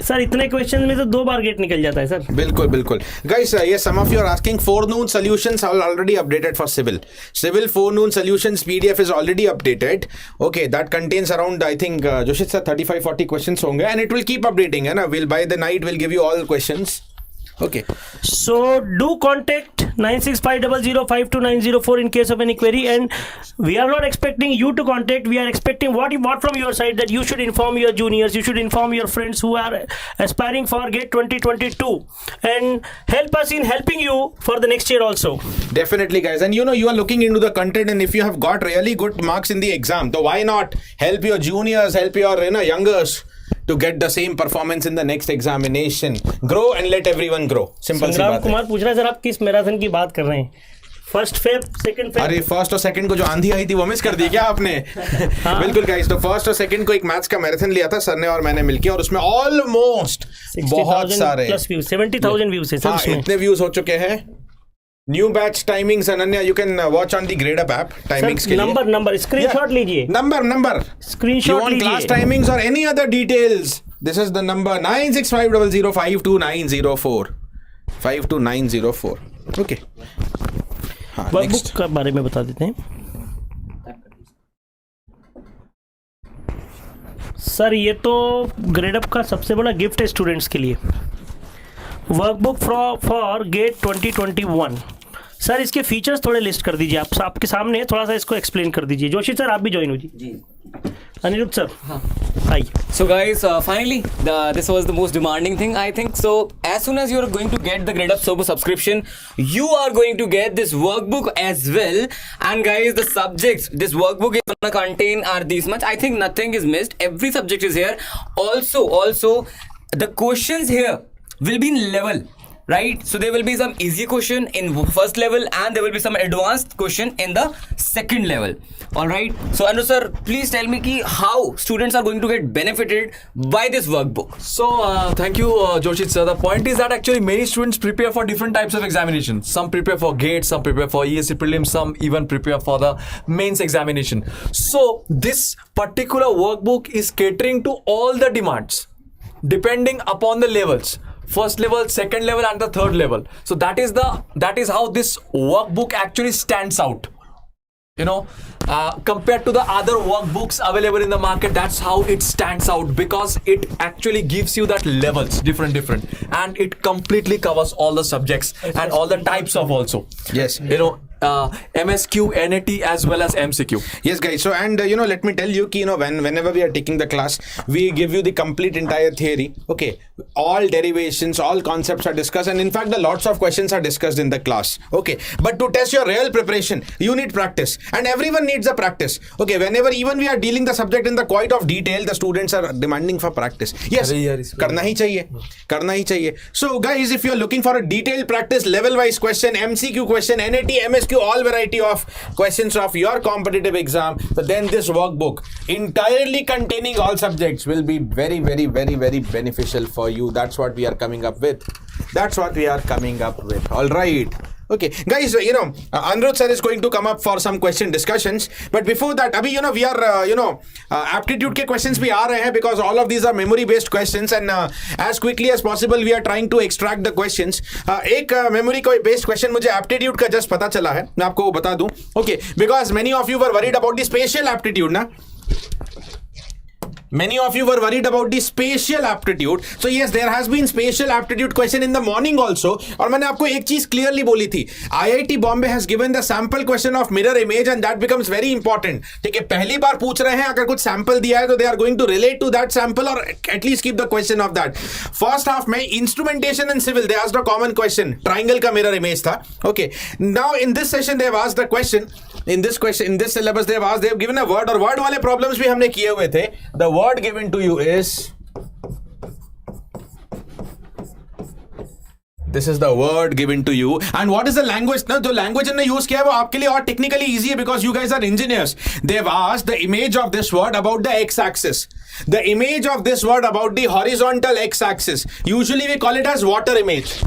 Sir इतने question में तो 2 बार gate निकल जाता है sir. बिल्कुल guys. yes, some of you are asking forenoon solutions are already updated for civil forenoon solutions PDF is already updated. Okay, that contains around, I think Joshit sir 35-40 questions होंगे, and it will keep updating, है ना. We'll by the night we'll give you all questions. Okay, so do contact 9650052904 in case of any query. And we are not expecting you to contact. We are expecting what from your side, that you should inform your juniors, you should inform your friends who are aspiring for GATE 2022, and help us in helping you for the next year also. Definitely, guys. And you are looking into the content, and if you have got really good marks in the exam, so why not help your juniors, help your youngers to get the same performance in the next examination. Grow and let everyone grow. Simple सी बात है. संग्राम कुमार पूछ रहा है sir, आप किस marathon की बात कर रहे हैं? 1st Feb, 2nd Feb? अरे 1st और 2nd को जो आंधी आई थी वो मिस कर दी क्या आपने? बिल्कुल गाइस, तो 1st और 2nd को एक मैथ्स का मैराथन लिया था सर ने और मैंने मिलके, और उसमें ऑलमोस्ट बहुत सारे 70,000 व्यूज है सर उसमें. इतने व्यूज हो चुके हैं. New batch timings Ananya you can watch on the Gradeup app timings के लिए. नंबर स्क्रीनशॉट लीजिए. नंबर स्क्रीनशॉट लीजिए. क्लास टाइमिंग्स और any other details, this is the number 9650052904 52904. Okay, workbook के बारे में बता देते हैं सर. ये तो ग्रेडअप का सबसे बड़ा गिफ्ट है स्टूडेंट्स के लिए, वर्कबुक फॉर गेट 2021. सर इसके फीचर्स थोड़े लिस्ट कर दीजिए. आप आपके सामने थोड़ा सा इसको एक्सप्लेन कर दीजिए. जोशी सर आप भी ज्वाइन हो जी. अनिरुद्ध सर आइए. So guys, finally, this was the most demanding thing, I think. So as soon as you are going to get the GradeUp Sobo subscription, you are going to get this workbook as well. And guys, the subjects this workbook is gonna contain are these much. I think nothing is missed. Every subject is here. Also, the questions here will be in level. Right, so there will be some easy question in first level and there will be some advanced question in the second level. All right, so Anu sir, please tell me how students are going to get benefited by this workbook. So thank you Joshit sir. The point is that actually many students prepare for different types of examinations. Some prepare for GATE, some prepare for ESC prelims, some even prepare for the mains examination. So this particular workbook is catering to all the demands depending upon the levels. First level, second level and the third level. So that is how this workbook actually stands out. Compared to the other workbooks available in the market, that's how it stands out, because it actually gives you that levels different, and it completely covers all the subjects and all the types of also. Yes. MSQ, NAT as well as MCQ. Yes guys, so and let me tell you whenever we are taking the class, we give you the complete entire theory. Okay, all derivations, all concepts are discussed, and in fact the lots of questions are discussed in the class. Okay, but to test your real preparation, you need practice, and everyone needs a practice. Okay, whenever even we are dealing the subject in the quite of detail, the students are demanding for practice. Yes, करना ही चाहिए. So guys, if you are looking for a detailed practice, level wise question, MCQ question, NAT, MSQ, all variety of questions of your competitive exam, so then this workbook entirely containing all subjects will be very beneficial for you. That's what we are coming up with. All right. Okay, guys, Anirudh sir is going to come up for some question discussions. But before that, abhi, we are, aptitude ke questions bhi aa rahe hain, because all of these are memory based questions, and as quickly as possible we are trying to extract the questions. एक memory based question मुझे aptitude का just पता चला है, मैं आपको वो बता दूं. Okay, because many of you were worried about the spatial aptitude, na? Many of you were worried about the spatial aptitude. So yes, there has been spatial aptitude question in the morning also. और मैंने आपको एक चीज clearly बोली थी. IIT Bombay has given the sample question of mirror image, and that becomes very important. ठीक है, पहली बार पूछ रहे हैं, अगर कुछ sample दिया है तो they are going to relate to that sample or at least keep the question of that. First half में instrumentation and civil, they asked a common question. Triangle का mirror image था. Okay. Now in this session they have asked the question. In this syllabus they have given a word, और word वाले problems भी हमने किए हुए थे. The word given to you is, this is the word given to you, and what is the language? ना जो language इन्होंने use किया है वो आपके लिए और technically easy है, because you guys are engineers. They've asked the image of this word about the x-axis, the image of this word about the horizontal x-axis. Usually we call it as water image.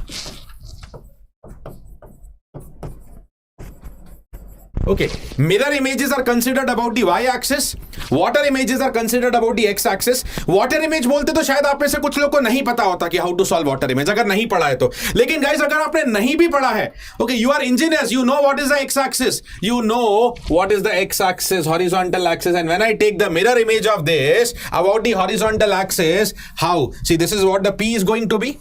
Okay, mirror images are considered about the y-axis, water images are considered about the x-axis. Water image बोलते तो शायद आप में से कुछ लोग को नहीं पता होता कि how to solve water image, अगर नहीं पढ़ा है तो. लेकिन guys, अगर आपने नहीं भी पढ़ा है, okay, you are engineers, you know what is the x-axis, you know what is the x-axis, horizontal axis, and when I take the mirror image of this about the horizontal axis, how? See, this is what the P is going to be.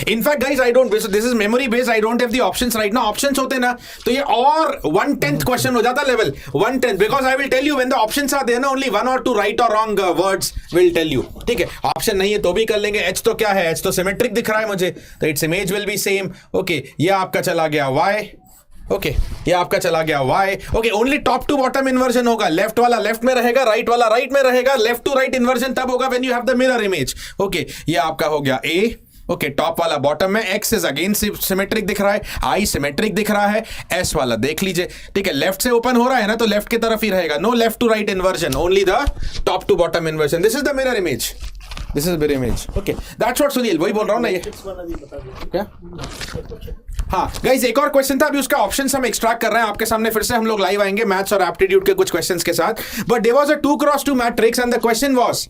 In fact guys I don't, this is memory based, I don't have the options right now. Options होते ना तो ये और 1/10 question हो जाता level 1/10, because I will tell you when the options are there ना only 1 or 2 right और wrong words will tell you. ठीक है, ऑप्शन नहीं है तो भी कर लेंगे. एच तो क्या है, एच तो सिमेट्रिक दिख रहा है मुझे, तो its image will be same. Okay, ये आपका चला गया वाई. ओके, ये आपका चला गया Y. Okay, only top to bottom inversion होगा. लेफ्ट वाला लेफ्ट में रहेगा, राइट वाला राइट में रहेगा. लेफ्ट टू राइट इन्वर्जन तब होगा when you have the mirror image. Okay, ये आपका हो गया ए. ओके, टॉप वाला बॉटम में, एक्स इज अगेन सिमेट्रिक दिख रहा है, आई सिमेट्रिक दिख रहा है, एस वाला देख लीजिए. ठीक है, लेफ्ट से ओपन हो रहा है ना तो लेफ्ट की तरफ ही रहेगा. No left to right inversion, only the top to bottom inversion. This is the mirror image. This is mirror image. Okay, that's what Sunil वही बोल रहा हूं ना ये. क्या? हाँ गाइस, एक और क्वेश्चन था, अभी उसका ऑप्शंस हम एक्सट्रैक्ट कर रहे हैं आपके सामने. फिर से हम लोग लाइव आएंगे मैथ्स और एप्टीट्यूड के कुछ क्वेश्चंस के साथ. But there was a 2x2 matrix and the question was,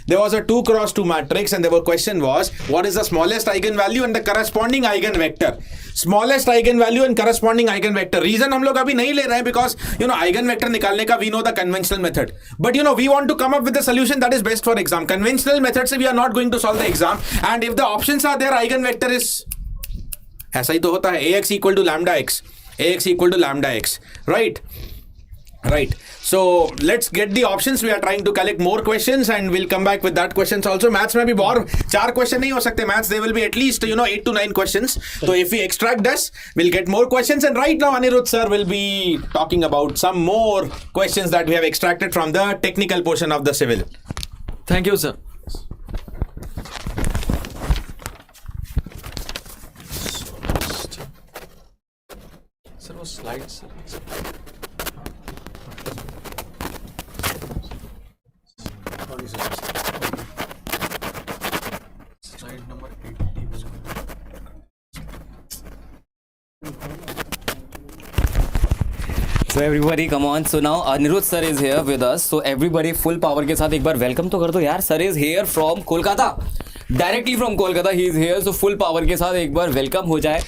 there was a 2x2 matrix and the question was what is the smallest eigenvalue and the corresponding eigenvector. Smallest eigenvalue and corresponding eigenvector. Reason हम लोग अभी नहीं ले रहे हैं because you know eigenvector निकालने का we know the conventional method, but you know we want to come up with the solution that is best for exam. Conventional method से we are not going to solve the exam, and if the options are there, eigenvector is ऐसा ही तो होता है, ax equal to lambda x, ax equal to lambda x, right? Right. So let's get the options. We are trying to collect more questions and we'll come back with that questions also. Maths में भी बहुत 4 question नहीं हो सकते. Maths there will be at least 8 to 9 questions. So if we extract this, we'll get more questions. And right now Anirudh sir will be talking about some more questions that we have extracted from the technical portion of the civil. Thank you, sir. Sir, वो slides, sir. Slide number 80. So everybody come on. So now Anirudh sir is here with us. So everybody full power के साथ एक बार welcome तो कर दो यार. Sir is here from Kolkata. Directly from Kolkata he is here. So full power के साथ एक बार welcome हो जाए.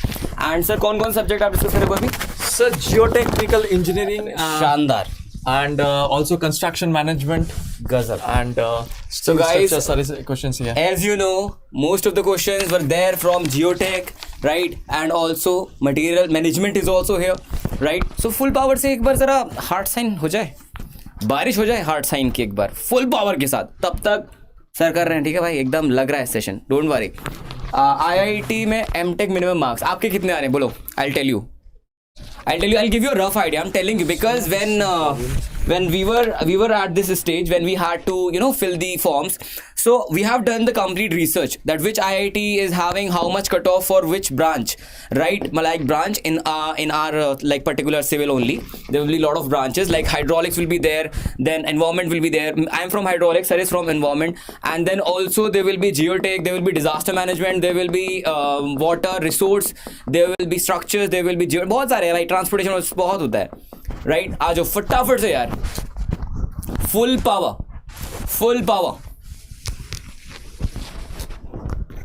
And sir कौन कौन सब्जेक्ट आप डिस्कस करेंगे अभी? Sir, geotechnical engineering. शानदार. And also construction management. Gazab. And so guys, questions here. As you know, most of the questions were there from geotech, right? And also material management is also here, right? So full power से एक बार जरा heart sign हो जाए, बारिश हो जाए heart sign की एक बार फुल पावर के साथ. तब तक सर कर रहे हैं, ठीक है भाई, एकदम लग रहा है सेशन, डोंट वरी. IIT में MTech मिनिमम मार्क्स आपके कितने आ रहे हैं बोलो? I'll tell you, I'll give you a rough idea. I'm telling you because when we were at this stage when we had to fill the forms, so we have done the complete research that which IIT is having how much cutoff for which branch, right? Like branch in our like particular civil only. There will be a lot of branches, like hydraulics will be there, then environment will be there. I am from hydraulics, sir is from environment, and then also there will be geotech, there will be disaster management, there will be water resource, there will be structures, there will be बहुत सारे right, transportation बहुत होता है, right? आ जाओ फटाफट से यार, full power.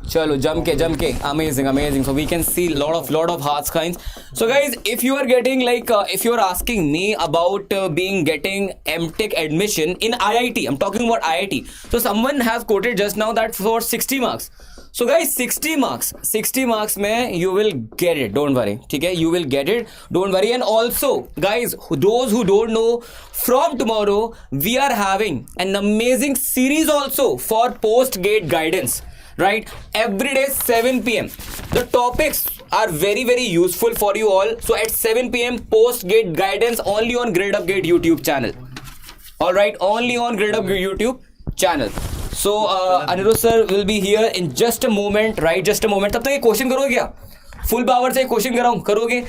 चलो जम के amazing. So we can see lot of heart signs. So guys, if you are getting if you are asking me about getting MTech admission in IIT, I'm talking about IIT. So someone has quoted just now that for 60 marks. So guys, 60 marks में you will get it, don't worry, ठीक है, you will get it, don't worry. And also guys, those who don't know, from tomorrow we are having an amazing series also for post gate guidance, right? Every day 7 p.m. the topics are very useful for you all. So at 7 p.m. post gate guidance only on Gradeup Gate YouTube channel. All right, only on Gradeup YouTube channel. So Anirudh sir will be here in just a moment, right? Just a moment. तब तक ये question करोगे क्या? Full power से question करोगे.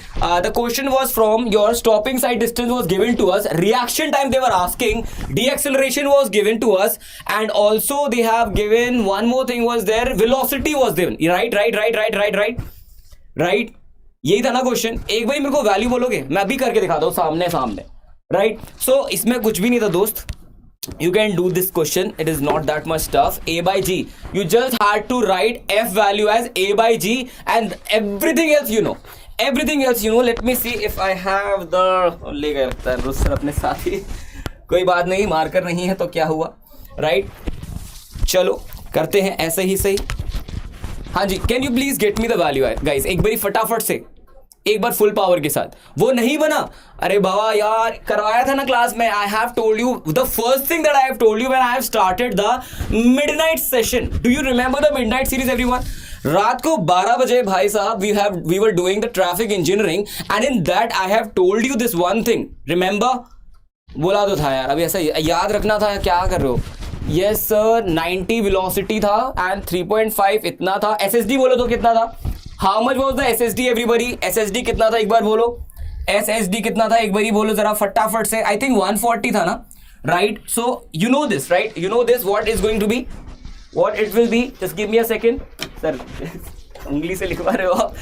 The question was from your stopping side distance was given to us, reaction time they were asking, deceleration was given to us, and also they have given one more thing was there, velocity was given, right? यही था ना question. एक बार मेरे को value बोलोगे, मैं अभी करके दिखाता हूँ सामने, right? So इसमें कुछ भी नहीं था दोस्त. You can do this question, it is not that much tough. A by G, you just had to write F value as A by G and everything else you know. Let me see if I have the, ले गए लगता है रुस sir अपने साथ ही. कोई बात नहीं, मार्कर नहीं है तो क्या हुआ, right? चलो करते हैं ऐसे ही सही. हाँ जी, can you please get me the value guys, एक बारी फटाफट से, एक बार फुल पावर के साथ। वो नहीं बना, अरे बाबा यार करवाया था ना क्लास में। I have told you the first thing that I have told you when I have started the midnight session. Do you remember the midnight series everyone? रात को 12 बजे भाई साहब we were doing the traffic engineering and in that I have told you this one thing, remember? बोला तो था यार, अभी ऐसा याद रखना था, क्या कर रहे हो? यस सर, 90 वेलोसिटी था एंड 3.5 इतना था। एसएसडी बोलो तो कितना था? How much was the SSD everybody? SSD कितना था एक बार बोलो? एसएसडी कितना था एक बार बोलो जरा फटाफट से। आई थिंक 140 था ना, right? So you know this, right? You know this what is going to be, what it will be. Just give me a second sir, उंगली से लिखवा रहे हो आप।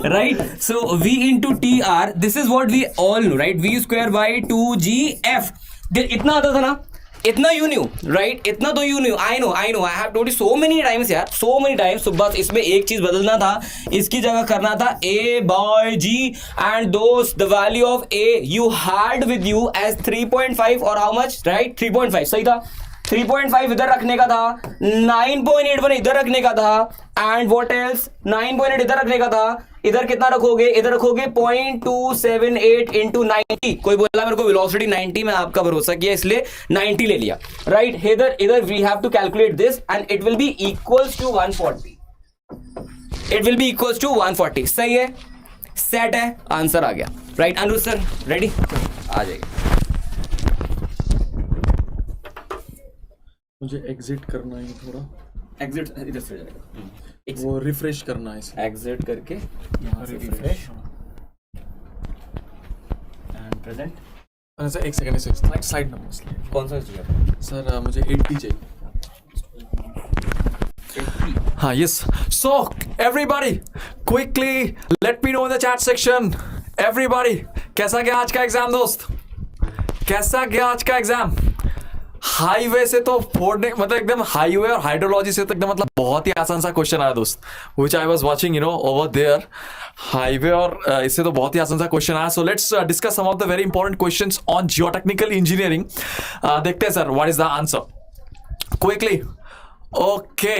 Right, so v into tr, this is what we all know, right? v square by 2gf, इतना आता था ना, इतना यू न्यू, राइट? इतना तो you new. I know, I have told you so many times यार, सो मेनी टाइम्स। तो बस इसमें एक चीज बदलना था, इसकी जगह करना था a by g एंड दोस्त the value of a you had with you as 3.5 और हाउ मच, राइट? 3.5 सही था। 3.5 इधर रखने का था, 9.81 इधर रखने का था एंड व्हाट एल्स, 9.8 इधर रखने का था। इधर कितना रखोगे? इधर रखोगे 0.278 into 90। कोई बोला मेरे को वेलोसिटी 90, मैं आपका भरोसा किया इसलिए 90 ले लिया, राइट? इधर we have to calculate this and it will be equals to 140। It will be equals to 140। सही है, सेट है, आंसर आ गया, राइट? Anuj sir ready? आ जाइए। मुझे एग्जिट करना है थोड़ा, एग्जिट इधर से जाएगा, वो रिफ्रेश करना है, एग्जिट करके यहाँ से रिफ्रेश एंड प्रेजेंट। सर एक सेकंड, स्लाइड नंबर कौन सा चाहिए सर? मुझे 80 चाहिए। हाँ, yes. So everybody quickly let me no in the chat section, everybody कैसा गया आज का एग्जाम दोस्त? कैसा गया आज का एग्जाम? हाईवे से तो फोड़ने, मतलब एकदम हाईवे और हाइड्रोलॉजी से तो एकदम मतलब बहुत ही आसान सा क्वेश्चन आया दोस्त, which I was watching you know over there. Highway और इससे तो बहुत ही आसान सा क्वेश्चन आया। So let's discuss some of the very important questions on geotechnical engineering. देखते हैं sir what is the answer quickly. Okay,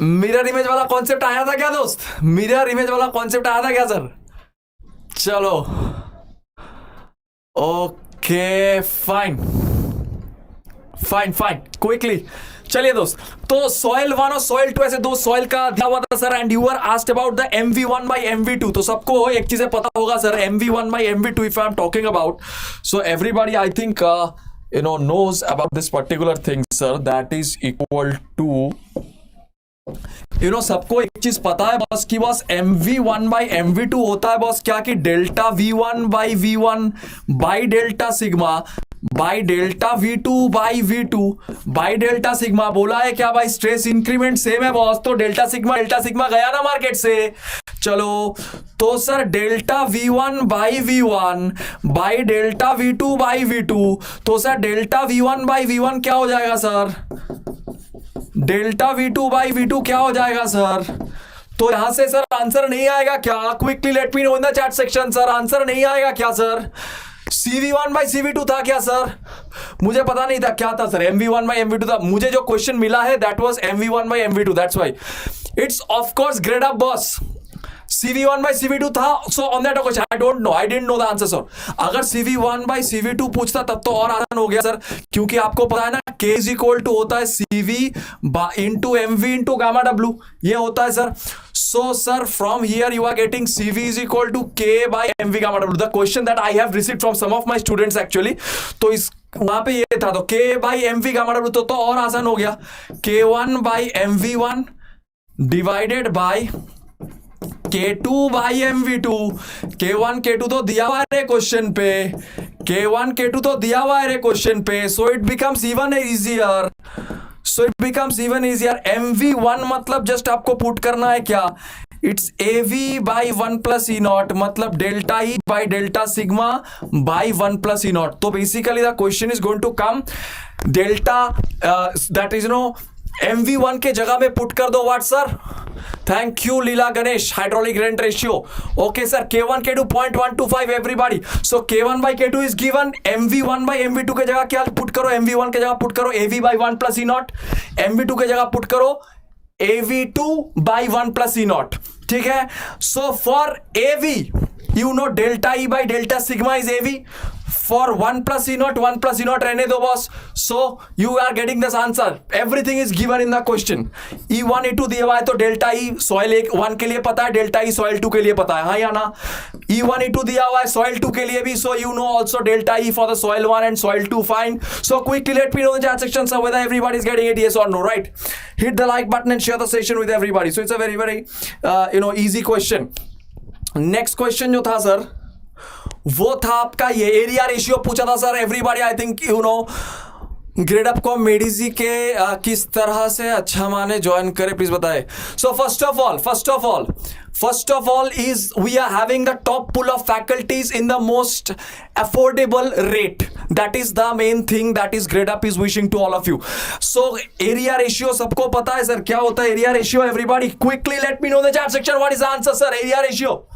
mirror image वाला कॉन्सेप्ट आया था क्या दोस्त? मिरर इमेज वाला कॉन्सेप्ट आया था क्या सर? चलो ओके, फाइन क्विकली चलिए दोस्त। तो सॉइल 1 और सॉइल 2 ऐसे दो सॉइल का दिया हुआ था sir, and you are asked about the MV1 by MV2। तो सबको एक चीज पता होगा sir, MV1 by MV2 if I am talking about, so everybody I think you know knows about this particular thing sir, that is equal to सबको एक चीज पता है बॉस कि बॉस MV1 by MV2 होता है बॉस क्या, कि delta V1 by V1 by delta sigma by delta V2 by V2 by delta sigma. बोला है क्या भाई? स्ट्रेस इंक्रीमेंट सेम है बॉस, तो डेल्टा सिग्मा गया ना मार्केट से। चलो तो sir delta V1 by V1 by delta V2 by V2, तो sir delta V1 by V1 क्या हो जाएगा sir? Delta V2 by V2 क्या हो जाएगा सर? तो यहां से सर आंसर नहीं आएगा क्या? Quickly let me no in the chat section sir, answer नहीं आएगा क्या सर? CV1 by CV2 था क्या सर? मुझे पता नहीं था क्या था सर, MV1 by MV2 था। मुझे जो क्वेश्चन मिला है that was MV1 by MV2, that's why it's of course grade up boss. CV1 by CV2 था, so on that question I don't no, I didn't know the answer sir. अगर CV1 by CV2 पूछता तब तो और आसान हो गया sir, क्योंकि आपको पता है ना K is equal to होता है CV into MV into gamma W, ये होता है sir. So sir, from here you are getting CV is equal to K by MV gamma W. The question that I have received from some of my students actually, तो इस वहां पे ये था, तो K by MV gamma W तो और आसान हो गया, K1 by MV1 divided by K2 by MV2। K1 K2 तो दिया हुआ है क्वेश्चन पे, K1 K2 तो दिया हुआ है क्वेश्चन पे, so it becomes even easier, MV1 मतलब जस्ट आपको पुट करना है क्या? It's AV by 1 plus E naught, मतलब delta E by delta sigma by 1 plus E naught। तो basically the question is going to come delta that is MV1 के जगह में पुट कर दो what sir? Thank you Leela Ganesh. Hydraulic rent ratio. Okay sir. K1 K2 0.125 everybody. So K1 by K2 is given. MV1 by MV2 के जगह क्या put करो? MV1 के जगह पुट करो AV by 1 plus E naught. MV2 के जगह पुट करो AV2 by 1 plus E naught. ठीक है. So for AV you know delta E by delta sigma is AV. For 1 plus E naught, 1 plus E naught रहने दो boss. So you are getting this answer. Everything is given in the question. E1 E2 दिया हुआ है तो delta E soil 1 के लिए पता है, डेल्टा E सॉइल 2 के लिए पता है, हाँ या ना? E1 E2 दिया हुआ है सॉइल 2 के लिए भी, so you know also delta E for the soil 1 and soil 2. Fine. So quickly let me know in the chat section so whether everybody is getting it, yes or no, right? Hit the like button and share the session with everybody. So it's a very easy question. Next question जो था sir वो था आपका ये area ratio पूछा था sir. Everybody I think you know Gradeup को मेडिजी के किस तरह से अच्छा माने ज्वाइन करे प्लीज बताए. So first of all is we are having the top pool of faculties in the most affordable rate. That is the main thing that is Gradeup is wishing to all of you. So area ratio सबको पता है sir क्या होता है area ratio? Everybody quickly let me know the chat section what is the answer sir. Area ratio.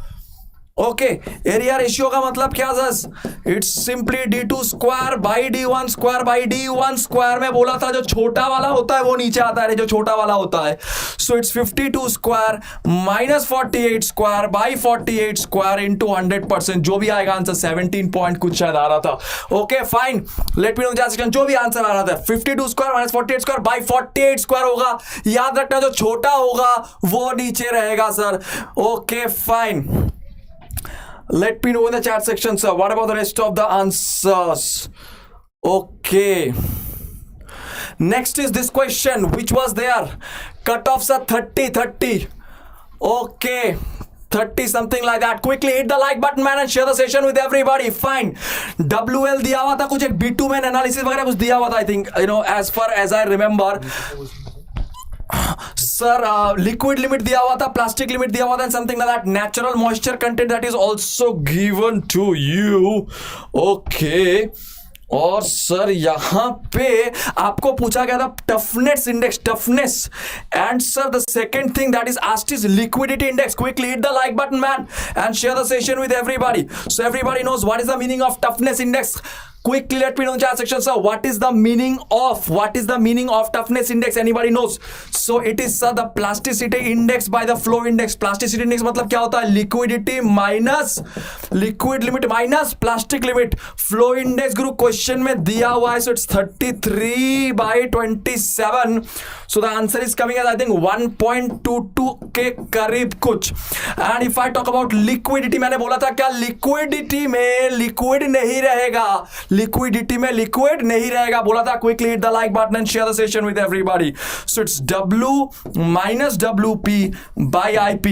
Okay area ratio का मतलब क्या sir? It's simply D2 square by D1 square by D1 square. में बोला था जो छोटा वाला होता है वो नीचे आता है, जो छोटा वाला होता है. So it's 52 square minus 48 square by 48 square into 100%. जो भी आएगा आंसर 17 पॉइंट कुछ शायद आ रहा था. Okay fine. Late me no जो भी आंसर आ रहा था 52 square minus 48 square by 48 square होगा. याद रखना जो छोटा होगा वो नीचे रहेगा sir. Okay fine. Let me know in the chat section, sir. What about the rest of the answers? Okay. Next is this question, which was there. Cutoffs are 30. Okay. 30 something like that. Quickly hit the like button man and share the session with everybody. Fine. WL दिया हुआ था कुछ एक B2 analysis वगैरह कुछ दिया हुआ था. I think you know as far as I remember. Sir liquid limit दिया हुआ था, प्लास्टिक लिमिट दिया हुआ था, something like that. Natural moisture content that is also given to you. Okay. और सर यहां पे आपको पूछा गया था toughness index, toughness. And sir the second thing that is asked is liquidity index. Quickly hit the like button man and share the session with everybody. So everybody knows what is the meaning of toughness index. Quickly let me know in the chat section, sir. What is the meaning of toughness index? Anybody knows? So it is sir the plasticity index by the flow index. Plasticity index मतलब क्या होता है? Liquidity minus liquid limit minus plastic limit. Flow index group question में दिया हुआ है. So it's 33 by 27. So the answer is coming as I think 1.22 के करीब कुछ. And if I talk about liquidity, मैंने बोला था क्या liquidity में liquid नहीं रहेगा. लिक्विडिटी में लिक्विड नहीं रहेगा बोला था. Quickly hit the like button and share the session with everybody. So it's W minus WP by IP.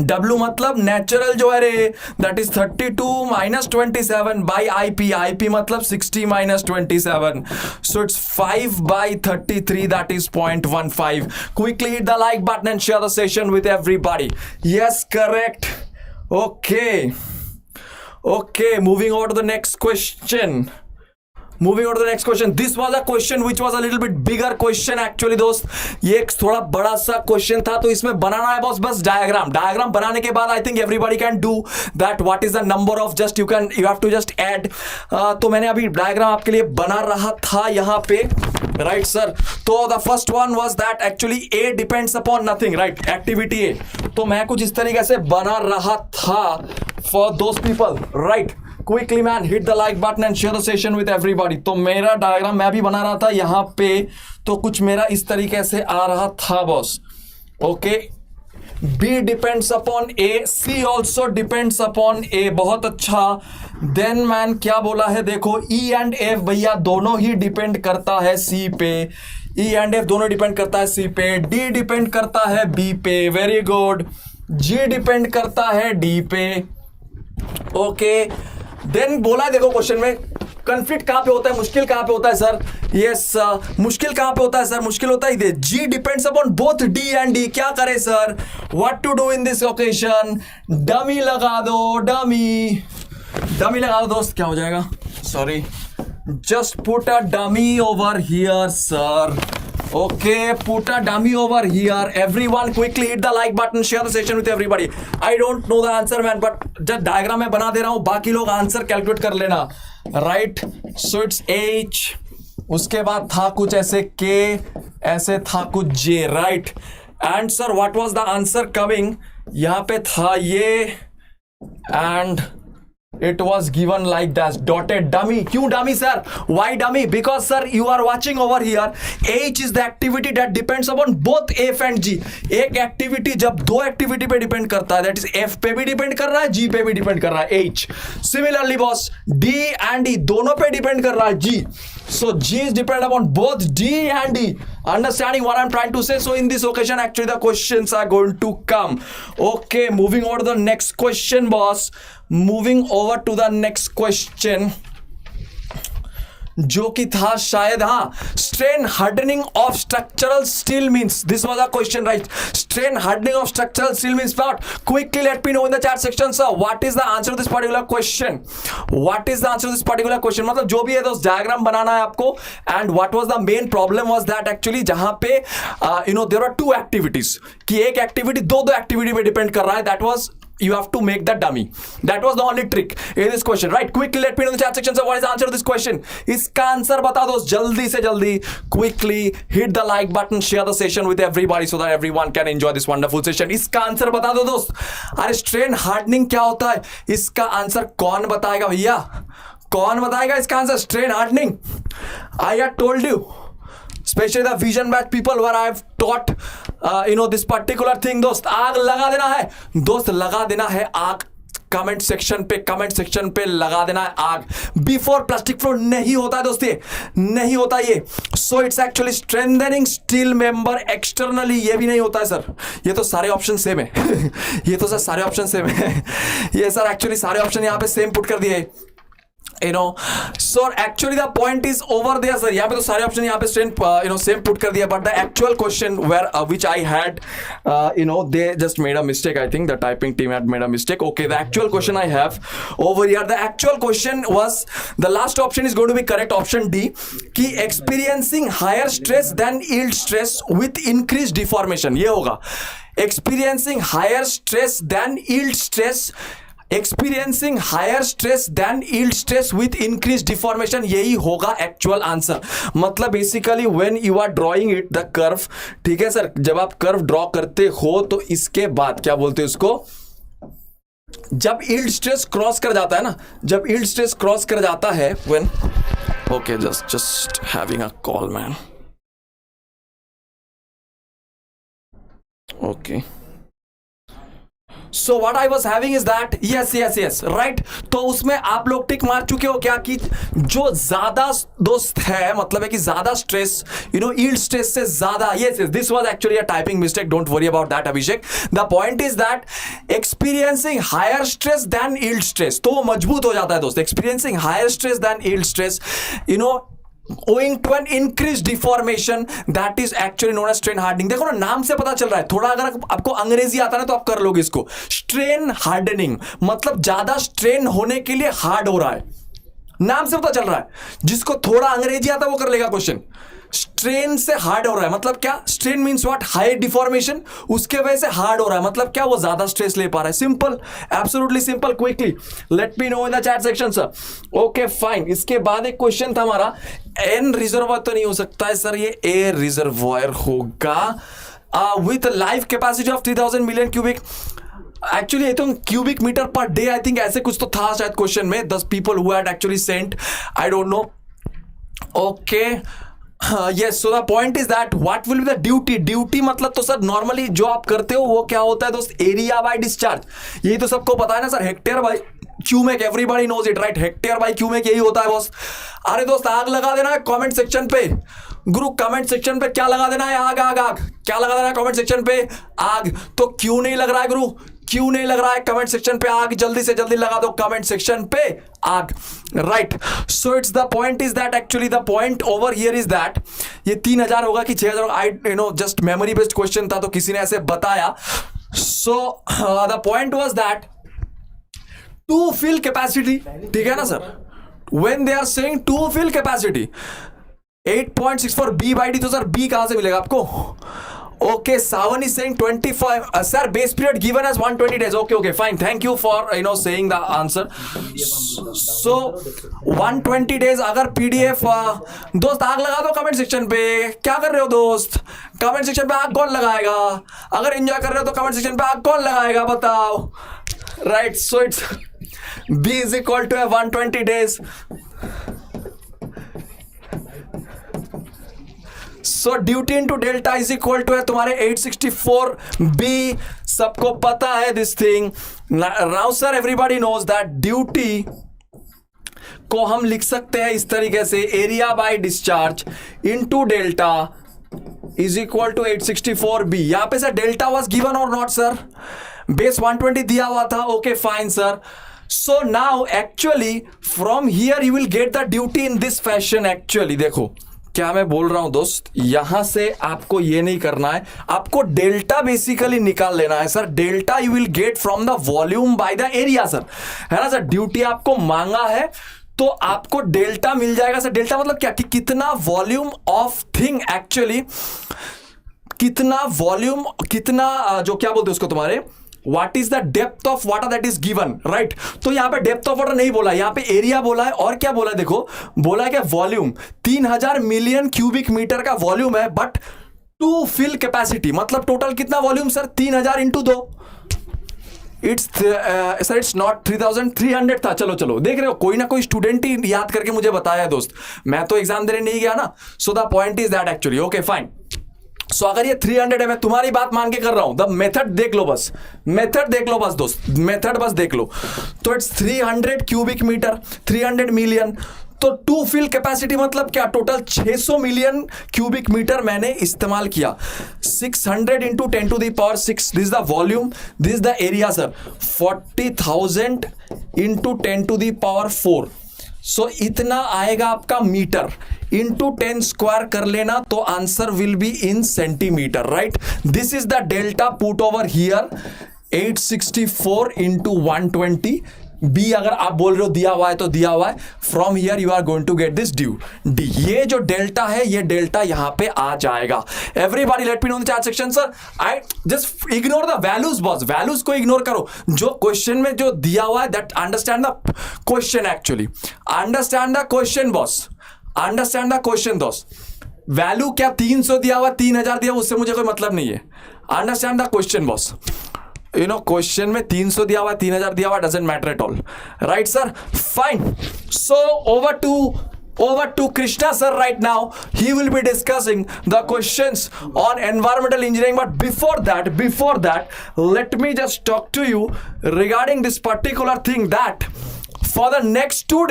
W मतलब नेचुरल जो है रे that is 32 minus 27 by IP. IP मतलब 60 minus 27. So it's 5 by 33 that is 0.15. Quickly hit the like button and share the session with everybody. Yes correct. Okay, moving on to the next question. This was a question which was a little bit bigger question actually दोस्त. ये एक थोड़ा बड़ा सा question था तो इसमें बनाना है बस डायग्राम बनाने के बाद I think everybody can do that. What is the number of just you have to just add. तो मैंने अभी डायग्राम आपके लिए बना रहा था यहाँ पे, right sir. तो the first one was that actually A depends upon nothing, right? Activity A. तो मैं कुछ इस तरीके से बना रहा था for those people, right? Quickly man, hit the like button and share the session with everybody. तो मेरा डायग्राम मैं भी बना रहा था यहाँ पे, तो कुछ मेरा इस तरीके से आ रहा था boss. Okay. B depends upon A, C also depends upon A. बहुत अच्छा. Then man क्या बोला है देखो, E and F भैया दोनों ही डिपेंड करता है C पे. E and F दोनों डिपेंड करता है C पे. D डिपेंड करता है B पे. Very good. G डिपेंड करता है D पे. ओके. देन बोला है देखो क्वेश्चन में कंफ्लिक्ट कहां पे होता है, मुश्किल कहां पे होता है सर. यस मुश्किल कहां पे होता है सर, मुश्किल होता है इधर. G depends upon both D and D. क्या करें sir, what to do in this occasion. Dummy लगा दो, डमी लगा दो दोस्त. क्या हो जाएगा, sorry, just put a dummy over here sir. Okay, put a dummy over here. Everyone quickly hit the like button, share the session with everybody. I don't know the answer man, but जब diagram में बना दे रहा हूँ, बाकी लोग answer calculate कर लेना. Right? So it's H. उसके बाद था कुछ ऐसे K, ऐसे था कुछ J. Right? And sir, what was the answer coming? यहाँ पे था ये and it was given like that, dotted dummy. क्यों dummy sir? Why dummy? Because sir, you are watching over here. H is the activity that depends upon both F and G. एक activity जब दो activity पे depend करता है, that is F पे भी depend कर रहा है, G पे भी depend कर रहा है, H. Similarly boss, D and E दोनों पे depend कर रहा है, G. So G is dependent upon both D and E. Understanding what I'm trying to say? So in this occasion, actually the questions are going to come. Okay, moving on to the next question, boss. Moving over to the next question. जो कि था शायद strain hardening of structural steel means, this was a question, right? Strain hardening of structural steel means what? Quickly let me know in the chat section, sir. What is the answer to this particular question? What is the answer to this particular question? मतलब जो भी है दोस्त diagram बनाना है आपको. And what was the main problem was that actually जहां पे there are two activities कि एक activity दो activity पे depend कर रहा है. That was you have to make the dummy. That was the only trick in this question, right? Quickly let me know in the chat section, so what is the answer to this question? इसका answer बता दो जल्दी से जल्दी. Quickly hit the like button, share the session with everybody so that everyone can enjoy this wonderful session. इसका answer बता दो दोस्त. अरे स्ट्रेन हार्डनिंग क्या होता है? इसका आंसर कौन बताएगा भैया? कौन बताएगा इसका answer? Strain hardening. I had told you, especially the vision batch people where I have taught this particular thing. दोस्त आग लगा देना है, दोस्त लगा देना है आग. कमेंट सेक्शन पे लगा देना है आग. बिफोर प्लास्टिक फ्लोर नहीं होता है दोस्त, ये नहीं होता ये. So it's actually strengthening steel member externally, ये भी नहीं होता है सर. ये तो सारे ऑप्शन सेम है. ये तो सर सारे ऑप्शन सेम है. ये सर एक्चुअली सारे ऑप्शन यहाँ पे सेम पुट कर दिए. So actually the point is over there sir. यहाँ पे तो सारे ऑप्शन यहाँ पे same put कर दिया, but the actual question where which I had they just made a mistake. I think the typing team had made a mistake. Okay, the actual question I have over here, the actual question was, the last option is going to be correct, option D, कि experiencing higher stress than yield stress with increased deformation. ये होगा experiencing higher stress than yield stress, experiencing higher stress than yield stress with increase deformation. यही होगा actual answer. मतलब basically when you are drawing it the curve, ठीक है sir, जब आप curve draw करते हो तो इसके बाद क्या बोलते हैं उसको, जब यील्ड स्ट्रेस क्रॉस कर जाता है ना, जब यील्ड स्ट्रेस क्रॉस कर जाता है when, okay just having a call man. Okay, So what I was having is that yes right. तो उसमें आप लोग टिक मार चुके हो क्या कि जो ज्यादा दोस्त है, मतलब है कि ज्यादा स्ट्रेस यील्ड स्ट्रेस से ज्यादा. yes this was actually a typing mistake, don't worry about that Abhishek. The point is that experiencing higher stress than yield stress, तो वो मजबूत हो जाता है दोस्त. experiencing higher stress than yield stress owing to an increased deformation, that is actually known as strain hardening. देखो ना, नाम से पता चल रहा है. थोड़ा अगर आपको अंग्रेजी आता है ना तो आप कर लोगे इसको. स्ट्रेन हार्डनिंग मतलब ज्यादा स्ट्रेन होने के लिए हार्ड हो रहा है, नाम से पता चल रहा है. जिसको थोड़ा अंग्रेजी आता है वो कर लेगा क्वेश्चन. स्ट्रेन से हार्ड हो रहा है मतलब क्या? Strain means what? High deformation, उसके वजह से हार्ड हो रहा है मतलब क्या? वो ज्यादा स्ट्रेस ले पा रहा है. Simple, absolutely simple. Quickly let me no in the chat section sir. Okay fine. इसके बाद एक क्वेश्चन था हमारा, एन रिजर्वायर तो नहीं हो सकता है सर, ये ए रिजर्वायर होगा with life capacity of 3000 million cubic. Actually I think cubic meter per day, I think ऐसे कुछ तो था शायद क्वेश्चन में. 10 people who had actually sent, I don't know. Okay yes, so the point is that what will be the duty मतलब तो sir normally जो आप करते हो वो क्या होता है दोस्त? Area by discharge. यही तो सबको पता है ना sir, hectare by cumec, everybody knows it right. Hectare by cumec यही होता है बॉस. अरे दोस्त आग लगा देना है कमेंट सेक्शन पे. गुरु कमेंट सेक्शन पे क्या लगा देना है? आग आग आग. क्या लगा देना है कमेंट सेक्शन पे? आग. तो क्यों नहीं लग रहा है गुरु? क्यों नहीं लग रहा है कमेंट सेक्शन पे आग? जल्दी से जल्दी लगा दो कमेंट सेक्शन पे आग. Right. So it's the point is that, actually the point over here is that, ये 3000 होगा कि 6000 होगा, I just memory based question था तो किसी ने ऐसे बताया. So the point was that to fill capacity, ठीक है ना sir, when they are saying to fill capacity, 8.64 B/D, तो सर B कहां से मिलेगा आपको? Okay, Savan is saying 25. Sir, base period given as 120 days. Okay, fine. Thank you for saying the answer. So 120 days अगर PDF दोस्त आग लगा दो कमेंट सेक्शन पे. क्या कर रहे हो दोस्त? कमेंट सेक्शन पे आग कौन लगाएगा? अगर एंजॉय कर रहे हो तो कमेंट सेक्शन पे आग कौन लगाएगा बताओ. Right, so it's B is equal to 120 days. So duty into delta is equal to है तुम्हारे 864 B. सबको पता है this thing. Now sir everybody knows that duty को हम लिख सकते हैं इस तरीके से, area by discharge into delta is equal to 864 B. यहां पे सर डेल्टा वाज गिवन और नॉट सर? बेस 120 दिया हुआ था. Okay fine sir. So now actually from here you will get the duty in this fashion. Actually देखो क्या मैं बोल रहा हूं दोस्त, यहां से आपको ये नहीं करना है, आपको डेल्टा बेसिकली निकाल लेना है sir. Delta U will get from the volume by the area sir, है ना सर. ड्यूटी आपको मांगा है तो आपको डेल्टा मिल जाएगा सर. डेल्टा मतलब क्या कि कितना वॉल्यूम ऑफ थिंग, एक्चुअली कितना वॉल्यूम, कितना जो क्या बोलते हैं उसको तुम्हारे, What is the depth of water that is given, right? तो यहां पे डेप्थ ऑफ वाटर नहीं बोला, यहां पे एरिया बोला है. और क्या बोला है देखो, बोला है कि वॉल्यूम 3000 मिलियन क्यूबिक मीटर का वॉल्यूम है, बट टू फिल कैपेसिटी मतलब टोटल कितना volume sir? 3000 into 2. Sir it's not 3300 था. चलो देख रहे हो, कोई ना कोई स्टूडेंट ही याद करके मुझे बताया है दोस्त, मैं तो एग्जाम देने नहीं गया ना. So the point is that actually. Okay fine. So अगर ये 300 है, मैं तुम्हारी बात मान के कर रहा हूं, द मेथड देख लो बस, मेथड देख लो बस दोस्त, मेथड बस देख लो. तो इट्स 300 क्यूबिक मीटर, 300 मिलियन. तो टू फिल कैपेसिटी मतलब क्या? टोटल 600 मिलियन क्यूबिक मीटर मैंने इस्तेमाल किया. 600 into 10 to the power 6, this the volume, this the area sir. 40,000 into 10 to the power 4. सो इतना आएगा आपका मीटर. इंटू 10 स्क्वायर कर लेना तो answer will be in centimetre, right. This is the delta put over here. 864 into 120 B. अगर आप बोल रहे हो दिया हुआ है तो दिया हुआ है. From here you are going to get this due D. ये जो डेल्टा है, ये डेल्टा यहां पे आ जाएगा. Everybody late me no in the chat section sir. I just ignore the values boss, values को इग्नोर करो. जो क्वेश्चन में जो दिया हुआ है that understand the question. Actually understand the question boss, understand the question दोस्त. वैल्यू क्या 300 दिया हुआ, 3000 दिया, उससे मुझे कोई मतलब नहीं है. Understand the question boss. You know question में 300 दिया हुआ, 3000 दिया हुआ, doesn't matter at all, right sir. Fine. So over to Krishna sir right now. He will be discussing the questions on environmental engineering, but before that let me just talk to you regarding this particular thing, that for the next 2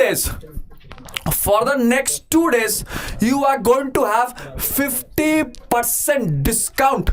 days you are going to have 50% discount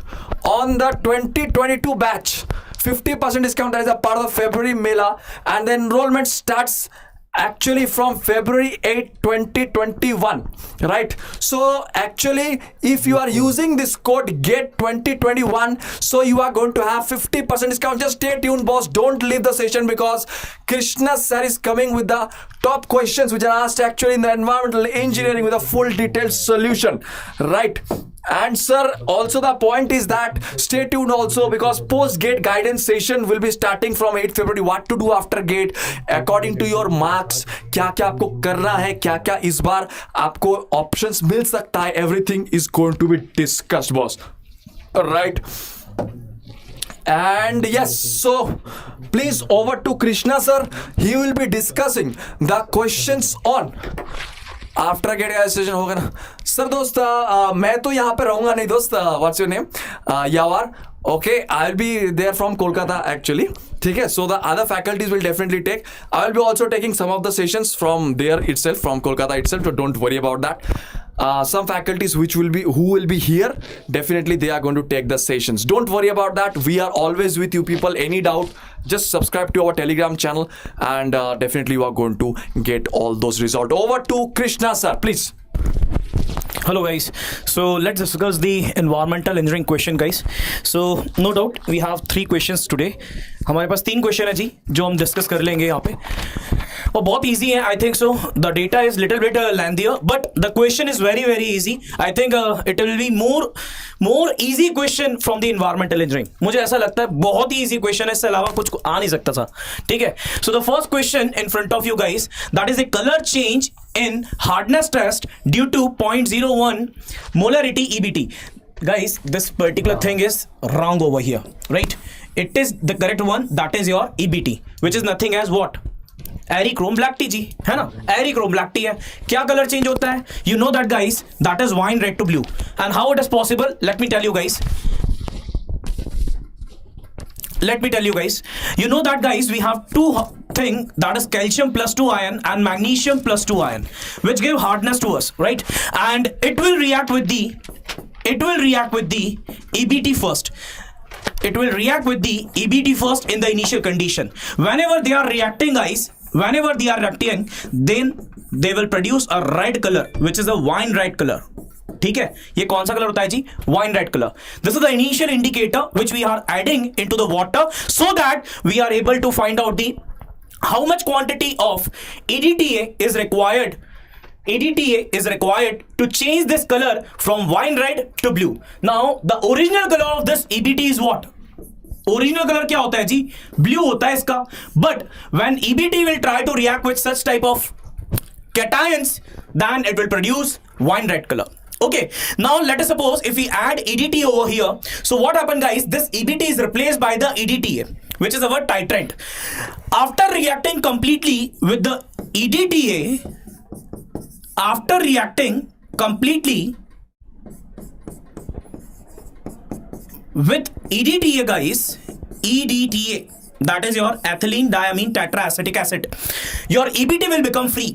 on the 2022 batch. 50% discount, that is a part of the February Mela, and the enrollment starts actually from February 8, 2021, right? So actually if you are using this code GET 2021, so you are going to have 50% discount. Just stay tuned boss, don't leave the session, because Krishna sir is coming with the top questions which are asked actually in the environmental engineering with a full detailed solution, right? And sir, also the point is that stay tuned also, because post gate guidance session will be starting from 8 February. What to do after gate according to your marks, क्या क्या आपको करना है, क्या क्या इस बार आपको options मिल सकता है, everything is going to be discussed boss, right? And yes, so please over to Krishna sir. He will be discussing the questions on after GATE का सेशन होगा ना सर. दोस्त मैं तो यहाँ पे रहूंगा नहीं दोस्त. What's your name? Yawar. Okay, I will be there from Kolkata actually. ठीक है. So the other faculties will definitely take. I will be also taking some of the sessions from there itself, from Kolkata itself. So don't worry about that. Some faculties who will be here, definitely they are going to take the sessions. Don't worry about that. We are always with you people. Any doubt, just subscribe to our Telegram channel, and definitely you are going to get all those results. Over to Krishna sir, please. Hello guys, so let's discuss the environmental engineering question guys. So no doubt we have 3 questions today. हमारे पास 3 question है जी जो हम discuss कर लेंगे यहाँ पे. वो बहुत easy है, I think so. The data is little bit lengthier, but the question is very very easy. I think it will be more easy question from the environmental engineering. मुझे ऐसा लगता है बहुत ही easy question है, इससे अलावा कुछ आ नहीं सकता था. ठीक है. So the first question in front of you guys, that is a color change in hardness test due to 0.01 molarity EBT. Guys, this particular thing is wrong over here, right? It is the correct one, that is your EBT, which is nothing as what? Eriochrome black T जी, है ना? एरिक्रोम black T है. क्या colour change होता है? You know that guys, that is wine red to blue. And how it is possible? Let me tell you guys. You know that guys, we have two thing, that is calcium plus 2 ion and magnesium plus 2 ion, which give hardness to us, right? And it will react with the EBT first. It will react with the EBT first in the initial condition. Whenever they are reacting guys, then they will produce a red color, which is a wine red color. ठीक है, ये कौन सा colour होता है जी? Wine red colour. This is the initial indicator which we are adding into the water so that we are able to find out the how much quantity of EDTA is required to change this color from wine red to blue. Now the original color of this EBT is what? Original color क्या होता है जी? Blue होता है इसका. But when EBT will try to react with such type of cations, then it will produce wine red color. Okay, now let us suppose if we add EDT over here. So what happened guys? This EBT is replaced by the EDTA, which is our titrant. After reacting completely with the EDTA, guys, EDTA, that is your ethylene diamine tetraacetic acid, your EBT will become free.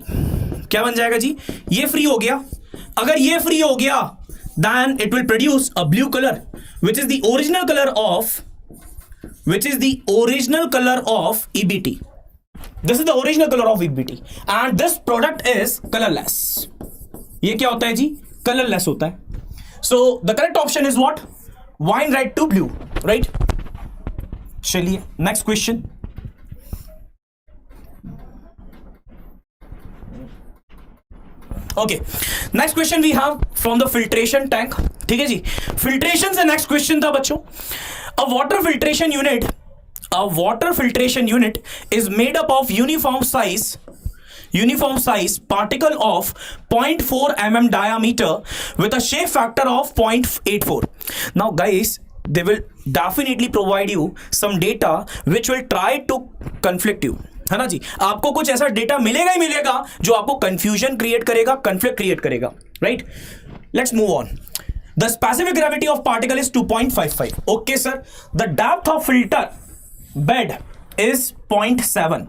क्या बन जाएगा जी? ये free हो गया. अगर ये free हो गया, then it will produce a blue color, which is the original color of EBT. This is the original color of EBT, and this product is colorless. ये क्या होता है जी? Colorless होता है. So the correct option is what? Wine red to blue, right? चलिए next question. Okay, next question we have from the filtration tank. ठीक है जी, filtration से next question था बच्चों. A water filtration unit is made up of uniform size particle of 0.4 mm diameter with a shape factor of 0.84. Now guys, they will definitely provide you some data which will try to conflict you, है ना जी? आपको कुछ ऐसा data मिलेगा ही मिलेगा जो आपको confusion create करेगा, कंफ्लिक्ट क्रिएट करेगा, right? Let's move on. The specific gravity of particle is 2.55. Okay sir. The depth of filter bed is 0.7.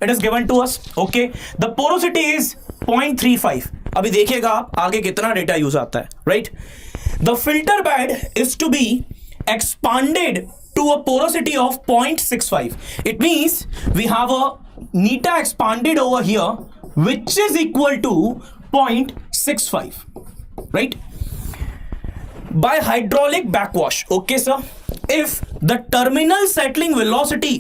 It is given to us. Okay. The porosity is 0.35. अभी देखिएगा आप आगे कितना data use आता है, right? The filter bed is to be expanded to a porosity of 0.65. It means we have a neta expanded over here which is equal to 0.65, right? By hydraulic backwash. Okay sir, if the terminal settling velocity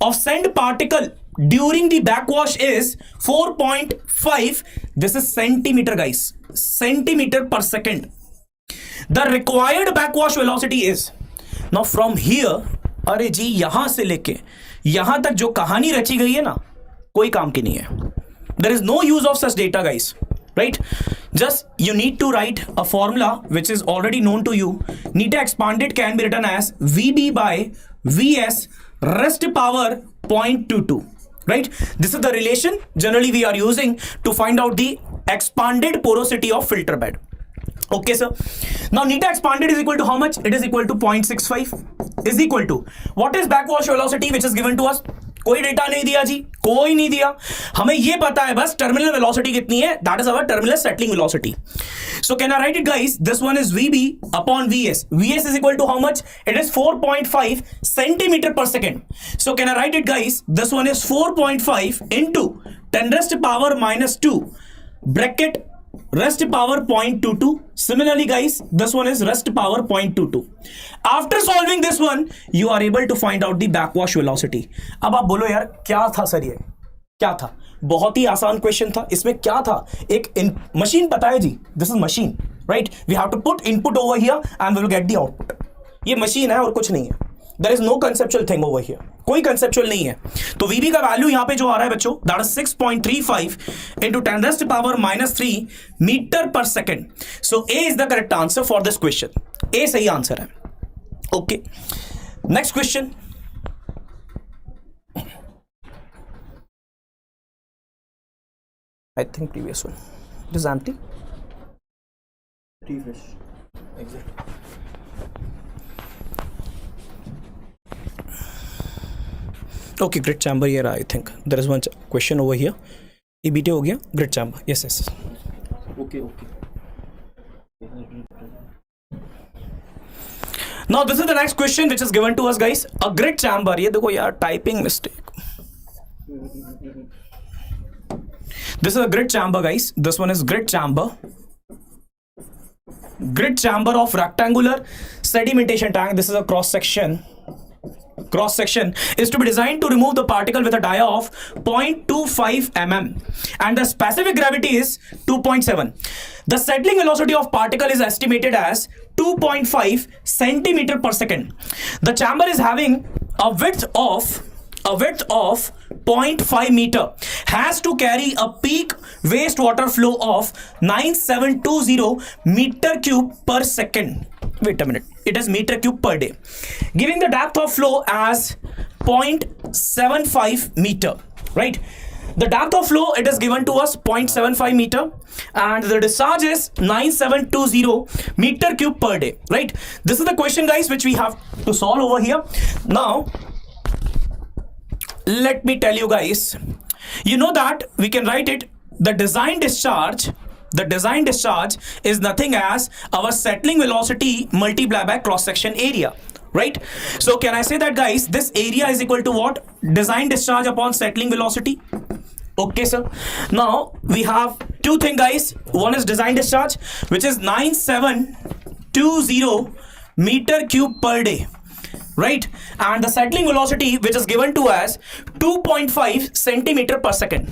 of sand particle during the backwash is 4.5, this is centimeter guys, centimeter per second. The required backwash velocity is, now from here, अरे जी यहां से लेके यहां तक जो कहानी रची गई है ना, कोई काम की नहीं है. There is no use of such data guys, right? Just you need to write a formula which is already known to you. Neta expanded can be written as VB by VS raised to power 0.22, right? This is the relation generally we are using to find out the expanded porosity of filter bed. Okay sir. Now neta expanded is equal to how much? It is equal to 0.65 is equal to what is backwash velocity which is given to us? कोई data नहीं दिया जी, कोई नहीं दिया. हमें ये पता है बस टर्मिनल वेलोसिटी कितनी है, that is our terminal settling velocity. So can I write it guys? This one is VB upon VS. VS is equal to how much? It is 4.5 centimeter per second. So can I write it guys? This one is 4.5 into 10 raised to power minus 2 bracket raised to power 0.22. Similarly guys, this one is raised to power 0.22. After solving this one, you are able to find out the backwash velocity. अब आप बोलो यार क्या था sir ये? क्या था? बहुत ही आसान क्वेश्चन था. इसमें क्या था? एक मशीन पता है जी, this is machine, right? We have to put input over here and we will get the output. ये मशीन है और कुछ नहीं है. There is no conceptual thing over here. कोई कंसेप्चुअल नहीं है. तो वीबी का वैल्यू यहां पे जो आ रहा है बच्चों, that is 6.35 into 10⁻³ metre per second. So A is the correct answer for this question. A सही आंसर है. Okay, next question. I think previous one. It is empty. Refresh. Exactly. Okay, grid chamber here. I think there is one question over here. EBT हो गया. Grid chamber. Yes, yes. Okay, okay. Now this is the next question which is given to us, guys. A grid chamber. ये देखो यार, typing mistake. This is a grid chamber, guys. This one is grid chamber. Grid chamber of rectangular sedimentation tank. This is a cross section. Cross section is to be designed to remove the particle with a dia of 0.25 mm and the specific gravity is 2.7. The settling velocity of particle is estimated as 2.5 centimeter per second. The chamber is having a width of 0.5 meter, has to carry a peak wastewater flow of 9720 meter cube per second. Wait a minute, it is meter cube per day, giving the depth of flow as 0.75 meter, right? The depth of flow, it is given to us 0.75 meter and the discharge is 9720 meter cube per day, right? This is the question, guys, which we have to solve over here. Now let me tell you guys, you know that we can write it, the design discharge is nothing as our settling velocity multiplied by cross section area, right? So can I say that, guys, this area is equal to what? Design discharge upon settling velocity. Okay, sir. Now we have two things, guys. One is design discharge, which is 9720 meter cube per day, right? And the settling velocity, which is given to as 2.5 centimeter per second.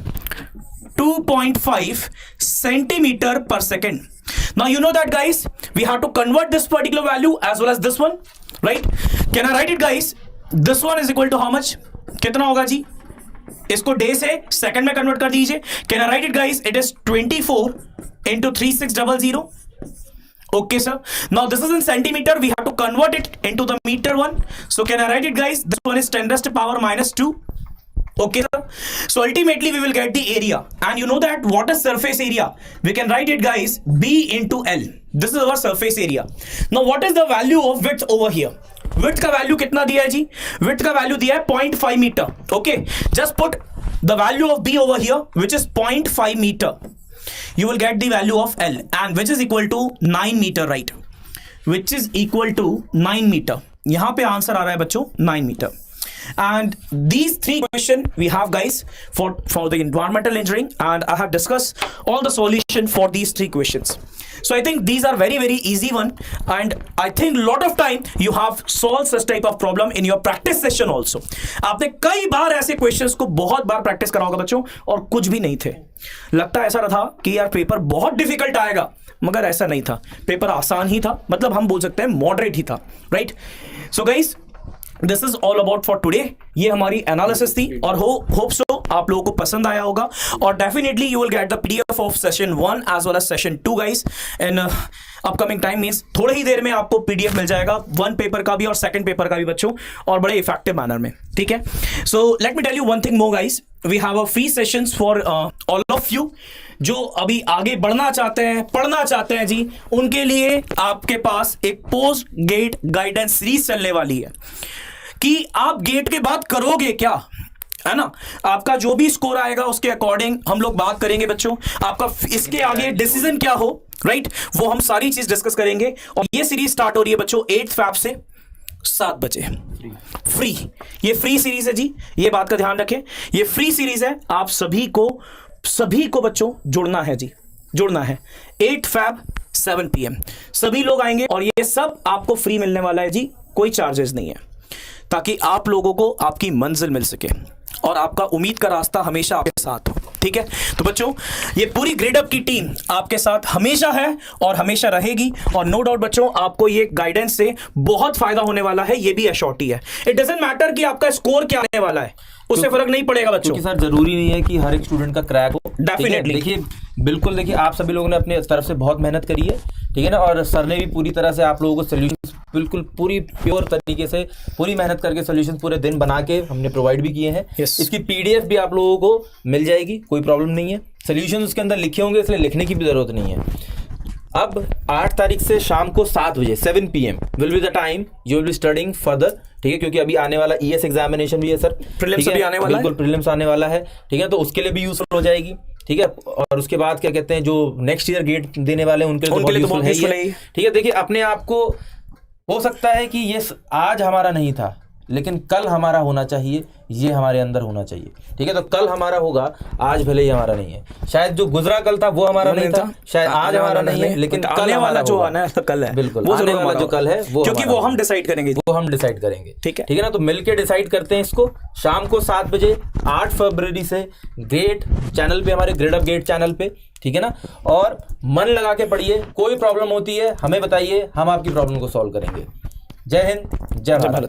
2.5 centimeter per second. Now you know that, guys, we have to convert this particular value as well as this one, right? Can I write it, guys? This one is equal to how much? कितना होगा जी? इसको day से second में convert कर दीजिए. Can I write it, guys? It is 24 into 3600. Okay, sir. Now this is in centimeter. We have to convert it into the meter one. So can I write it, guys? This one is 10⁻². Okay, sir. So ultimately we will get the area. And you know that what is surface area? We can write it, guys, B into L. This is our surface area. Now what is the value of width over here? Width का value कितना दिया है जी? Width का value दिया है 0.5 meter. Okay. Just put the value of B over here, which is 0.5 meter. You will get the value of L, and which is equal to 9 meter, right? Which is equal to 9 meter. यहाँ पे answer आ रहा है बच्चों 9 meter. And these three questions we have, guys, for the environmental engineering, and I have discussed all the solution for these three questions. So I think these are very easy one, and I think lot of time you have solved such type of problem in your practice session also. आपने कई बार ऐसे questions को बहुत बार practice करा होगा बच्चों, और कुछ भी नहीं थे. लगता ऐसा रहा था कि यार पेपर बहुत difficult आएगा, मगर ऐसा नहीं था. पेपर आसान ही था, मतलब हम बोल सकते हैं moderate ही था, right? So guys, this is all about for today. ये हमारी एनालिसिस थी और होप सो आप लोगों को पसंद आया होगा, और definitely you will get the PDF of session 1 as well as session 2, guys, in upcoming time. Means थोड़ी ही देर में आपको पीडीएफ मिल जाएगा 1 पेपर का भी और 2nd पेपर का भी बच्चों, और बड़े इफेक्टिव मैनर में. ठीक है. So let me tell you one thing more, guys. We have a free sessions for all of you जो अभी आगे बढ़ना चाहते हैं, पढ़ना चाहते हैं जी. उनके लिए आपके पास एक पोस्ट गेट गाइडेंस सीरीज चलने वाली है कि आप गेट के बाद करोगे क्या, है ना. आपका जो भी स्कोर आएगा उसके अकॉर्डिंग हम लोग बात करेंगे बच्चों. आपका इसके आगे डिसीजन क्या हो, राइट, वो हम सारी चीज डिस्कस करेंगे. और ये सीरीज स्टार्ट हो रही है बच्चों 8th Feb से 7 बजे. फ्री, ये फ्री सीरीज है जी, ये बात का ध्यान रखें. ये फ्री सीरीज है. आप सभी को बच्चों जुड़ना है जी, जुड़ना है. 8th Feb 7 PM सभी लोग आएंगे और ये सब आपको फ्री मिलने वाला है जी, कोई चार्जेस नहीं है, ताकि आप लोगों को आपकी मंजिल मिल सके. और आपका उम्मीद का रास्ता हमेशा आपके साथ हो। ठीक है, तो बच्चों ये पूरी ग्रेडअप की टीम आपके साथ हमेशा है और हमेशा रहेगी, और नो डाउट बच्चों आपको ये गाइडेंस से बहुत फायदा होने वाला है, ये भी एश्योरिटी है। इट डजंट मैटर कि आपका स्कोर क्या आने वाला है, उससे फर्क नहीं पड़ेगा बच्चों। क्योंकि सर जरूरी नहीं है कि हर एक स्टूडेंट का क्रैक हो। डेफिनेटली देखिए, बिल्कुल देखिए, आप सभी लोगों ने अपने तरफ से बहुत मेहनत करी है, ठीक है ना, और सर ने भी पूरी तरह से आप लोगों को सोल्यूशन बिल्कुल पूरी प्योर तरीके से पूरी मेहनत करके सोल्यूशन पूरे दिन बना के हमने प्रोवाइड भी किए हैं। इसकी पीडीएफ भी आप लोगों को मिल जाएगी, कोई प्रॉब्लम नहीं है। सोल्यूशन उसके अंदर लिखे होंगे, इसलिए लिखने की भी जरूरत नहीं है। अब 8 तारीख से शाम को 7 बजे 7 PM will be the time you will be studying further, ठीक है, क्योंकि अभी आने वाला ES एग्जामिनेशन भी है सर, प्रीलिम्स भी आने वाला है, बिल्कुल प्रीलिम्स आने वाला है, ठीक है, तो उसके लिए भी यूजफुल हो जाएगी, ठीक है। और उसके बाद क्या कहते हैं, जो नेक्स्ट ईयर गेट देने वाले हैं उनके लिए तो बहुत यूजफुल है, ठीक है। देखिए, अपने आप को हो सकता है कि ये आज हमारा नहीं था, लेकिन कल हमारा होना चाहिए, ये हमारे अंदर होना चाहिए, ठीक है। तो कल हमारा होगा, आज भले ही हमारा नहीं है। शायद जो गुजरा कल था वो हमारा नहीं था, शायद आज हमारा नहीं है, लेकिन कल वाला जो आना है कल है, बिल्कुल वो आने वाला जो कल है वो, क्योंकि वो हम डिसाइड करेंगे, ठीक है ना। तो मिलके डिसाइड करते हैं इसको शाम को 7 बजे 8 फरवरी से गेट चैनल पे, हमारे ग्रेडअप गेट चैनल पे, ठीक है ना। और मन लगा के पढ़िए, कोई प्रॉब्लम होती है हमें बताइए, हम आपकी प्रॉब्लम को सॉल्व करेंगे। जय हिंद, जय भारत।